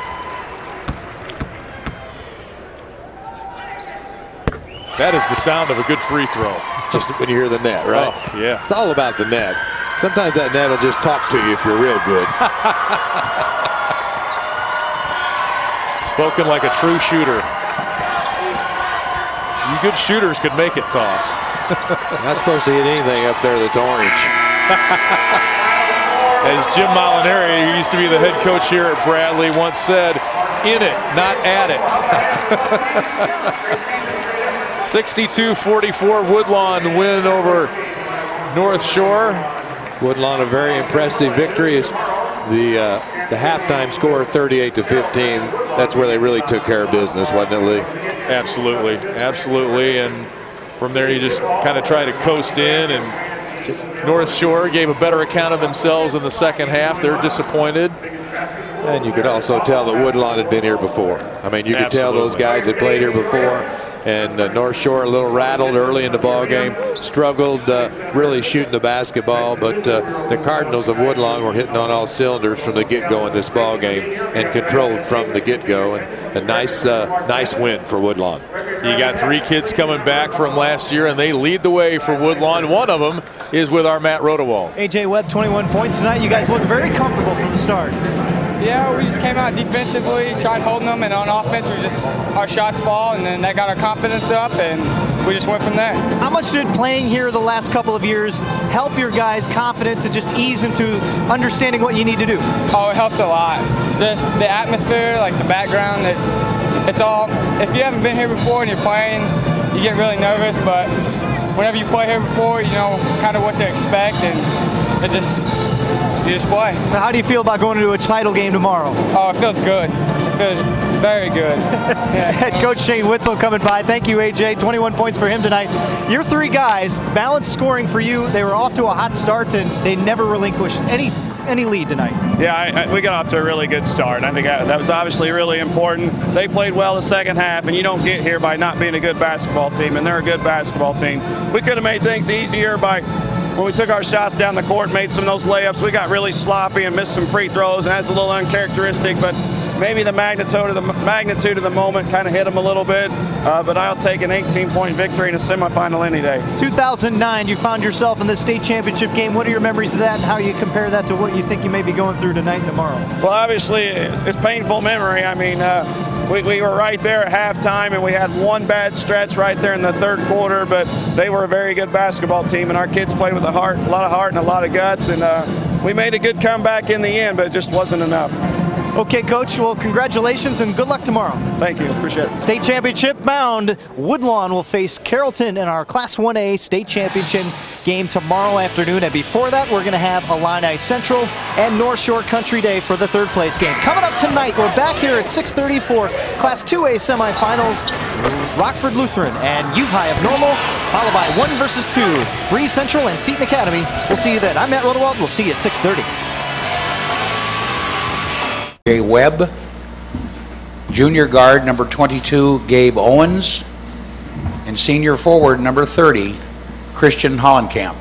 That is the sound of a good free throw. Just when you hear the net, right? Oh, yeah. It's all about the net. Sometimes that net will just talk to you if you're real good. Spoken like a true shooter. You good shooters could make it talk. You're not supposed to hit anything up there that's orange. As Jim Molinari, who used to be the head coach here at Bradley, once said, in it, not at it. 62-44 Woodlawn win over North Shore. Woodlawn, a very impressive victory. Is the halftime score 38-15. That's where they really took care of business, wasn't it, Lee? Absolutely, absolutely. And from there, you just kind of try to coast in, and North Shore gave a better account of themselves in the second half. They're disappointed. And you could also tell that Woodlawn had been here before. I mean, you could tell those guys had played here before. And North Shore a little rattled early in the ball game, struggled really shooting the basketball, but the Cardinals of Woodlawn were hitting on all cylinders from the get-go in this ball game and controlled from the get-go. And a nice win for Woodlawn. You got three kids coming back from last year, and they lead the way for Woodlawn. One of them is with our Matt Rodewald. A.J. Webb, 21 points tonight. You guys look very comfortable from the start. Yeah, we just came out defensively, tried holding them, and on offense, our shots fall, and then that got our confidence up, and we just went from there. How much did playing here the last couple of years help your guys' confidence and just ease into understanding what you need to do? Oh, it helps a lot. Just the atmosphere, like the background, it's all, if you haven't been here before and you're playing, you get really nervous, but whenever you play here before, you know kind of what to expect, and you just play. Now, how do you feel about going into a title game tomorrow? Oh, it feels good. It feels very good. Yeah. Head coach Shane Witzel coming by. Thank you, AJ. 21 points for him tonight. Your three guys, balanced scoring for you. They were off to a hot start, and they never relinquished any lead tonight. Yeah, we got off to a really good start. I think that was obviously really important. They played well the second half, and you don't get here by not being a good basketball team, and they're a good basketball team. We could have made things easier by when we took our shots down the court, made some of those layups. We got really sloppy and missed some free throws, and that's a little uncharacteristic, but maybe the magnitude of the moment kind of hit them a little bit, but I'll take an 18-point victory in a semifinal any day. 2009, you found yourself in the state championship game. What are your memories of that, and how you compare that to what you think you may be going through tonight and tomorrow? Well, obviously, it's painful memory. I mean, we were right there at halftime, and we had one bad stretch right there in the third quarter, but they were a very good basketball team, and our kids played with a lot of heart and a lot of guts, and we made a good comeback in the end, but it just wasn't enough. Okay, Coach, well, congratulations and good luck tomorrow. Thank you, appreciate it. State championship bound, Woodlawn will face Carolton in our Class 1A state championship game tomorrow afternoon. And before that, we're going to have Illini Central and North Shore Country Day for the third place game. Coming up tonight, we're back here at 6:30 for Class 2A semifinals. Rockford Lutheran and U High of Normal, followed by 1 versus 2, Breeze Central and Seton Academy. We'll see you then. I'm Matt Rodewald. We'll see you at 6:30. Webb, junior guard number 22 Gabe Owens, and senior forward number 30 Christian Hollenkamp.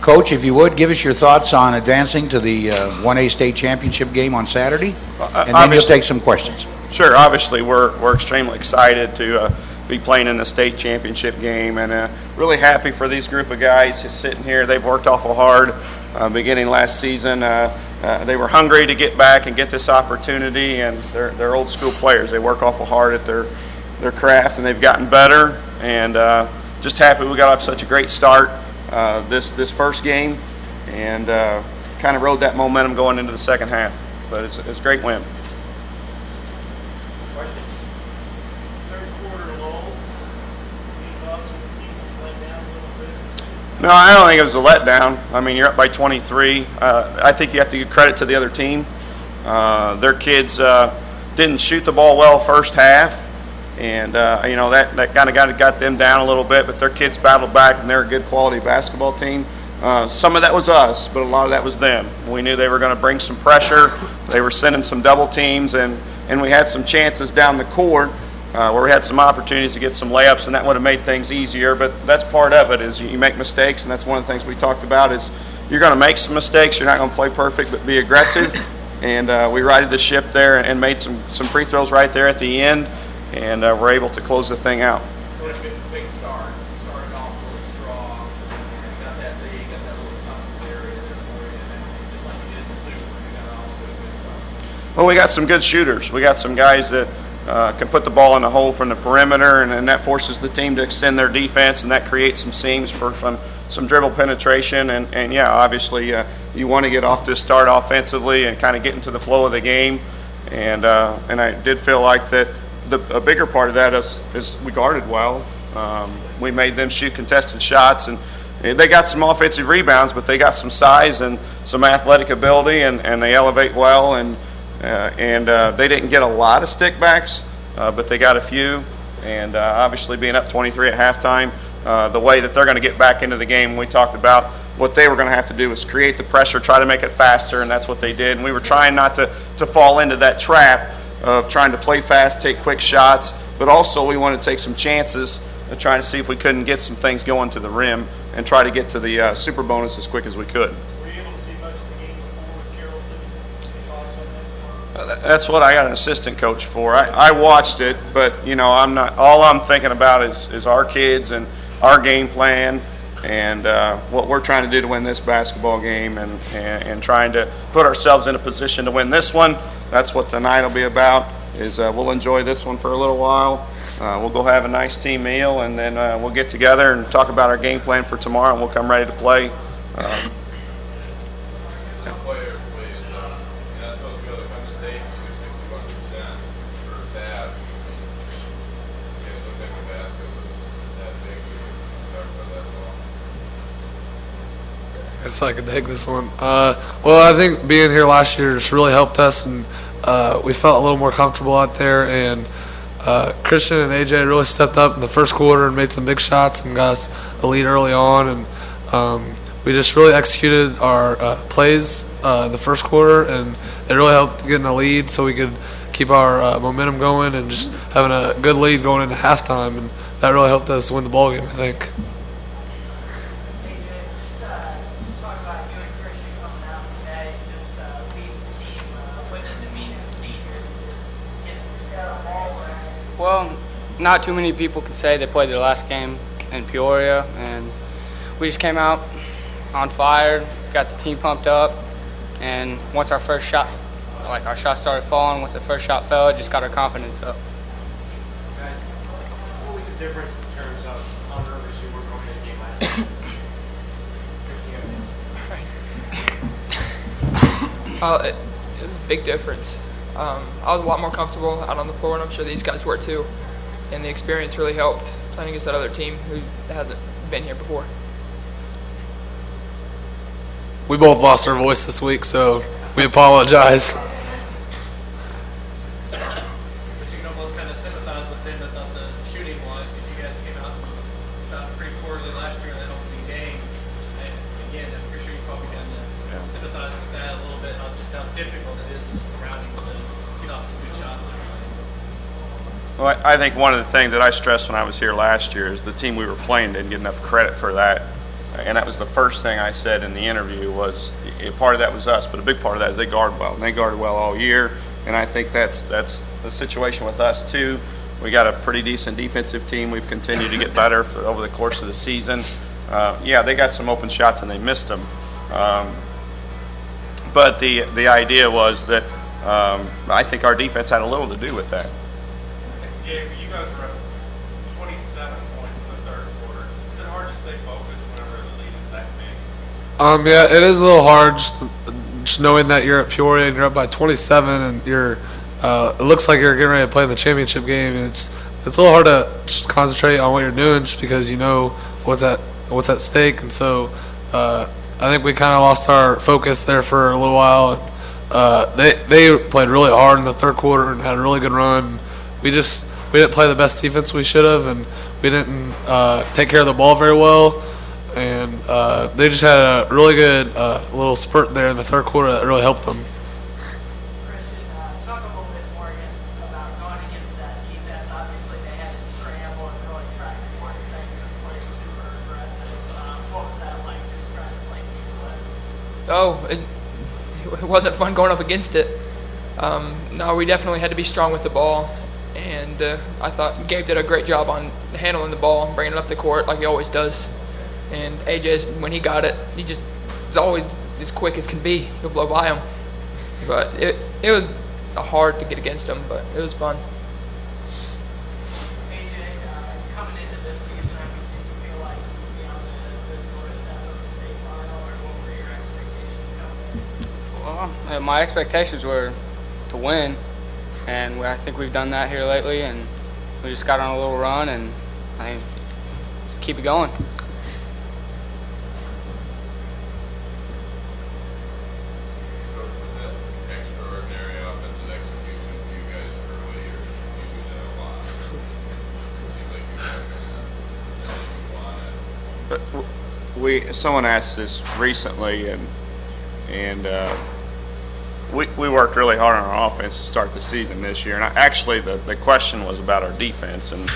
Coach, if you would, give us your thoughts on advancing to the 1A state championship game on Saturday, and then you'll take some questions. Sure, obviously we're extremely excited to be playing in the state championship game, and really happy for these group of guys just sitting here. They've worked awful hard beginning last season. They were hungry to get back and get this opportunity, and they're old school players. They work awful hard at their craft, and they've gotten better, and just happy we got off such a great start this first game, and kind of rode that momentum going into the second half. But it's a great win. No, I don't think it was a letdown. I mean, you're up by 23. I think you have to give credit to the other team. Their kids didn't shoot the ball well first half, and you know that kind of got them down a little bit. But their kids battled back, and they're a good quality basketball team. Some of that was us, but a lot of that was them. We knew they were going to bring some pressure. They were sending some double teams, and we had some chances down the court. Where we had some opportunities to get some layups, and that would have made things easier, but that's part of it, is you make mistakes, and that's one of the things we talked about, is you're going to make some mistakes, you're not going to play perfect, but be aggressive, and we righted the ship there and made some free throws right there at the end, and we're able to close the thing out. Big start. You started off really strong, and got that lead, got that little tough area there for you, and just like you did in the Super, you got off to a good start. Well, we got some good shooters. We got some guys that can put the ball in the hole from the perimeter, and that forces the team to extend their defense, and that creates some seams for some dribble penetration. And yeah, obviously you want to get off to a start offensively and kind of get into the flow of the game. And I did feel like that a bigger part of that is we guarded well. We made them shoot contested shots, and they got some offensive rebounds, but they got some size and some athletic ability, and they elevate well. And they didn't get a lot of stickbacks, but they got a few. And obviously being up 23 at halftime, the way that they're going to get back into the game, we talked about what they were going to have to do was create the pressure, try to make it faster, and that's what they did. And we were trying not to fall into that trap of trying to play fast, take quick shots, but also we wanted to take some chances of trying to see if we couldn't get some things going to the rim and try to get to the super bonus as quick as we could. That's what I got an assistant coach for. I watched it, but you know, all I'm thinking about is our kids and our game plan, and what we're trying to do to win this basketball game, and trying to put ourselves in a position to win this one. That's what tonight will be about. We'll enjoy this one for a little while. We'll go have a nice team meal, and then we'll get together and talk about our game plan for tomorrow, and we'll come ready to play. It's like a dig, this one. Well, I think being here last year just really helped us, and we felt a little more comfortable out there. And Christian and AJ really stepped up in the first quarter and made some big shots and got us a lead early on. And we just really executed our plays in the first quarter, and it really helped getting a lead so we could keep our momentum going and just having a good lead going into halftime. And that really helped us win the ball game, I think. not too many people can say they played their last game in Peoria, and we just came out on fire, got the team pumped up, and once our first shot, like our shot started falling, once the first shot fell, it just got our confidence up. Guys, what was the difference in terms of how nervous you were going into the game last year? It was a big difference. I was a lot more comfortable out on the floor, and I'm sure these guys were too. And the experience really helped playing against that other team who hasn't been here before. We both lost our voice this week, so we apologize. But you can almost kind of sympathize with him about the shooting wise, because you guys came out and shot pretty poorly last year in that opening game. And again, I'm pretty sure you probably can sympathize with that a little bit, just how difficult it is in the surroundings to get off some good shots and everything. Well, I think one of the things that I stressed when I was here last year is the team we were playing didn't get enough credit for that. And that was the first thing I said in the interview was part of that was us, but a big part of that is they guard well. And they guarded well all year, and I think that's the situation with us too. We got a pretty decent defensive team. We've continued to get better over the course of the season. Yeah, they got some open shots and they missed them. But the idea was that I think our defense had a little to do with that. Yeah, you guys were up 27 points in the third quarter. Is it hard to stay focused whenever the lead is that big? Yeah, it is a little hard just knowing that you're at Peoria and you're up by 27 and you're it looks like you're getting ready to play in the championship game, and it's a little hard to just concentrate on what you're doing just because you know what's at stake. And so I think we kind of lost our focus there for a little while. They played really hard in the third quarter and had a really good run. We didn't play the best defense we should have, and we didn't take care of the ball very well. And they just had a really good little spurt there in the third quarter that really helped them. Christian, talk a little bit more again about going against that defense. Obviously, they had to scramble and really try to force things and play super aggressive. What was that like, just trying to play through it? It wasn't fun going up against it. No, we definitely had to be strong with the ball. And I thought Gabe did a great job on handling the ball and bringing it up the court like he always does. And AJ, when he got it, he just was always as quick as can be. He'll blow by him. But it was hard to get against him, but it was fun. AJ, coming into this season, I mean, did you feel like you would be on the doorstep of the state final, or what were your expectations coming in? Well, my expectations were to win. And I think we've done that here lately, and we just got on a little run, and I think keep it going. Extraordinary offensive execution for you guys early, or you do that a lot? It seems like you guys are But someone asked this recently, and we worked really hard on our offense to start the season this year. And actually, the question was about our defense. And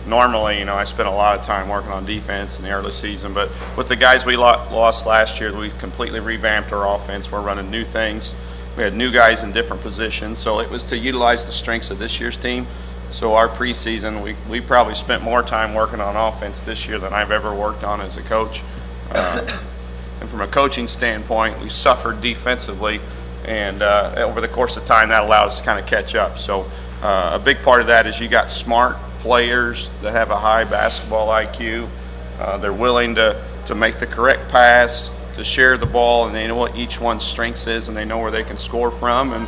normally, I spent a lot of time working on defense in the early season. But with the guys we lost last year, we completely revamped our offense. We're running new things. We had new guys in different positions. So it was to utilize the strengths of this year's team. So our preseason, we probably spent more time working on offense this year than I've ever worked on as a coach. And from a coaching standpoint, we suffered defensively. And over the course of time, that allowed us to kind of catch up. So a big part of that is you got smart players that have a high basketball IQ. They're willing to make the correct pass, to share the ball, and they know what each one's strengths is, and they know where they can score from.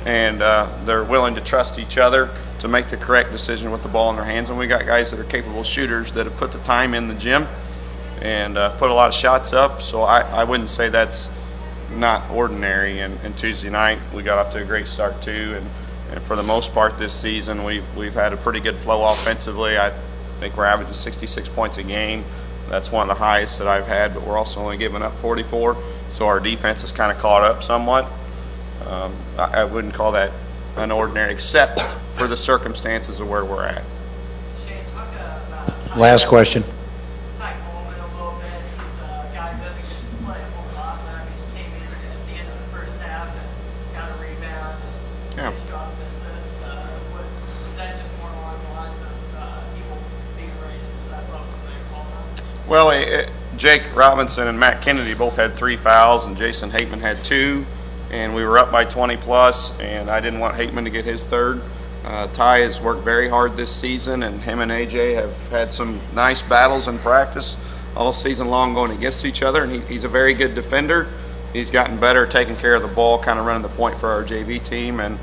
And they're willing to trust each other to make the correct decision with the ball in their hands. And we got guys that are capable shooters that have put the time in the gym and put a lot of shots up. So I wouldn't say that's not ordinary. And Tuesday night we got off to a great start too, and for the most part this season we've had a pretty good flow offensively. I think we're averaging 66 points a game. That's one of the highest that I've had, but we're also only giving up 44, so our defense has kind of caught up somewhat. I wouldn't call that unordinary except for the circumstances of where we're at. Shane, talk about Last question. Komen a little bit. He's a guy who doesn't get to play a whole lot, but I mean, he came in at the end of the first half and got a rebound and finished off an assist. Was that just more along the lines of Well, Jake Robinson and Matt Kennedy both had 3 fouls, and Jason Hateman had 2, and we were up by 20 plus, and I didn't want Hateman to get his 3rd. Ty has worked very hard this season, and him and AJ have had some nice battles in practice all season long going against each other, and he's a very good defender. He's gotten better taking care of the ball, kind of running the point for our JV team, and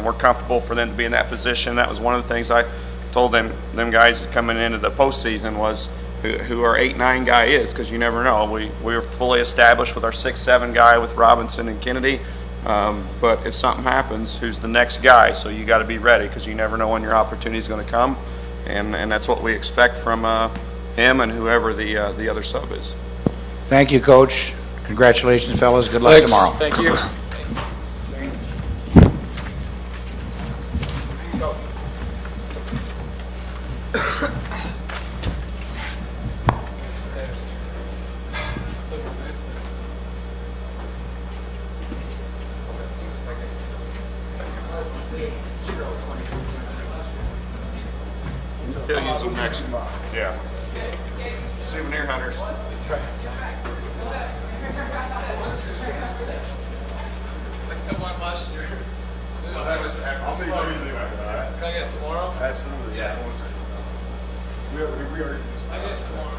we're comfortable for them to be in that position. That was one of the things I told them guys coming into the postseason was who our 8-9 guy is, because you never know. We're fully established with our 6-7 guy with Robinson and Kennedy, but if something happens, who's the next guy? So you got to be ready, because you never know when your opportunity is going to come, and that's what we expect from him and whoever the other sub is. Thank you, Coach. Congratulations, fellas. Good luck tomorrow. Thank you. He'll use them next. Yeah. Souvenir hunters. That's right. Last year. I'll make sure you do that. Can I get tomorrow? Absolutely. Yes. We already. I guess tomorrow.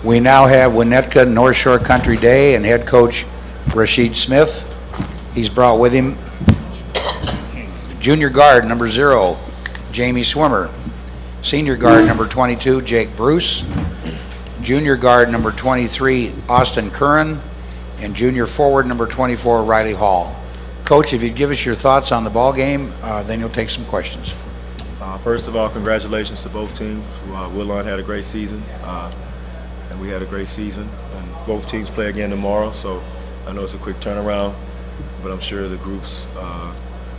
We now have Winnetka North Shore Country Day and head coach Rashid Smith. He's brought with him junior guard number 0, Jamie Swimmer. Senior guard number 22, Jake Bruce. Junior guard number 23, Austin Curran. And junior forward number 24, Riley Hall. Coach, if you'd give us your thoughts on the ball game, then you'll take some questions. First of all, congratulations to both teams. Woodlawn had a great season, and we had a great season. And both teams play again tomorrow, so I know it's a quick turnaround, but I'm sure the groups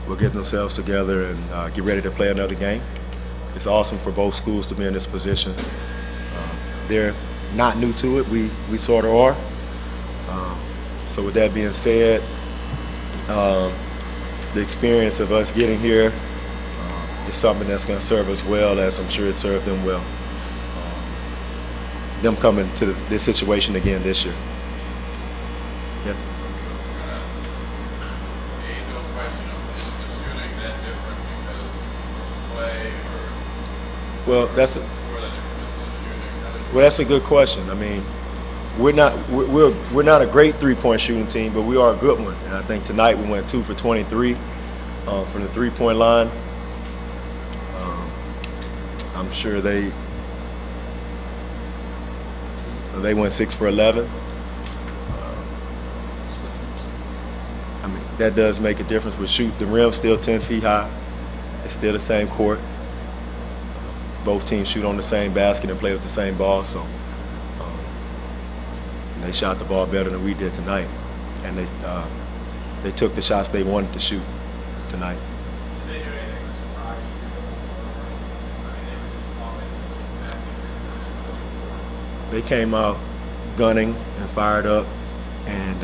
will get themselves together and get ready to play another game. It's awesome for both schools to be in this position. They're not new to it. We sort of are. So with that being said, the experience of us getting here is something that's going to serve us well, as I'm sure it served them well. Them coming to this situation again this year. Yes? Well, that's a good question. I mean, we're not a great three-point shooting team, but we are a good one. And I think tonight we went 2 for 23 from the three-point line. I'm sure they went 6 for 11. I mean, that does make a difference. We shoot the rim still 10 feet high. It's still the same court. Both teams shoot on the same basket and play with the same ball. So they shot the ball better than we did tonight, and they took the shots they wanted to shoot tonight. They came out gunning and fired up, and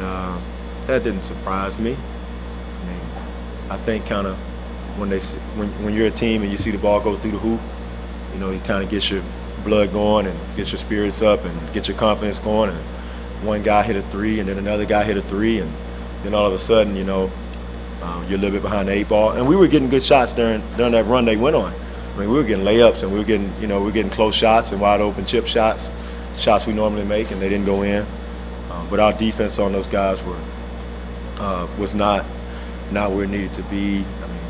that didn't surprise me. I mean, I think kind of when you're a team and you see the ball go through the hoop, you know, it kind of gets your blood going and gets your spirits up and get your confidence going. And one guy hit a 3, and then another guy hit a 3, and then all of a sudden, you know, you're a little bit behind the 8 ball. And we were getting good shots during that run they went on. I mean, we were getting layups, and we were getting close shots and wide open chip shots we normally make, and they didn't go in. But our defense on those guys was not where it needed to be. I mean,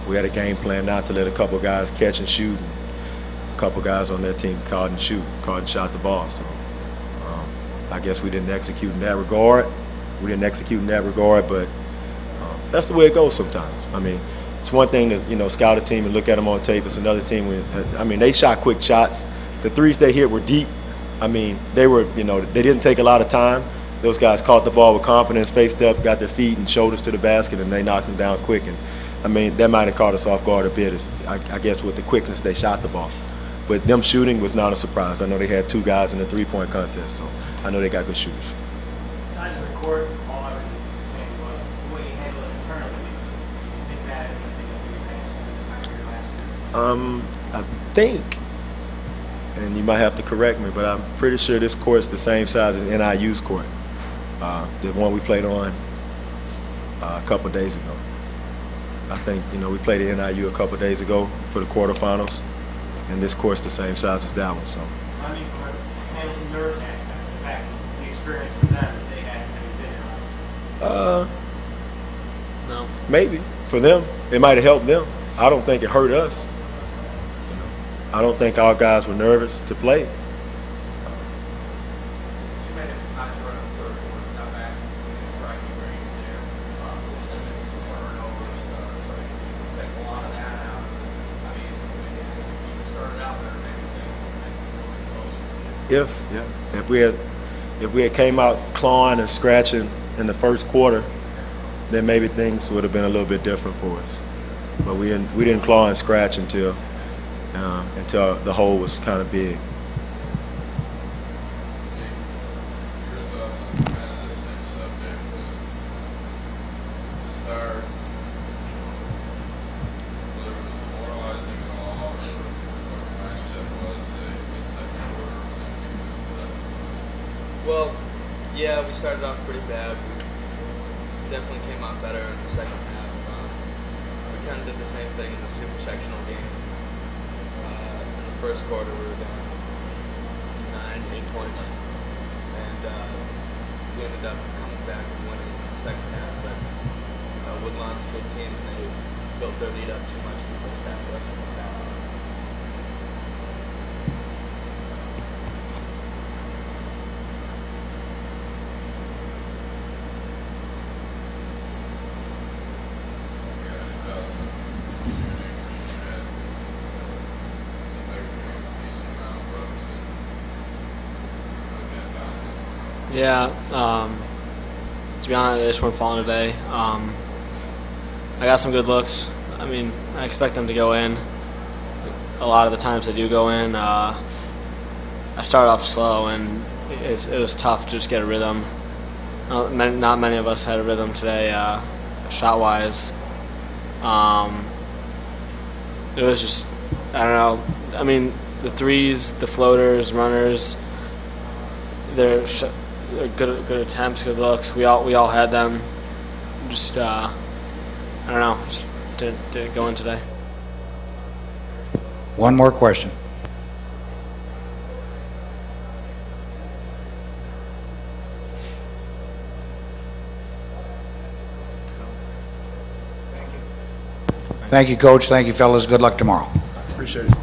we had a game plan not to let a couple guys catch and shoot. A couple guys on their team caught and shot the ball. So I guess we didn't execute in that regard. But that's the way it goes sometimes. I mean, it's one thing to, you know, scout a team and look at them on tape. It's another team they shot quick shots. The threes they hit were deep. I mean, they didn't take a lot of time. Those guys caught the ball with confidence, faced up, got their feet and shoulders to the basket, and they knocked them down quick. And I mean, that might have caught us off guard a bit, I guess, with the quickness they shot the ball. But them shooting was not a surprise. I know they had 2 guys in the three-point contest, so I know they got good shooters. Size of the court, all everything is the same, but the way you handle it internally, do you think that I think, and you might have to correct me, but I'm pretty sure this court's the same size as NIU's court, the one we played on a couple days ago. I think, you know, we played at NIU a couple days ago for the quarterfinals, and this court's the same size as that one. So. I mean, from a handling nerves aspect, the fact the experience for them that they had been. No. Maybe for them, it might have helped them. I don't think it hurt us. You know, I don't think our guys were nervous to play. If we had came out clawing and scratching in the first quarter, then maybe things would have been a little bit different for us. But we didn't claw and scratch until the hole was kind of big. Well, yeah, we started off pretty bad. We definitely came out better in the second half. We kind of did the same thing in the super sectional game. In the first quarter, we were down 9, 8 points, and we ended up coming back and winning in the second half. But Woodlawn's a good team, and they built their lead up too much in the first half. Yeah, to be honest, I just weren't falling today. I got some good looks. I mean, I expect them to go in. A lot of the times they do go in. I started off slow, and it was tough to just get a rhythm. Not many of us had a rhythm today, shot-wise. It was just, I don't know. I mean, the threes, the floaters, runners, they're good attempts, good looks. We all had them. Just I don't know, just didn't go in today. One more question. Thank you, Coach. Thank you, fellas. Good luck tomorrow. Appreciate it.